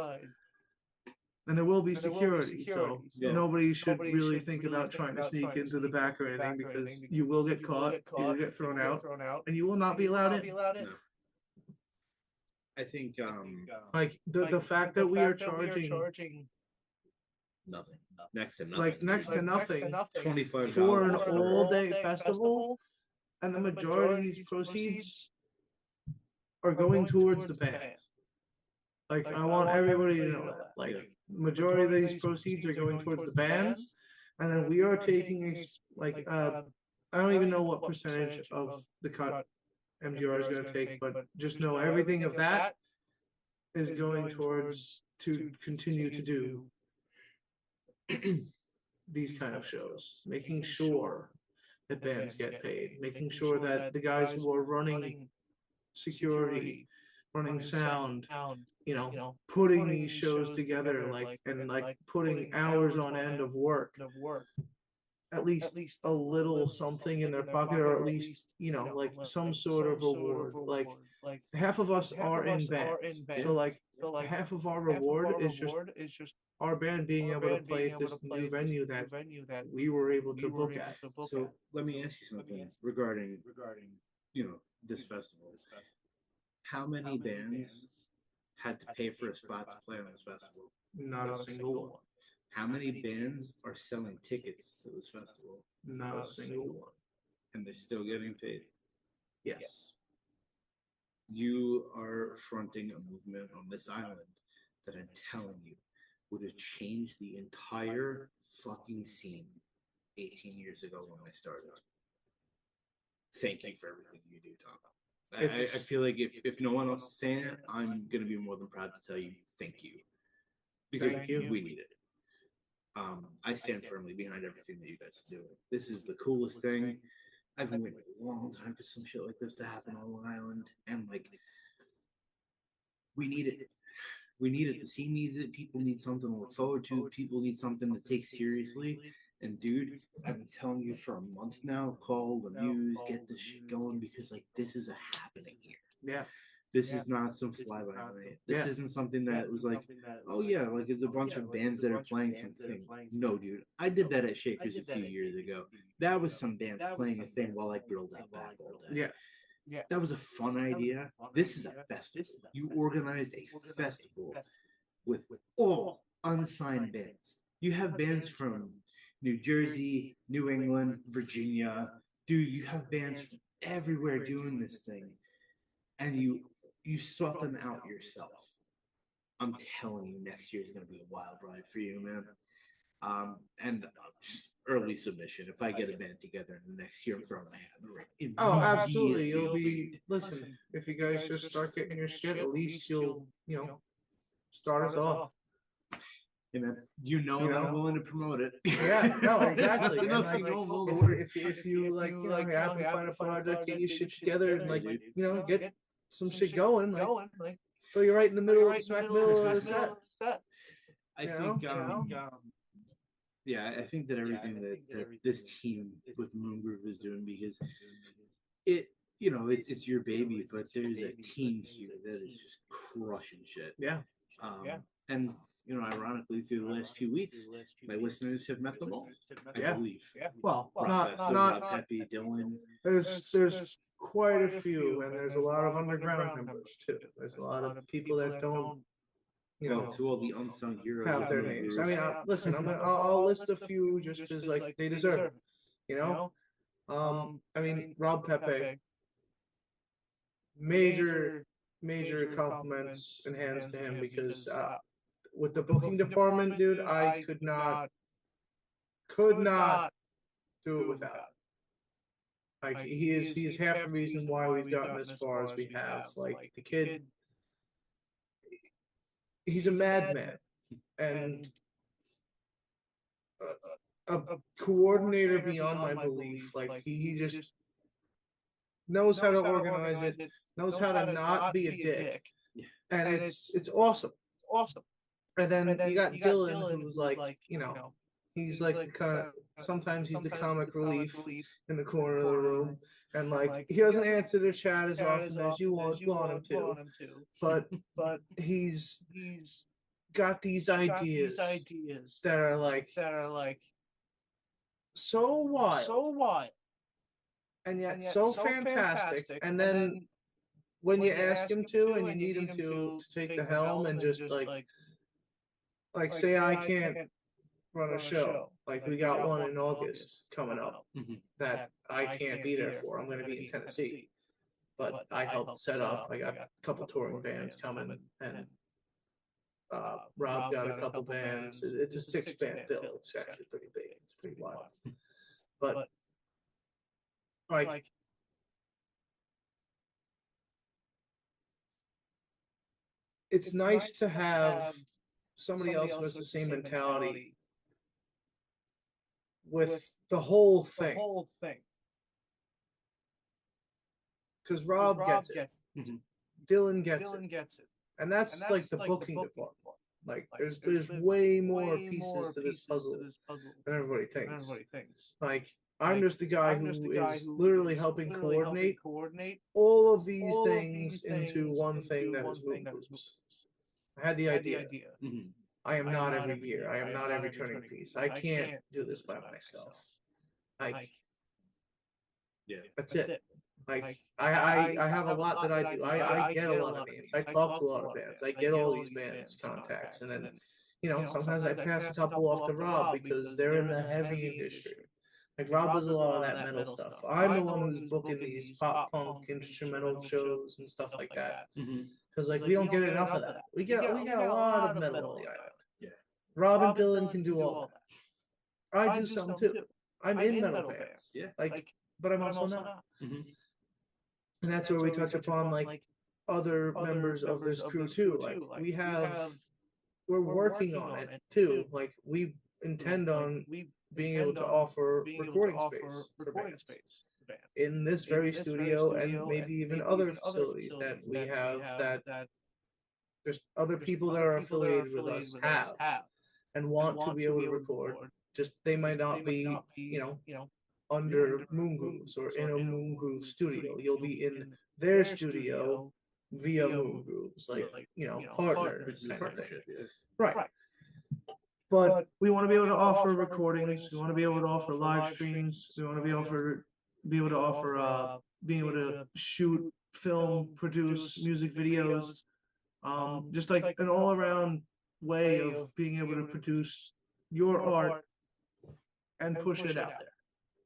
And there will be security, so nobody should really think about trying to sneak into the back or anything, because you will get caught, you will get thrown out, and you will not be allowed in.
No. I think
Like the fact that we are charging
nothing. Next to nothing.
like next to nothing
$25
for an all-day festival, and the majority of these proceeds are going towards the bands. Like, I want everybody to know that. Like, majority of these proceeds are going towards the bands, and then we are taking I don't even know what percentage of the cut MGR is going to take, but just know everything of that is going towards to continue to do these kind of shows, making sure that bands get paid, making sure that the guys who are running security, running sound, putting these shows together, like putting hours on end of work, at least a little something in their pocket, or at least like some sort of reward. Like half of us are in bands, so like half of our reward is just our band being able to play at this new venue that we were able to book at.
So let me ask you something regarding this festival. How many bands had to pay for a spot to play on this festival?
Not a single one.
How many bands are selling tickets to this festival?
Not a single one.
And they're still getting paid?
Yes.
You are fronting a movement on this island that I'm telling you would have changed the entire fucking scene 18 years ago when I started. Thank you for everything you do, Tom. I feel like if no one else is saying it, I'm going to be more than proud to tell you thank you. Because we need it. I stand firmly behind everything that you guys are doing. This is the coolest thing. I've been waiting a long time for some shit like this to happen on Long Island. And we need it. We need it. The scene needs it. People need something to look forward to. People need something to take seriously. And dude, I've been telling you for a month now, call the news, get this shit going, because this is a happening here.
Yeah.
This is not some fly by night. This isn't something that was like, oh yeah, like it's a bunch of bands that are playing something. No, dude. I did that at Shakers a few years ago. That was some bands playing a thing while I grilled out back all day.
Yeah.
That was a fun idea. This is a festival. You organized a festival with all unsigned bands. You have bands from New Jersey, New England, Virginia. Dude, you have bands from everywhere doing this thing. And you sought them out yourself. I'm telling you, next year is going to be a wild ride for you, man. And early submission. If I get a band together in the next year, I'm throwing my hat in the ring.
Oh, absolutely. You'll be, listen, if you guys just start getting your shit, at least you'll, start us off.
Hey, man, that I'm willing to promote it.
Yeah, no, exactly.
If
you happen to find a project, get your shit together, and get some shit going. So you're right in the middle, smack middle of the set.
I think, yeah, I think that everything that this team with Moongroove is doing, because it, you know, it's your baby, but there's a team here that is just crushing shit.
Yeah.
And you know, ironically, through the last few weeks, my listeners have met them all. I believe.
Well,
Rob Pepe, Dylan.
There's quite a few, and there's a lot of underground members too. There's a lot of people that don't, you know,
to all the unsung heroes
have their names. I mean, listen, I'll list a few just because like they deserve it. You know, I mean, Rob Pepe, major compliments and hands to him, because with the booking department, dude, I could not do it without him. Like he's half the reason why we've gotten as far as we have. Like the kid, he's a madman, and a coordinator beyond my belief. Like he just knows how to organize it, knows how to not be a dick, and it's awesome. And then you got Dylan, who's like, you know, he's like the kind of, sometimes he's the comic relief in the corner of the room, and like he doesn't answer the chat as often as you want him to, but he's got these ideas that are like so wild and yet so fantastic. And then when you ask him to and you need him to take the helm and just like say I can't run a show, like we got one in August coming up that I can't be there for. I'm going to be in Tennessee, but I helped set up. I got a couple touring bands coming, and Rob got a couple bands. It's a 6-band bill. It's actually pretty big. It's pretty wild. But like it's nice to have somebody else who has the same mentality with the whole thing. Because Rob gets it. Dylan gets it. And that's like the booking department. Like there's way more pieces to this puzzle than everybody thinks. Like I'm just the guy who is literally helping coordinate all of these things into one thing that is Moongrooves. I had the idea. I am not every gear. I am not every turning piece. I can't do this by myself. Like, that's it. Like, I have a lot that I do. I get a lot of names. I talk to a lot of bands. I get all these bands contacts, and then, you know, sometimes I pass a couple off to Rob because they're in the heavy industry. Like Rob does a lot of that metal stuff. I'm the one who's booking these pop punk instrumental shows and stuff like that. Because like we don't get enough of that. We get a lot of metal on the island. Rob and Dylan can do all that. I do some too. I'm in metal bands. Like, but I'm also not. And that's where we touch upon like other members of this crew too. Like we're working on it too. Like we intend on being able to offer recording space for bands in this very studio, and maybe even other facilities that we have that just other people that are affiliated with us have and want to be able to record. Just they might not be, you know, under Moongrooves or in a Moongroove studio. You'll be in their studio via Moongrooves, like, you know, partners kind of thing. Right. But we want to be able to offer recordings. We want to be able to offer live streams. We want to be able to offer being able to shoot, film, produce music videos. Just like an all around way of being able to produce your art and push it out there,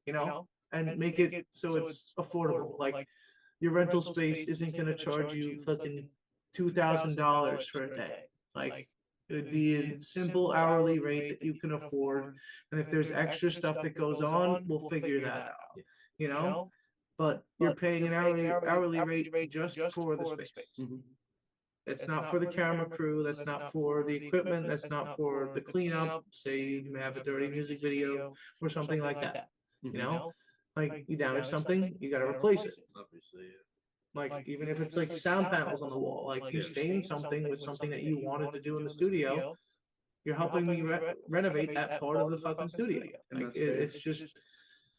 you know, and make it so it's affordable. Like your rental space isn't going to charge you fucking $2,000 for a day. Like it would be a simple hourly rate that you can afford. And if there's extra stuff that goes on, we'll figure that out, you know, but you're paying an hourly rate just for the space. It's not for the camera crew. That's not for the equipment. That's not for the cleanup. Say you have a dirty music video or something like that. You know, like you damage something, you got to replace it.
Obviously.
Like even if it's like sound panels on the wall, like you stain something with something that you wanted to do in the studio, you're helping me renovate that part of the fucking studio.
And
Like
that's fair.
it's just,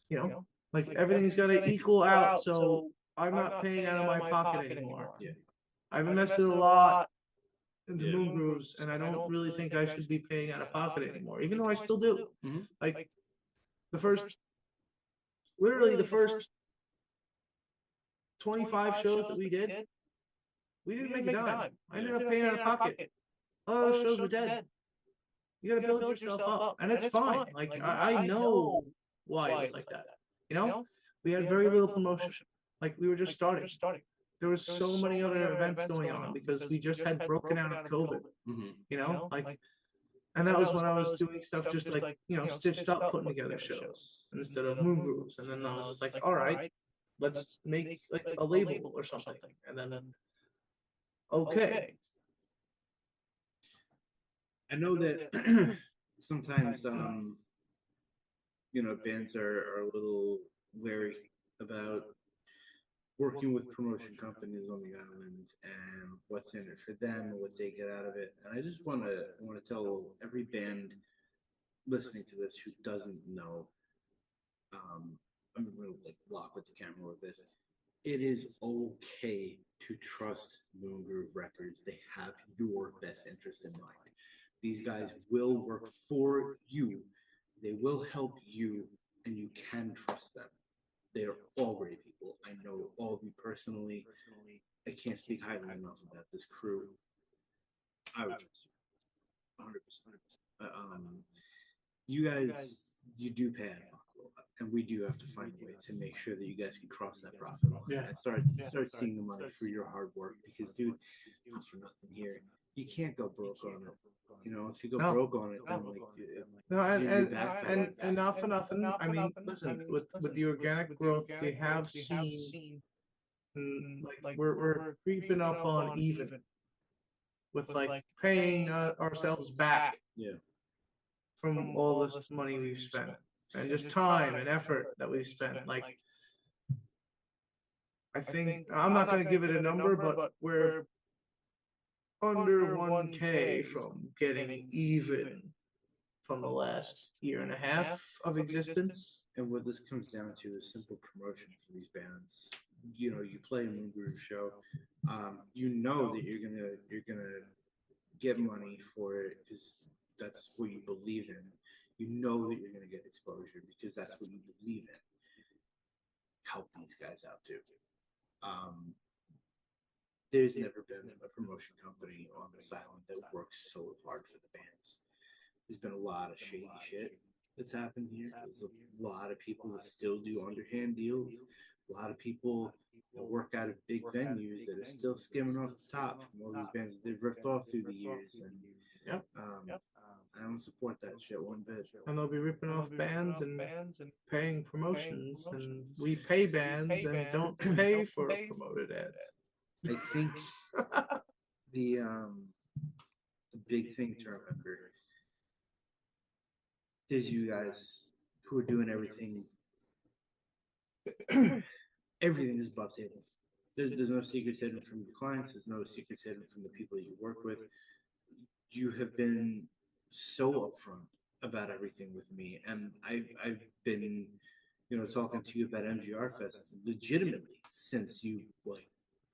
you know, like everything's got to equal out. So I'm not paying out of my pocket anymore.
Yeah.
I've invested a lot into
Yeah.
moon grooves, and I don't really think I should be paying out of pocket anymore, even though I still do.
Mhm.
Like literally the first 25 shows that we didn't make a dime. I ended up paying out of pocket. All those shows were dead. You got to build yourself up, and it's fine. Like I know why it was like that. You know, we had very little promotion. Like we were just starting. There was so many other events going on because we just had broken out of COVID.
Mhm.
You know, like, and that was when I was doing stuff just like, you know, stitched up, putting together shows instead of moon grooves. And then I was just like, all right, let's make like a label or something. And then, okay.
I know that sometimes bands are a little wary about working with promotion companies on the island and what's in it for them and what they get out of it. And I just want to tell every band listening to this who doesn't know, I'm going to like walk with the camera with this. It is okay to trust Moongroove Records. They have your best interest in mind. These guys will work for you. They will help you, and you can trust them. They are all great people. I know all of you personally. I can't speak highly enough about this crew. I would trust you, 100%. You guys, you do pay out of pocket, and we do have to find a way to make sure that you guys can cross that profit line and start seeing the money for your hard work. Because, dude, not for nothing here. You can't go broke on it. You know, if you go broke on it, then like
No, and not for nothing. I mean, listen, with the organic growth we have seen, like we're creeping up on even with like paying ourselves back
yeah.
from all this money we've spent and just time and effort that we've spent. Like, I think I'm not going to give it a number, but we're under 1K from getting even from the last year and a half of existence.
And what this comes down to is simple promotion for these bands. You know, you play a Moongroove show, you know that you're gonna get money for it because that's what you believe in. You know that you're gonna get exposure because that's what you believe in. Help these guys out too. There's never been a promotion company on this island that works so hard for the bands. There's been a lot of shady shit that's happened here. There's a lot of people that still do underhand deals. A lot of people that work out of big venues that are still skimming off the top from all these bands that they've ripped off through the years. And I don't support that shit one bit.
And they'll be ripping off bands and paying promotions, and we pay bands and don't pay for promoted ads.
I think the big thing to remember is you guys who are doing everything. Everything is above table. There's no secrets hidden from your clients. There's no secrets hidden from the people that you work with. You have been so upfront about everything with me, and I've been, talking to you about MGR Fest legitimately since you like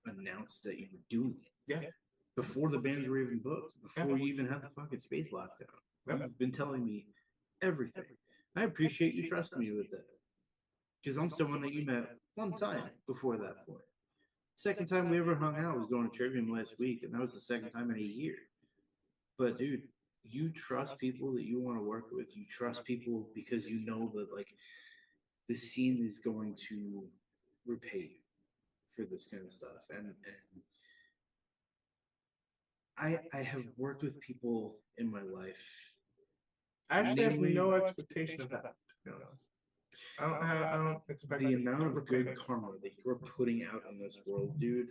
announced that you were doing it.
Yeah.
Before the bands were even booked, before you even had the fucking space lockdown. You've been telling me everything. I appreciate you trusting me with that. Because I'm someone that you met one time before that point. Second time we ever hung out was going to Trivium last week, and that was the second time in a year. But dude, you trust people that you want to work with. You trust people because you know that like the scene is going to repay you for this kind of stuff. And I have worked with people in my life.
I actually have no expectation of that. To be honest. I don't expect
the amount of good karma that you're putting out in this world, dude.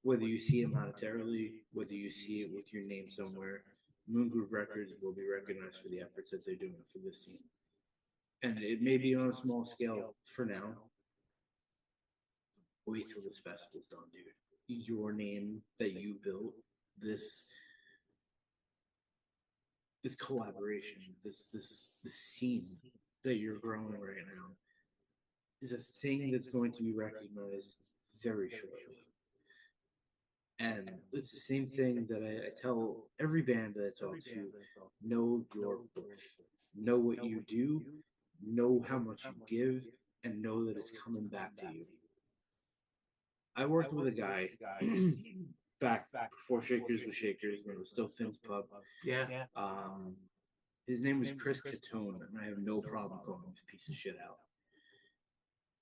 Whether you see it monetarily, whether you see it with your name somewhere, Moongroove Records will be recognized for the efforts that they're doing for this scene. And it may be on a small scale for now, wait till this festival's done, dude. Your name that you built, this this collaboration, this scene that you're growing right now is a thing that's going to be recognized very shortly. And it's the same thing that I tell every band that I talk to: know your worth, know what you do, know how much you give, and know that it's coming back to you. I worked with a guy back before Shakers was Shakers, when it was still Finn's Pub.
Yeah.
His name was Chris Catone, and I have no problem calling this piece of shit out.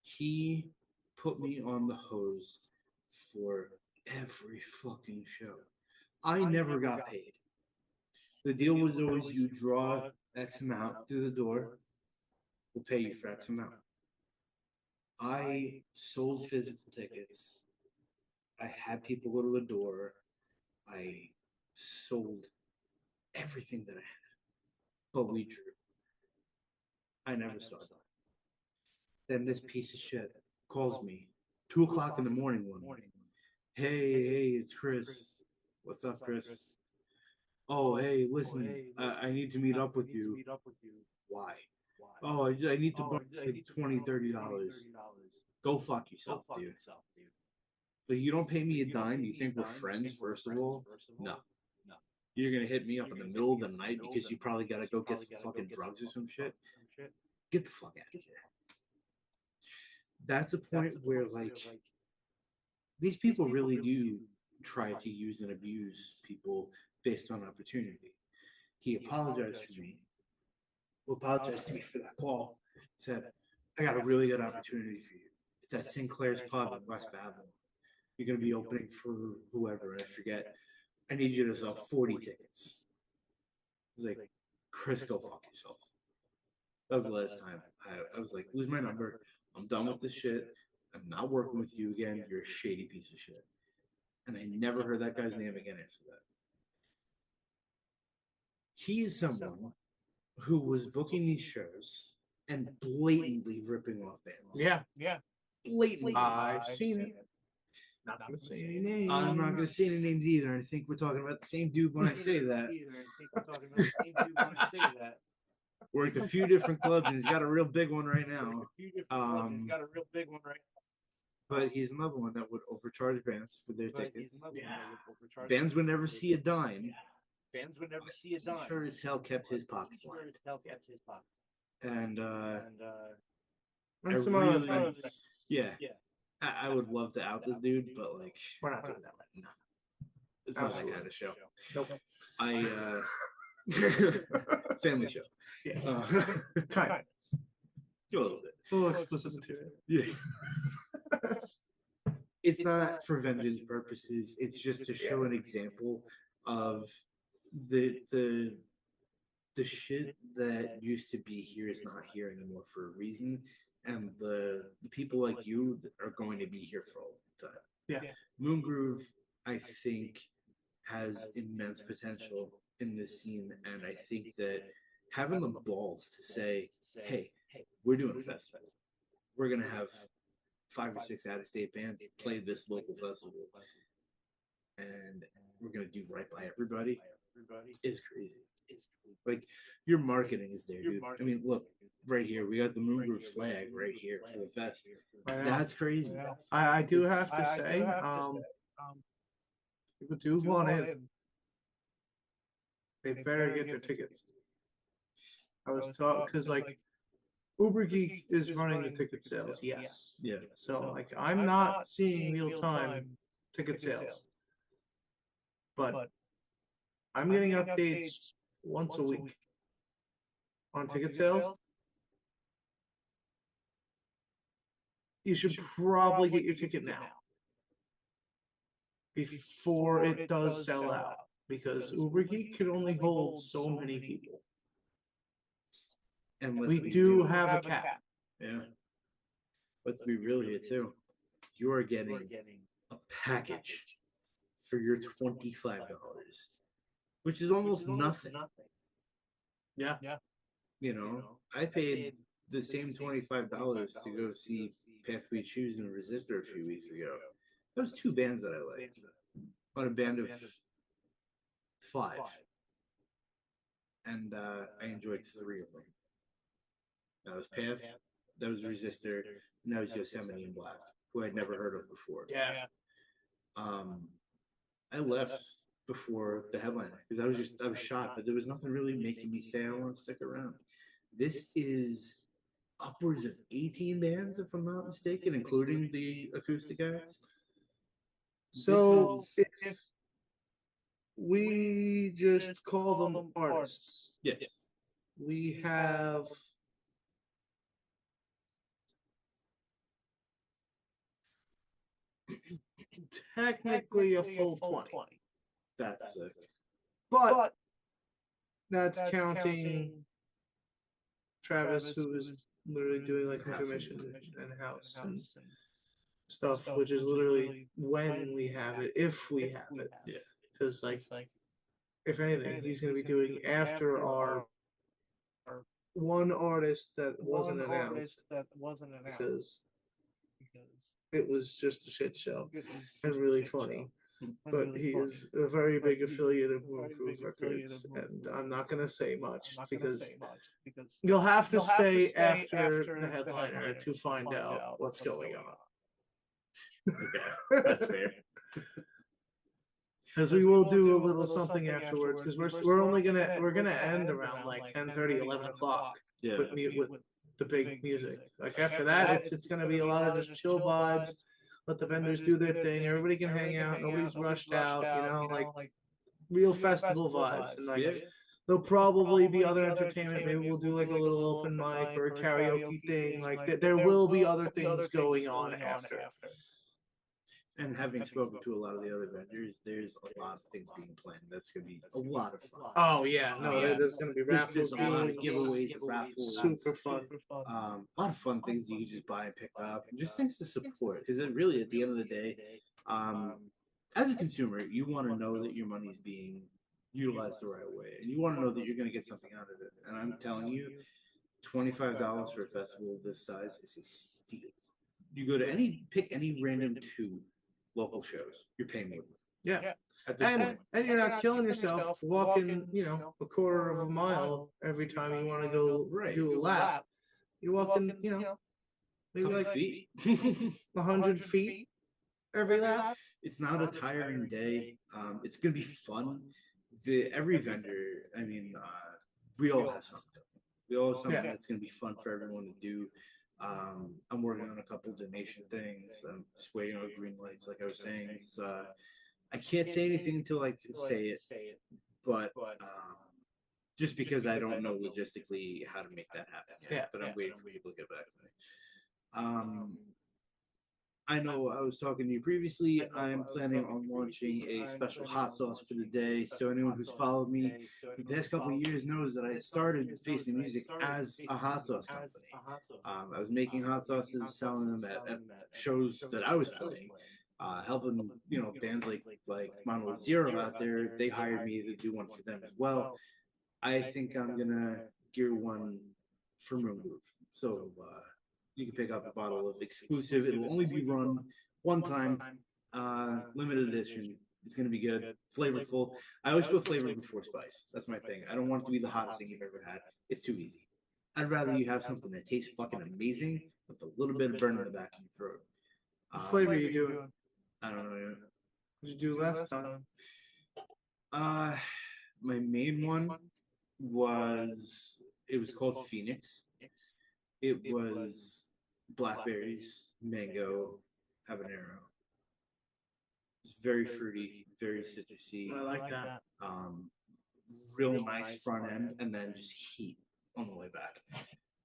He put me on the hose for every fucking show. I never got paid. The deal was always, you draw X amount through the door, we'll pay you for X amount. I sold physical tickets. I had people go to the door. I sold everything that I had. But we drew. I never saw that. Then this piece of shit calls me 2 o'clock in the morning one morning. Hey, it's Chris. What's up, Chris? Oh, hey, listen, I need to meet up with you. Why? Oh, I need to borrow like $20, $30. Go fuck yourself, dude. So you don't pay me a dime? You think we're friends, first of all? No. You're going to hit me up in the middle of the night because you probably got to go get some fucking drugs or some shit? Get the fuck out of here. That's a point where, like, these people really do try to use and abuse people based on opportunity. He apologized for me. Apologized to me for that call. Said, I got a really good opportunity for you. It's at Sinclair's Pub in West Babylon. You're going to be opening for whoever, I forget. I need you to sell 40 tickets. He's like, Chris, go fuck yourself. That was the last time. I was like, lose my number. I'm done with this shit. I'm not working with you again. You're a shady piece of shit. And I never heard that guy's name again after that. He is someone who was booking these shows and blatantly ripping off bands.
Yeah.
Blatantly.
I've seen it. Not gonna say any names.
I'm not going to say any names either. I think we're talking about the same dude when I say that. Worked a few different clubs, and he's got a real big one right now. But he's another one that would overcharge bands for their tickets. Bands would never see a dime. He sure as hell kept his pockets lined. And
some
really,
other things.
yeah. I would love to out this dude, but like,
We're not doing that right
no, it's not that kind of show.
Nope.
Family show.
Yeah.
Kind of. A little bit.
A little explicit material.
Yeah. It's not for vengeance purposes. It's just to show an example of the shit that used to be here is not here anymore for a reason. And the people like you are going to be here for a long time.
Yeah.
Moongroove, I think, has immense potential in this scene, and I think that having the balls to say, hey, we're doing a festival. We're going to have 5 or 6 out-of-state bands play this local festival, and we're going to do right by everybody is crazy. Like, your marketing is there, dude. I mean, look, right here, we got the Moongroove flag right here for the fest. That's crazy.
I do have to say, people do want it. They better get their tickets. I was taught, because like Uber Geek is running the ticket sales, yes.
Yeah.
So like I'm not seeing real time ticket sales, but I'm getting updates once a week on ticket sales. You should probably get your ticket now before it does sell out, because Uber Geek can only hold so many people.
And
We do have a cap.
Yeah. Let's be real here too. You are getting a package for your $25, which is almost nothing.
Yeah.
You know, I paid the same $25 to go see Path We Choose and Resistor a few weeks ago. Those two bands that I like. On a band of 5. And I enjoyed 3 of them. That was Path, that was Resistor, and that was Yosemite in Black, who I'd never heard of before.
Yeah.
I left before the headliner because I was shocked, but there was nothing really making me say I want to stick around. This is upwards of 18 bands, if I'm not mistaken, including the acoustic acts.
So if we just call them artists,
Yes.
we have technically a full 20.
That's sick.
But that's counting Travis, who is literally doing like intermission and house and stuff, which is literally when we have it, if we have it.
Yeah.
Because like, if anything, he's going to be doing after our one artist that wasn't announced because it was just a shit show and really funny. But he is a very big affiliate of Moongroove Records, and I'm not going to say much because you'll have to stay after the headliner to find out what's going on.
Okay, that's fair.
Because we will do a little something afterwards. Because we're only gonna end around like 10:30, 11 o'clock.
Yeah.
With the big music. Like after that, it's gonna be a lot of just chill vibes. Let the vendors do their thing. Everybody can hang out. Nobody's rushed out. You know, like real festival vibes. And like there'll probably be other entertainment. Maybe we'll do like a little open mic or a karaoke thing. Like there will be other things going on after.
And having spoken to a lot of the other vendors, there's a lot of things being planned. That's going to be a lot of fun.
Oh yeah, no, there's going to be raffles.
There's a lot of giveaways, raffles,
super fun.
A lot of fun things you can just buy and pick up, and just things to support. Because really, at the end of the day, as a consumer, you want to know that your money is being utilized the right way, and you want to know that you're going to get something out of it. And I'm telling you, $25 for a festival of this size is a steal. You go to pick any random 2 local shows, you're paying more.
Yeah.
At this point.
And you're not killing yourself walking, a quarter of a mile every time you want to go do a lap. You're walking, maybe like
feet.
100 feet every lap.
It's not a tiring day. It's gonna be fun. Every vendor, I mean, we all have something. We all have something that's gonna be fun for everyone to do. I'm working on a couple donation things. I'm just waiting on green lights, like I was saying. It's, I can't say anything until I can say it, but just because I don't know logistically how to make that happen yet. But I'm waiting for people to get back to me. I know I was talking to you previously. I'm planning on launching a special hot sauce for the day. So anyone who's followed me the past couple of years knows that I started facing music as a hot sauce company. I was making hot sauces, selling them at shows that I was playing, helping bands like Monolith Zero out there. They hired me to do one for them as well. I think I'm gonna gear one for Moongroove. So you can pick up a bottle of exclusive. It will only be run one time, limited edition. It's going to be good, flavorful. I always put flavor before spice. That's my thing. I don't want it to be the hottest thing you've ever had. It's too easy. I'd rather you have something that tastes fucking amazing with a little bit of burn in the back of your throat.
What flavor are you doing?
I don't know yet.
What did you do last time?
My main one was called Phoenix. It was blackberries, mango, habanero. It's very fruity, very citrusy.
I like that.
Real nice front end, and then just heat on the way back.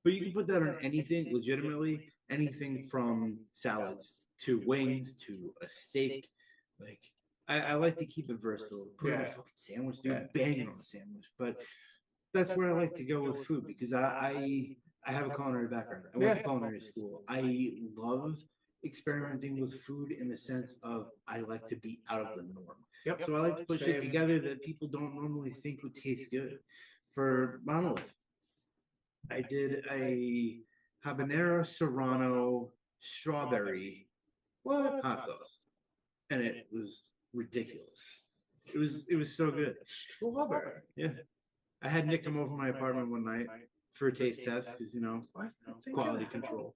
But you can put that on anything, legitimately, anything from salads to wings to a steak. Like I like to keep it versatile. Put it on a fucking sandwich, dude. Bang it on a sandwich. But that's where I like to go with food because I have a culinary background. I went to culinary school. I love experimenting with food in the sense of I like to be out of the norm.
Yep.
So I like to put shit together that people don't normally think would taste good. For Monolith, I did a habanero serrano strawberry hot sauce, and it was ridiculous. It was so good.
Strawberry.
Yeah, I had Nick come over to my apartment one night for a taste test because quality control.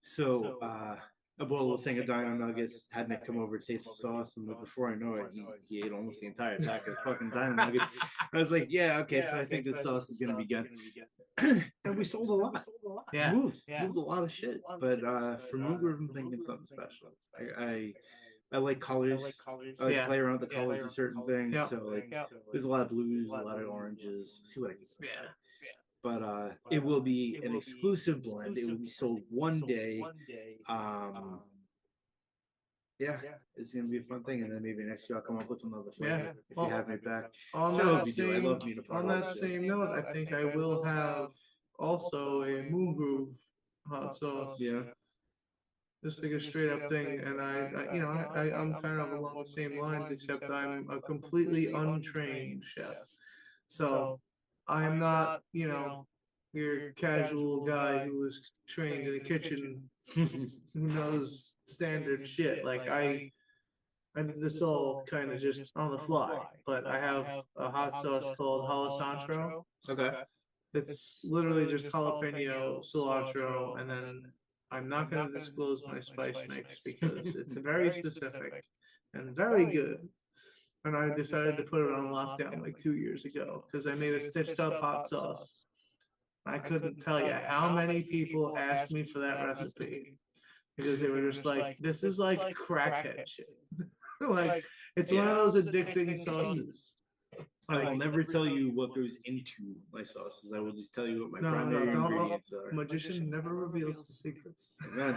So I bought a little thing of Dino Nuggets, had Nick come over to taste the sauce, and like before I know it, he ate almost the entire pack of fucking Dino Nuggets. I was like, yeah, okay, so I think this sauce is gonna be good. And we sold a lot.
Yeah.
Moved a lot of shit. But for Moongroove, I'm thinking something special. I like colors. I like to play around with the colors of certain things.
Yeah.
So like there's a lot of blues, a lot of oranges. See what I can do.
Yeah.
But it will be an exclusive blend. It will be sold one day. Yeah, it's gonna be a fun thing, and then maybe next year I'll come up with another flavor if you have me back.
On
Sure,
that
you do. I love being a part
on
of
that
this.
same note, I think I will have also a Moongroove hot sauce.
Yeah.
Just like a straight up thing, and I'm kind of along the same lines, except I'm a completely untrained chef. So I'm not, your casual guy who was trained in a kitchen who knows standard shit. Like I did this all kind of just on the fly, but I have a hot sauce called Halacentro.
Okay.
It's literally just jalapeno, cilantro, and then I'm not going to disclose my spice mix because it's very specific and very good. And I decided to put it on lockdown like 2 years ago because I made a stitched up hot sauce. I couldn't tell you how many people asked me for that recipe because they were just like, this is like crackhead shit. Like, it's one of those addicting sauces.
I will never tell you what goes into my sauces. I will just tell you what my primary
don't.
ingredients are.
Magician never reveals the secrets.
Amen.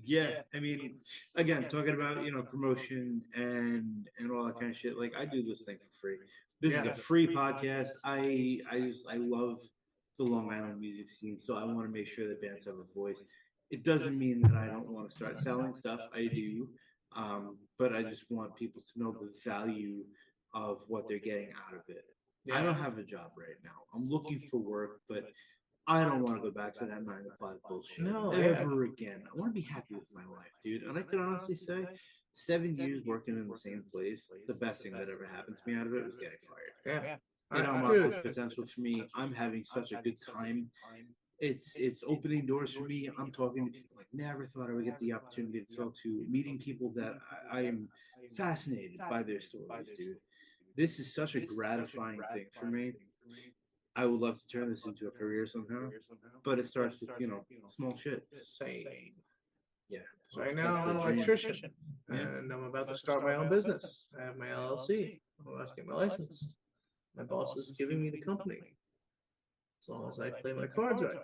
Yeah, I mean, again, talking about promotion and all that kind of shit. Like I do this thing for free. This is a free podcast. I love the Long Island music scene, so I want to make sure that bands have a voice. It doesn't mean that I don't want to start selling stuff. I do. But I just want people to know the value of what they're getting out of it. I don't have a job right now. I'm looking for work, but I don't want to go back to that 9 to 5 bullshit ever again. I want to be happy with my life, dude. And I can honestly say, 7 years working in the same place, the best thing that ever happened to me out of it was getting fired.
Yeah.
I'm on this potential for me. I'm having such a good time. It's opening doors for me. I'm talking to people like never thought I would get the opportunity to talk to, meeting people that I am fascinated by their stories, dude. This is such a gratifying thing for me. I would love to turn this into a career somehow, but it starts with small shit.
Same.
Yeah.
Right now I'm an electrician, and I'm about to start my own business. I have my LLC. I'm about to get my license. My boss is giving me the company, as long as I play my cards right.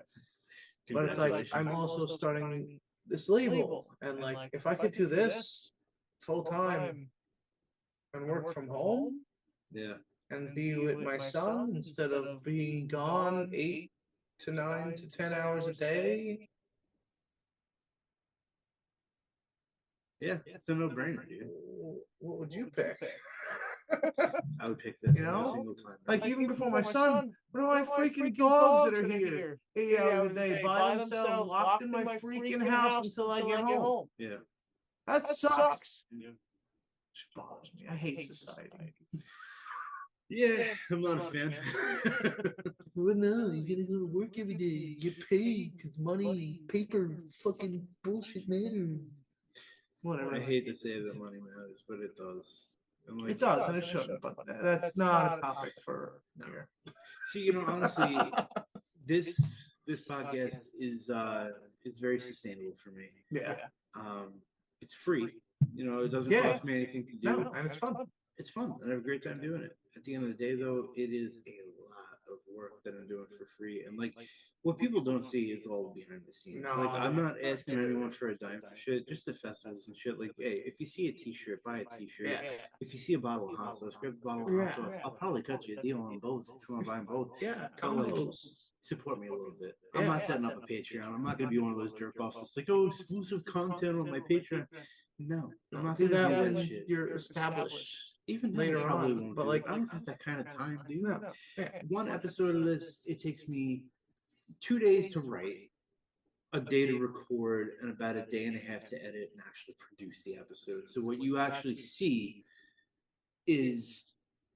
But it's like I'm also starting this label, and like if I could do this full time and work from home, and be with my son instead of being gone 8 to 9 to 10 hours a day.
Yeah, it's a no-brainer, dude.
What would you pick?
I would pick this every single time.
Like even before my son, what are my freaking dogs that are here 8 hours a day by themselves, locked in my freaking house until I get home?
Yeah.
That sucks. It bothers me. I hate society.
Yeah, I'm not a fan.
Well, no, you gotta go to work every day. You get paid because money, paper, fucking bullshit matters. Whatever.
I hate to say that money matters, but it does.
It does, and it shouldn't, but that's not a topic for here.
See, honestly, this podcast is it's very sustainable for me.
Yeah.
It's free. It doesn't cost me anything to do.
No, and it's fun.
It's fun. I have a great time doing it. At the end of the day, though, it is a lot of work that I'm doing for free. And like, what people don't see is all behind the scenes.
No,
like, I'm not asking anyone for a dime for shit. Just the festivals and shit. Like, hey, if you see a T-shirt, buy a T-shirt.
Yeah.
If you see a bottle of hot sauce, grab a bottle of hot sauce. I'll probably cut you a deal on both if you want to buy them both.
Yeah,
But like, support me a little bit. I'm not setting up a Patreon. I'm not going to be one of those jerk offs that's like, oh, exclusive content on my Patreon. No, I'm not
do
gonna
that
do
when
shit.
you're established.
Even
later
later probably
on,
won't
but
do
like,
it. I don't have that kind of time, dude.
No. Yeah.
One episode of this, it takes me 2 days to write, a day to record and about a day and a half to edit and actually produce the episode. So what you actually see is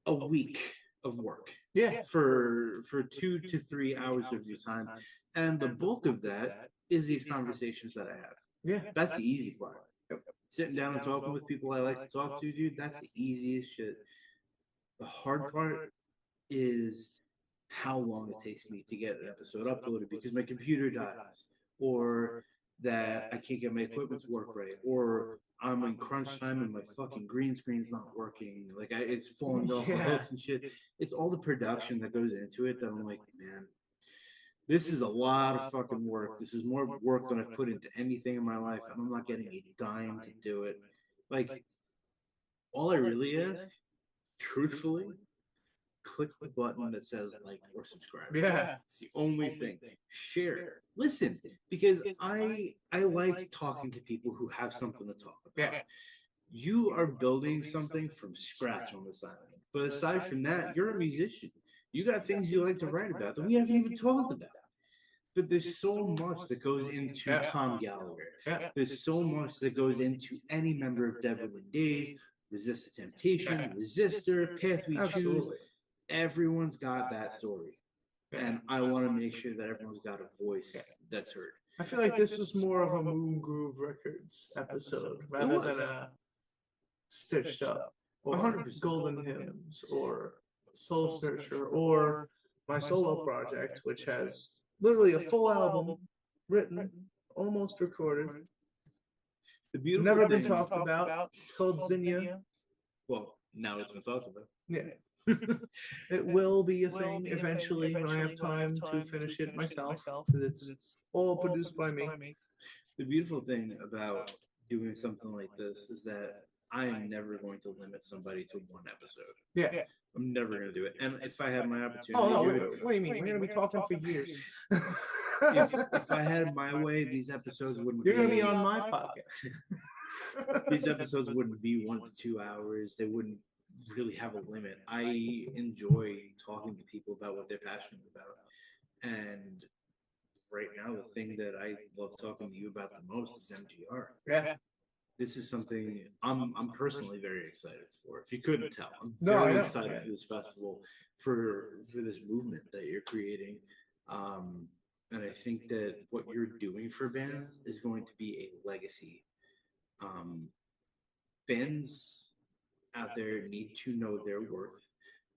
a week of work.
Yeah.
For 2 to 3 hours of your time. And the bulk of that is these conversations that I have.
Yeah.
That's the easy part. Sitting down and talking with people I like to talk to, dude, that's the easiest shit. The hard part is how long it takes me to get an episode uploaded because my computer dies, or that I can't get my equipment to work right, or I'm in crunch time and my fucking green screen's not working. Like it's falling off the hooks and shit. It's all the production that goes into it that I'm like, man, this is a lot of fucking work. This is more work than I've put into anything in my life, and I'm not getting a dime to do it. Like, all I really ask, truthfully, click the button that says like or subscribe.
Yeah.
It's the only thing. Share. Listen, because I like talking to people who have something to talk about.
Yeah.
You are building something from scratch on this island. But aside from that, you're a musician. You got things you like to write about that we haven't even talked about. But there's so much that goes into Tom Gallagher.
Yeah.
There's so much that goes into any member of Dead Within Days, Resist the Temptation, Resistor, Path We Choose.
Absolutely.
Everyone's got that story. And I want to make sure that everyone's got a voice that's heard.
I feel like this was more of a Moongroove Records episode rather than a stitched up or
100%.
Golden Hymns or Soul Searcher or my solo project, which has literally a full album written, almost recorded,
The beautiful
never been
thing-
talked about. It's called Zinnia.
Well, now it's been talked about.
Yeah. It will be a thing eventually when I have time to finish it myself because it's all produced by me.
The beautiful thing about doing something like this is that I am never going to limit somebody to one episode.
Yeah.
I'm never going to do it. And if I had my opportunity,
Oh no!
to do it,
What do you mean? We're gonna be talking for years.
if I had my way, these episodes wouldn't
You're gonna
be
be on my podcast.
these episodes wouldn't be 1 to 2 hours. They wouldn't really have a limit. I enjoy talking to people about what they're passionate about. And right now, the thing that I love talking to you about the most is MGR.
Yeah.
This is something I'm personally very excited for. If you couldn't tell, I'm
No, I
very
know.
excited for this festival, for this movement that you're creating. And I think that what you're doing for bands is going to be a legacy. Bands out there need to know their worth.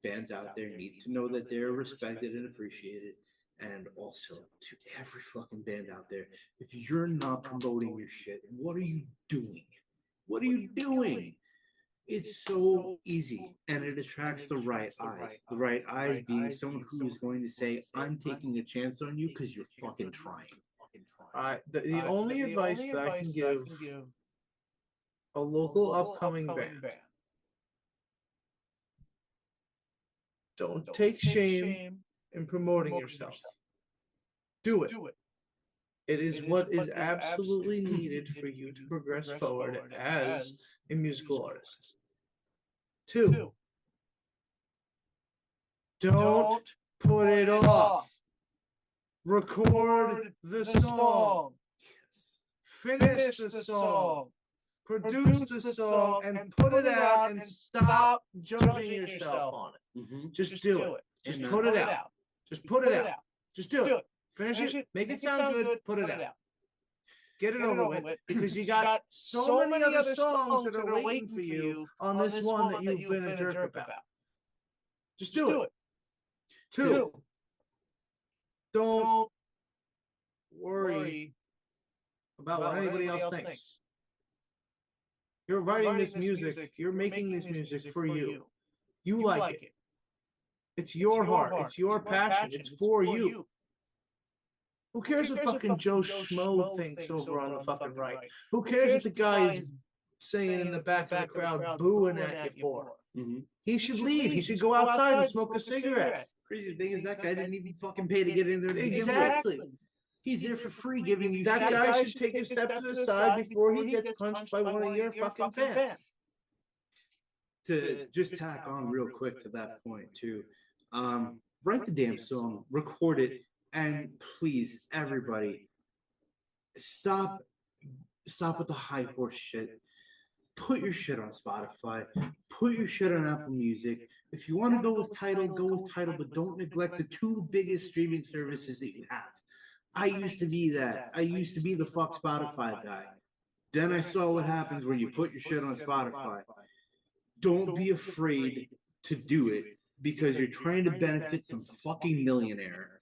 Bands out there need to know that they're respected and appreciated. And also to every fucking band out there, if you're not promoting your shit, what are you doing? What are you doing? It's so easy, and it attracts the right eyes. The right eyes being someone who is going to say, I'm taking a chance on you because you're fucking trying.
The only advice that I can give a local upcoming band: don't take shame in promoting yourself. Do it. It is what is absolutely needed for you to progress forward as a musical artist. 2, don't put it off. Record the song. Finish the song. Produce the song and put it out and stop judging yourself on it.
Mhm.
Just do it. Just
Amen.
put it out. Just put it out. Just do it. Finish it. Make it sound good. Put it out. Get it over with because you got so many other songs that are waiting for you on this one that you've been a jerk about. Just do it. 2, don't worry about what anybody else thinks. You're writing this music. You're making this music for you. You like it. It's your heart. It's your passion. It's for you. Who cares what fucking Joe Schmo thinks over on the fucking right? Who cares what the guy is saying in the back of the crowd booing at you for?
Mhm.
He should leave. He should go outside and smoke a cigarette.
Crazy thing is that guy didn't even fucking pay to get in there. To begin with.
Exactly.
He's there for free, giving you
That
shit.
guy should take a step to the side before he gets punched by one of your fucking fans.
To just tack on real quick to that point too. Write the damn song, record it, and please, everybody, stop with the high horse shit. Put your shit on Spotify. Put your shit on Apple Music. If you want to go with Tidal, but don't neglect the two biggest streaming services that you have. I used to be that. I used to be the fuck Spotify guy. Then I saw what happens when you put your shit on Spotify. Don't be afraid to do it because you're trying to benefit some fucking millionaire.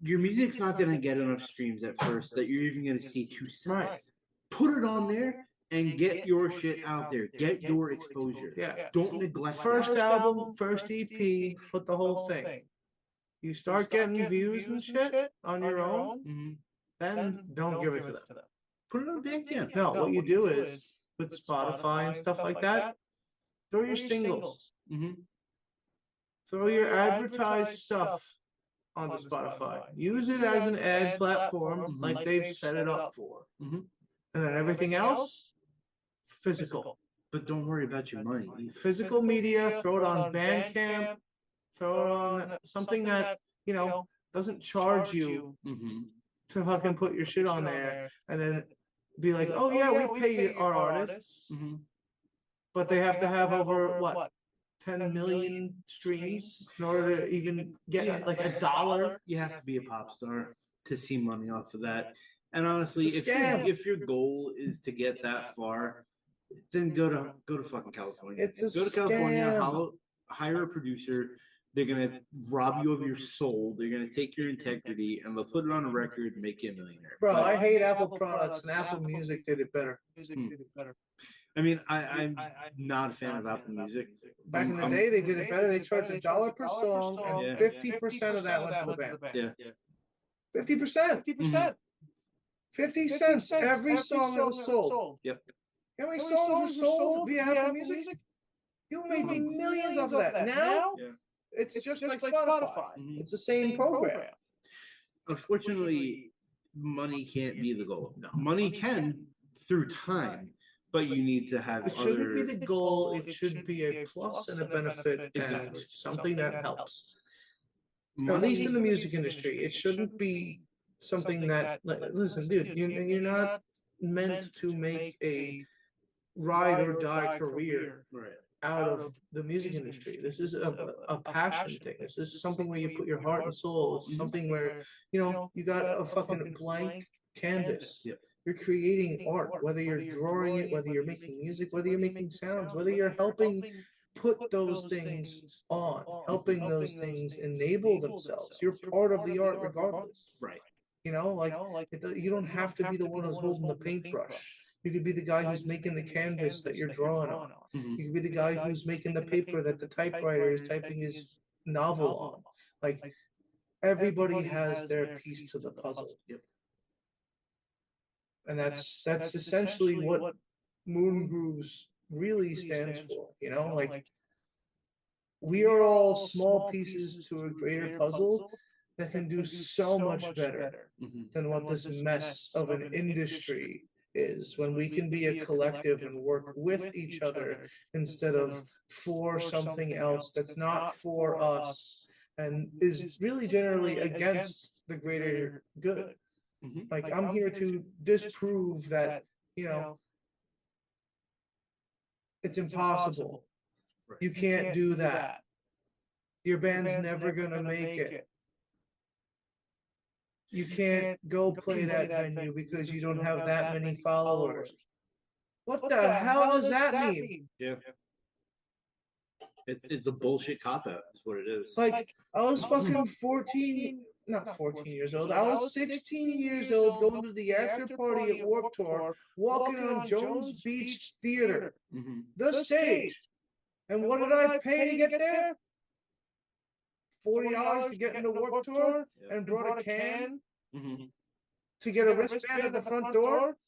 Your music's not going to get enough streams at first that you're even going to see 2 cents.
Right.
Put it on there and get your shit out there. Get your exposure.
Yeah.
Don't neglect
First
that.
album, first EP, put the whole thing. You start getting views and shit on your own,
Mm-hmm.
then don't give it to them.
Put it on Bandcamp.
No, what you do is with Spotify and stuff like that, throw your singles,
Mm-hmm.
throw your advertised stuff onto Spotify. Use it as an ad platform like they've set it up for.
Mm-hmm.
And then everything else, physical.
But don't worry about your money.
Physical media, throw it on Bandcamp, throw it on something that, doesn't charge you
Mm-hmm.
to fucking put your shit on there and then be like, oh yeah, we pay our artists,
Mm-hmm.
but they have to have over what, 10 million streams in order to even get like $1.
You have to be a pop star to see money off of that. And honestly,
It's a scam.
if your goal is to get that far, then go to fucking California.
It's a
Go to California,
scam.
hire a producer. They're gonna rob you of your soul. They're gonna take your integrity and they'll put it on a record and make you a millionaire.
Bro,
But,
I hate Apple products and Apple Music did it better.
I mean, I'm not a fan of Apple Music.
Back in the
I'm-
day, they did it better. They charged $1 per song,
Yeah.
and 50% of that went to the band.
Yeah.
50%. 50 cents every song that was sold.
Yep.
How many songs were sold via Apple Music? You made millions of that. Now,
Yeah.
it's just like Spotify.
Mhm.
It's the same program.
Unfortunately, money can't be the goal. Money can through time, but you need to have
It shouldn't be
other.
the goal. It should be a plus and a benefit and
Exactly.
something that helps. At
Money,
least in the music industry, it shouldn't be something that, listen, dude, you're not meant to make a ride or die career
right?
out of the music industry. This is a passion thing. This is something where you put your heart and soul. This is something where, you got a fucking blank canvas.
Yep.
You're creating art, whether you're drawing it, whether you're making music, whether you're making sounds, whether you're helping put those things on, helping those things enable themselves. You're part of the art regardless.
Right.
You don't have to be the one who's holding the paintbrush. You could be the guy who's making the canvas that you're drawing on.
Mhm.
You could be the guy who's making the paper that the typewriter is typing his novel on. Like, everybody has their piece to the puzzle.
Yep.
And that's essentially what Moongrooves really stands for. Like, we are all small pieces to a greater puzzle that can do so much better
Mhm.
than what this mess of an industry is, when we can be a collective and work with each other instead of for something else that's not for us and is really generally against the greater good.
Mhm.
Like, I'm here to disprove that, it's impossible.
Right.
You can't do that. Your band's never gonna make it. You can't go play that venue because you don't have that many followers. What the hell does that mean?
Yeah. It's a bullshit cop out. Is what it is.
Like, I was fucking 14, not 14 years old. I was 16 years old going to the after party at Warped Tour, walking on Jones Beach Theater,
Mhm.
the stage. And what did I pay to get there? $40 to get into Warped Tour,
Yep.
and brought a can
Mhm.
to get a wristband at the front door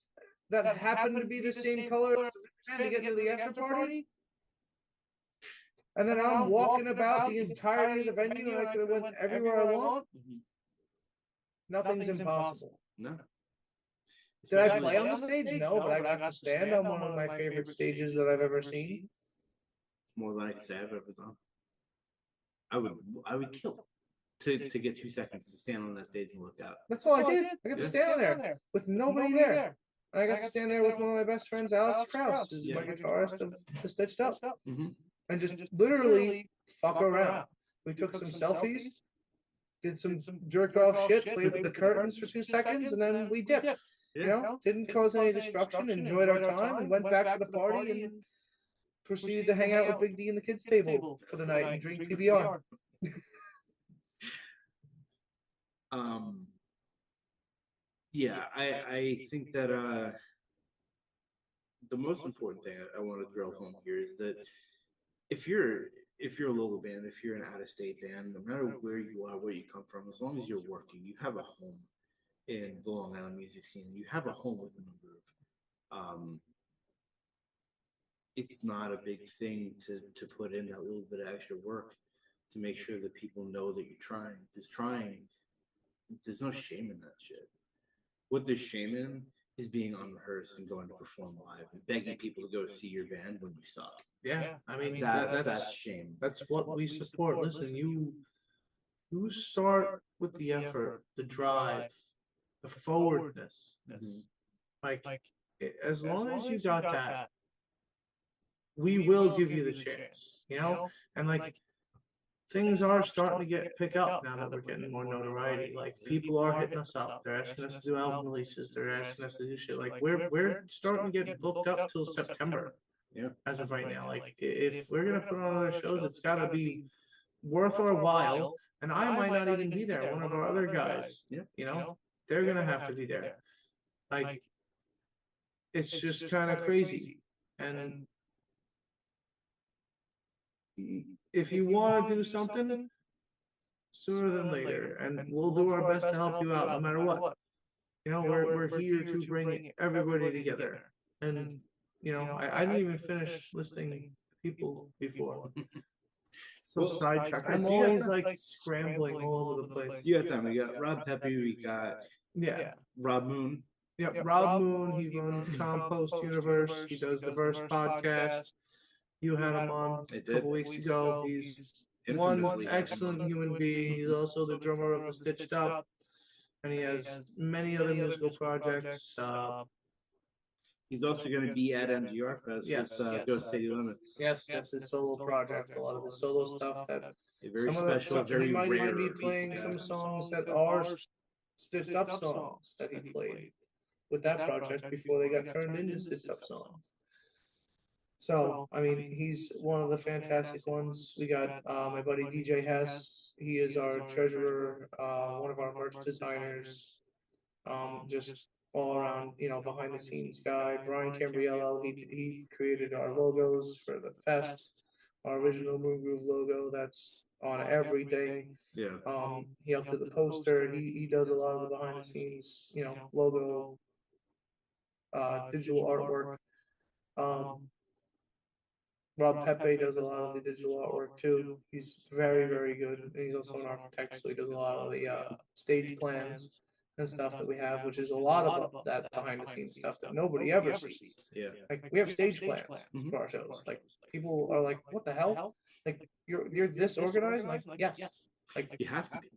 that happened to be the same color as the wristband to get into the after party. And then I'm walking about the entirety of the venue and I could have went everywhere I want.
Mhm.
Nothing's impossible.
No.
Did I
Especially-
play on the stage? No, but I got to stand on one of my favorite stages that I've ever seen.
More than I can say I've ever done. I would kill. to get 2 seconds to stand on that stage and look out.
That's all I did. I got to stand there with nobody there. And I got to stand there with one of my best friends, Alex Krause, who's my guitarist of the Stitched Up, and just literally fuck around. We took some selfies, did some jerk off shit, played with the curtains for 2 seconds, and then we dipped. You know, didn't cause any destruction, enjoyed our time, and went back to the party and proceeded to hang out with Big D in the kids' table for the night and drink PBR.
Yeah, I think that the most important thing I want to drill home here is that if you're a local band, if you're an out-of-state band, no matter where you are, where you come from, as long as you're working, you have a home in the Long Island music scene. You have a home with Moongroove. It's not a big thing to put in that little bit of extra work to make sure that people know that you're trying. Because trying, there's no shame in that shit. What there's shame in is being unrehearsed and going to perform live and begging people to go see your band when you suck.
Yeah, I mean
that's shame.
That's what we support. Listen, you start with the effort, the drive, the forwardness. Like as long as you got that, we will give you the chance, you know? And like things are starting to pick up now that we're getting more notoriety. Like people are hitting us up. They're asking us to do album releases. They're asking us to do shit. Like we're starting to get booked up till September.
Yeah.
As of right now. Like if we're gonna put on other shows, it's gotta be worth our while. And I might not even be there. One of our other guys, you know, they're gonna have to be there. Like it's just kind of crazy. And if you want to do something, sooner than later, and we'll do our best to help you out no matter what. You know, we're here to bring everybody together. And you know, I didn't even finish listing people before. So sidetracked. I'm always like scrambling all over the place.
You got time. We got Rob Pepe. We got Rob Moon.
Yeah, Rob Moon. He runs Compost Universe. He does the Verse podcast. You had him on a couple weeks ago. He's one excellent human being. He's also the drummer of the Stitched Up, and he has many other musical projects.
He's also going to be at MGR Fest with Ghost City Limits.
Yes, that's his solo project. A lot of his solo stuff that
very special, very
he might
rare.
even be playing some songs that are Stitched Up songs that he played with that project before they got turned into Stitched Up songs. So, I mean, he's one of the fantastic ones. We got my buddy DJ Hess. He is our treasurer, one of our merch designers. Just all around, you know, behind the scenes guy. Brian Cambriello, he created our logos for the fest, our original Moongroove logo that's on everything.
Yeah.
He helped with the poster. He does a lot of the behind the scenes, you know, logo, digital artwork. Rob Pepe does a lot of the digital artwork too. He's very, very good. And he's also an architect, so he does a lot of the stage plans and stuff that we have, which is a lot of that behind the scenes stuff that nobody ever sees.
Yeah.
Like we have stage plans for our shows. Like people are like, "What the hell? Like you're this organized?" Like yes. Like
you have to be.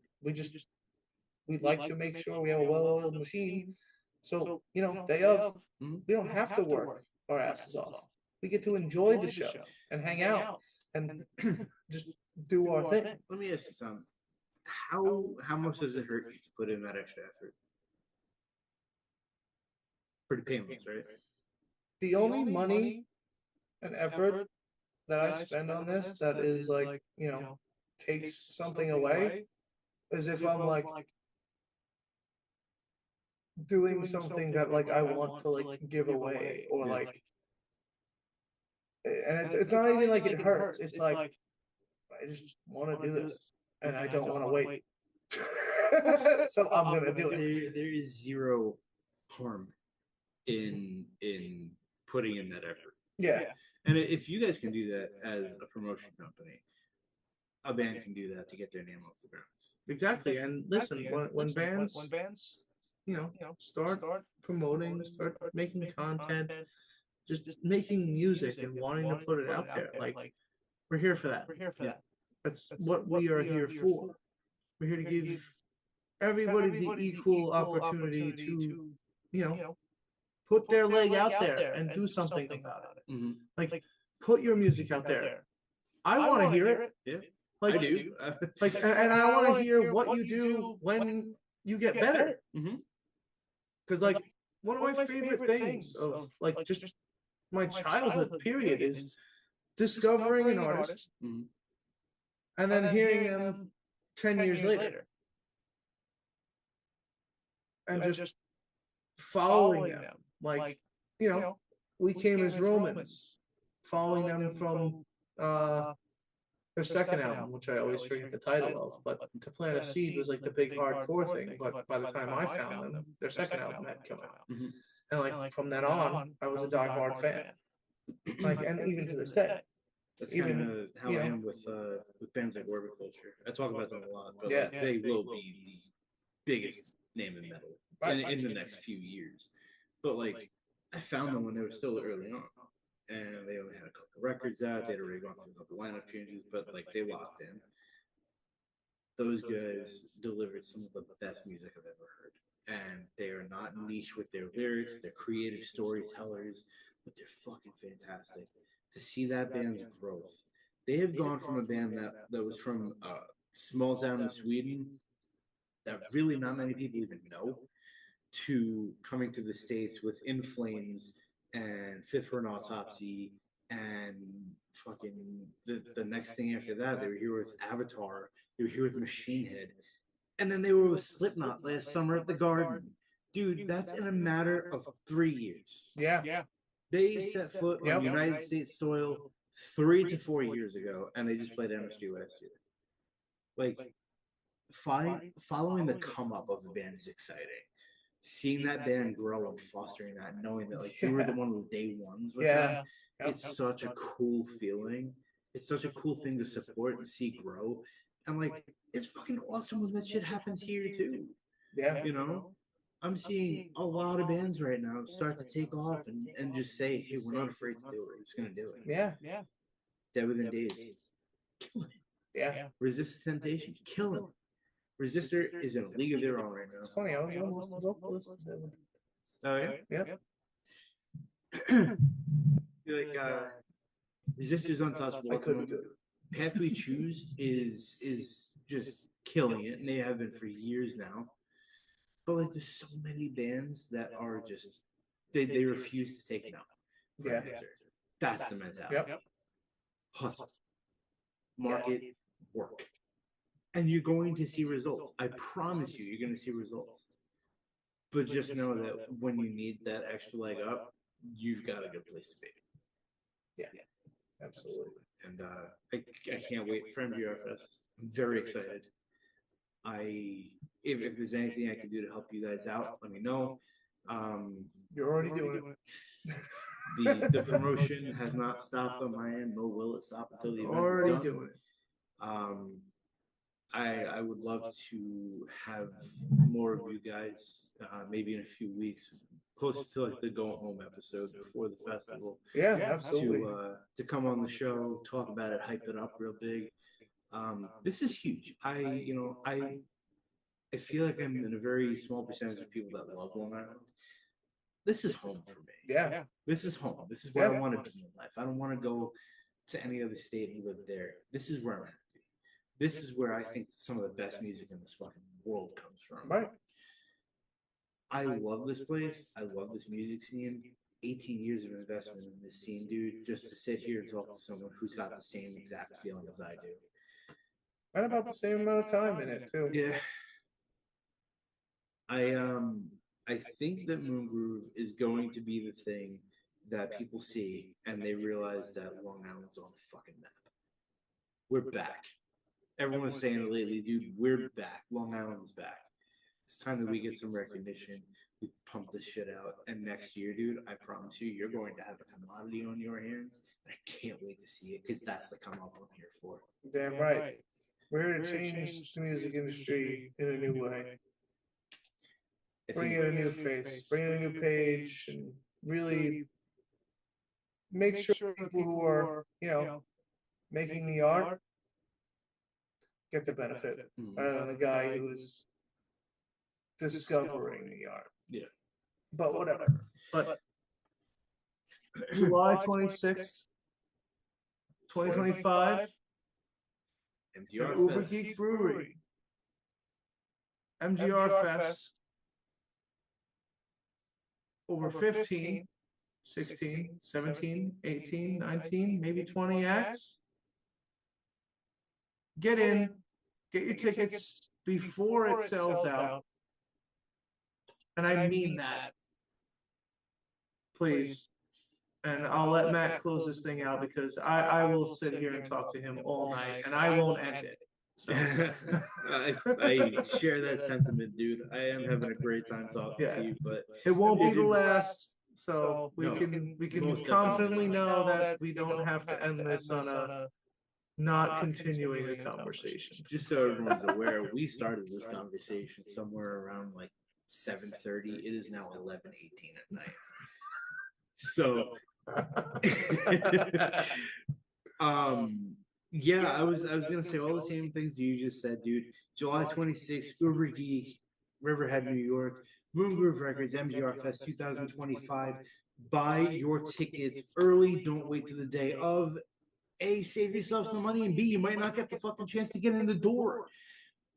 We'd like to make sure we have a well-oiled machine. So you know, day of, we don't have to work our asses off. We get to enjoy the show and hang out and just do our thing.
Let me ask you something. How much does it hurt you to put in that extra effort? Pretty painless, right?
The only money and effort that I spend on this that is like, you know, takes something away is if I'm like doing something that like I want to like give away or like, and it's not even like it hurts. It's like I just want to do this and I don't want to wait. So I'm gonna do it.
There is zero harm in putting in that effort.
Yeah.
And if you guys can do that as a promotion company, a band can do that to get their name off the ground.
Exactly. And listen, when bands, you know, start promoting, start making content, just making music and wanting to put it out there, like we're here for that. That's what we are here for. We're here to give everybody the equal opportunity to, put their leg out there and do something about it.
Mm-hmm.
Like, put your music out there. I want to hear it.
Yeah,
Like,
I do.
and I want to hear what you do when you get better. Because, like, one of my favorite things of, like, just my childhood period is discovering an artist and then hearing them 10 years later and just following them. Like, we came as Romans, following them from their second album, which I always forget the title of, but To Plant a Seed was like the big hardcore thing. But by the time I found them, their second album had come out. And like from then on, I was a diehard fan. Like, and even to this day.
That's kind of how I am with bands like Orbit Culture. I talk about them a lot, but like, they will be the biggest name in metal in the next few years. But like, I found them when they were still early on, and they only had a couple of records out. They'd already gone through a couple lineup changes, but like, they locked in. Those guys delivered some of the best music I've ever heard, and they are not niche with their lyrics. They're creative storytellers, but they're fucking fantastic. To see that band's growth, they have gone from a band that was from a small town in Sweden that really not many people even know, to coming to the States with In Flames and Fit for an Autopsy, and fucking the next thing after that, they were here with Avatar, they were here with Machine Head, and then they were with Slipknot last summer at the Garden. Dude, that's in a matter of 3 years.
Yeah.
They set foot on United States soil 3 to 4 years ago, and they just played MSG last year. Like, following the come up of the band is exciting. Seeing that band grow and fostering that, knowing that like you were the one of the day ones with them, it's such a cool feeling. It's such a cool thing to support and see grow. And like, it's fucking awesome when that shit happens here too.
Yeah.
I'm seeing a lot of bands right now start to take off and just say, hey, we're not afraid to do it. We're just going to do it.
Yeah.
Dead Within Days, killing it.
Yeah.
Resist Temptation, killing it. Resistor is in a league of their own right now.
It's funny, I was almost the vocalist.
Oh, yeah?
Yeah.
Like, Resistor's untouchable.
I couldn't do it.
Path We Choose is just killing it, and they have been for years now. But like, there's so many bands that are just they refuse to take no for an answer. That's the mentality. Hustle, market, work, and you're going to see results. I promise you, you're going to see results. But just know that when you need that extra leg up, you've got a good place to be.
Yeah, absolutely.
And I can't wait for MGR Fest. I'm very excited. If there's anything I can do to help you guys out, let me know.
You're already doing
it. The promotion has not stopped on my end, nor will it stop until the event
already
is done.
doing it.
I would love to have more of you guys, maybe in a few weeks, close to like the go home episode before the festival.
Yeah, absolutely.
To come on the show, talk about it, hype it up real big. This is huge. I feel like I'm in a very small percentage of people that love Long Island. This is home for me.
Yeah.
This is home. This is where I want to be in life. I don't want to go to any other state and live there. This is where I'm happy. This is where I think some of the best music in this fucking world comes from.
Right.
I love this place. I love this music scene. 18 years of investment in this scene, dude, just to sit here and talk to someone who's got the same exact feeling as I do.
And about the same amount of time in it too.
Yeah. I think that Moongroove is going to be the thing that people see and they realize that Long Island's on the fucking map. We're back. Everyone's saying it lately, dude, we're back. Long Island's back. It's time that we get some recognition. We pump this shit out. And next year, dude, I promise you, you're going to have a commodity on your hands. And I can't wait to see it because that's the come up I'm here for.
Damn right. We're here to change the music industry in a new way. Bring in a new face, bring in a new page, and really make sure people who are, making the art get the benefit
Mhm.
rather than the guy who is discovering the art.
Yeah.
But whatever. But July 26th, 2025,
MGR
at Uber
Fest.
Geek Brewery, MGR Fest, over 15, 16, 17, 18, 19, maybe 20 acts. Get in, get your tickets before it sells out. And I mean that. Please. And I'll let Matt close this thing out because I will sit here and talk to him all night and I won't end it. So
I share that sentiment, dude. I am having a great time talking to you, but
it won't be the
is-
last. So we
No,
can
most
confidently
definitely.
know that we don't have to end this on a not continuing a conversation.
Just so everyone's aware, we started this conversation somewhere around like 7:30. It is now 11:18 at night. So yeah, I was gonna say all the same things you just said, dude. July 26th, Uber Geek, Riverhead, New York, Moongroove Records, MGR Fest 2025. Buy your tickets early. Don't wait till the day of. A, save yourself some money, and B, you might not get the fucking chance to get in the door.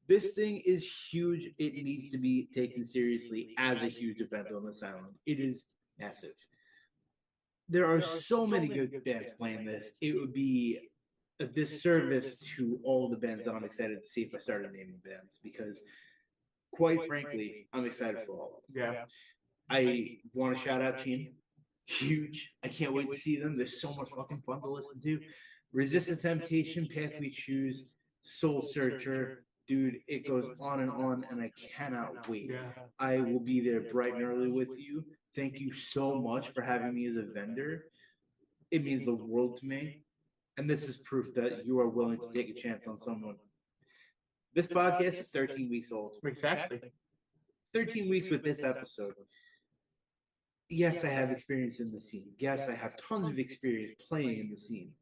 This thing is huge. It needs to be taken seriously as a huge event on this island. It is massive. There are so many good bands playing this. It would be a disservice to all the bands that I'm excited to see if I started naming bands, because quite frankly, I'm excited for all of them.
Yeah.
I want to shout out Chin. Huge. I can't wait to see them. They're so much fucking fun to listen to. Resist the Temptation, Path We Choose, Soul Searcher. Dude, it goes on, and I cannot wait.
Yeah.
I will be there bright and early with you. Thank you so much for having me as a vendor. It means the world to me. And this is proof that you are willing to take a chance on someone. This podcast is 13 weeks old.
Exactly.
13 weeks with this episode. Yes, I have experience in the scene. Yes, I have tons of experience playing in the scene.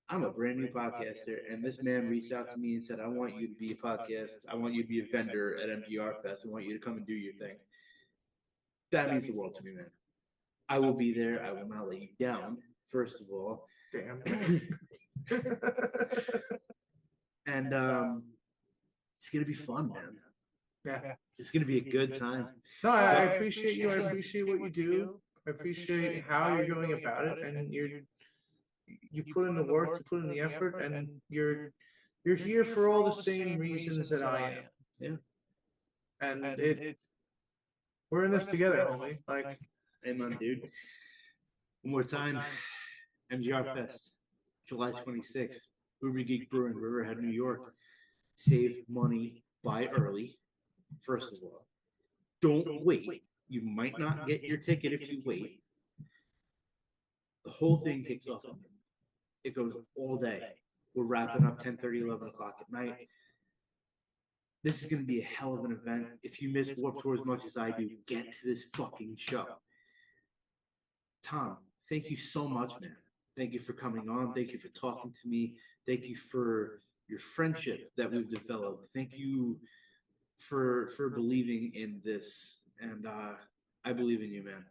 I'm a brand new podcaster, and this man reached out to me and said, I want you to be a podcast. I want you to be a vendor at MGR Fest. I want you to come and do your thing. That means the world to me, man. I will be there. I will not let you down, first of all.
Damn.
And it's going to be fun, man.
Yeah.
It's going to be a good time.
No, I appreciate you. I appreciate what you do. I appreciate how you're going about it, and you put in the work, you put in the effort, and you're here for all the same reasons that I am.
Yeah.
And we're in this together, homie. Like,
amen, dude. One more time, MGR Fest, July 26th, Uber Geek Brewing, Riverhead, New York. Save money, buy early. First of all, don't wait. You might not get your ticket if you wait. The whole thing kicks off. It goes all day. We're wrapping up 10:30, 11 o'clock at night. This is going to be a hell of an event. If you miss Warped Tour as much as I do, get to this fucking show. Tom, thank you so much, man. Thank you for coming on. Thank you for talking to me. Thank you for your friendship that we've developed. Thank you for believing in this. And I believe in you, man.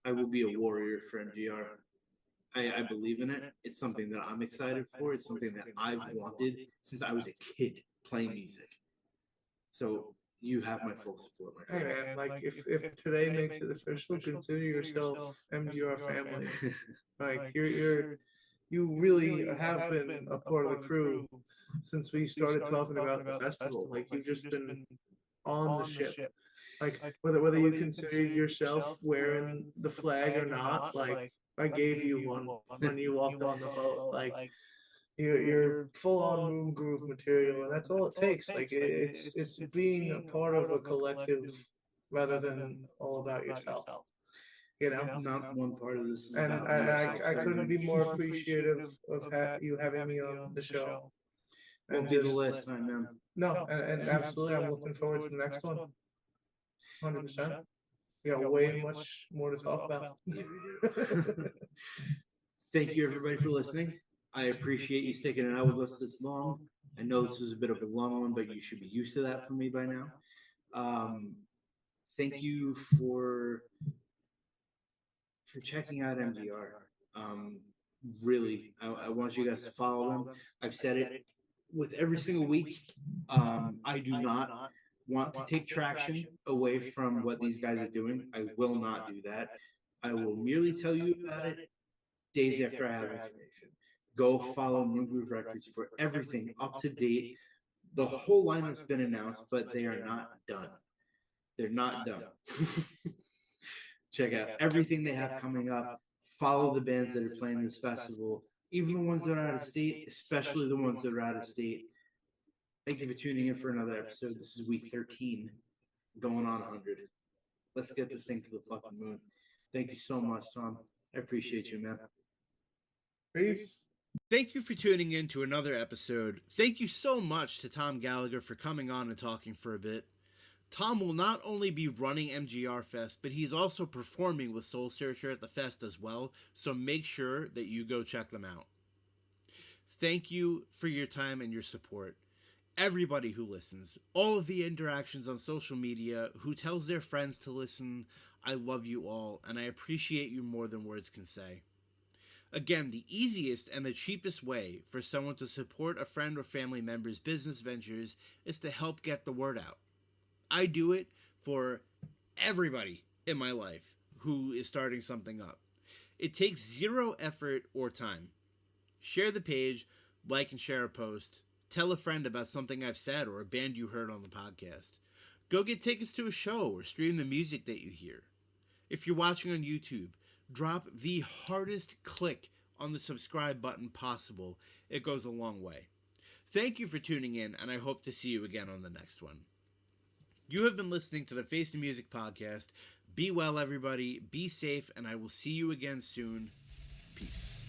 I will be a warrior for MGR. I believe in it. It's something that I'm excited for. It's something that I've wanted since I was a kid playing music. So you have my full support, my
hey
friend.
man, like if today makes it official, consider yourself MGR family. Like you really have been a part of the crew since we started talking about the festival. Like you've just been on the ship. Like whether you consider yourself wearing the flag or not, like I gave you one when you walked on the boat. Like you're full on Moongroove material, and that's all it takes. Like it's being a part of a collective rather than all about yourself. You know,
Not one part of this is
and
about
I couldn't be more appreciative of you having me on the show.
Won't be the last time, man.
No, and absolutely, I'm looking forward to the next one. 100%. We got way much more to talk about.
Thank you, everybody, for listening. I appreciate you sticking it out with us this long.
I know this is a bit of a long one, but you should be used to that from me by now. Thank you for checking out MGR. Really, I want you guys to follow them. I've said it with every single week. I do not want to take traction away from what these guys are doing. I will not do that. I will merely tell you about it days after I have information. Go follow Moongroove Records for everything up to date. The whole lineup's been announced, but they are not done. They're not done. Check out everything they have coming up. Follow the bands that are playing this festival, even the ones that are out of state, especially the ones that are out of state. Thank you for tuning in for another episode. This is week 13, going on 100. Let's get this thing to the fucking moon. Thank you so much, Tom. I appreciate you, man.
Peace.
Thank you for tuning in to another episode. Thank you so much to Tom Gallagher for coming on and talking for a bit. Tom will not only be running MGR Fest, but he's also performing with Soul Searcher at the fest as well, so make sure that you go check them out. Thank you for your time and your support. Everybody who listens, all of the interactions on social media, who tells their friends to listen, I love you all, and I appreciate you more than words can say. Again, the easiest and the cheapest way for someone to support a friend or family member's business ventures is to help get the word out. I do it for everybody in my life who is starting something up. It takes zero effort or time. Share the page, like and share a post. Tell a friend about something I've said or a band you heard on the podcast. Go get tickets to a show or stream the music that you hear. If you're watching on YouTube, drop the hardest click on the subscribe button possible. It goes a long way. Thank you for tuning in, and I hope to see you again on the next one. You have been listening to the Face the Music podcast. Be well, everybody. Be safe, and I will see you again soon. Peace.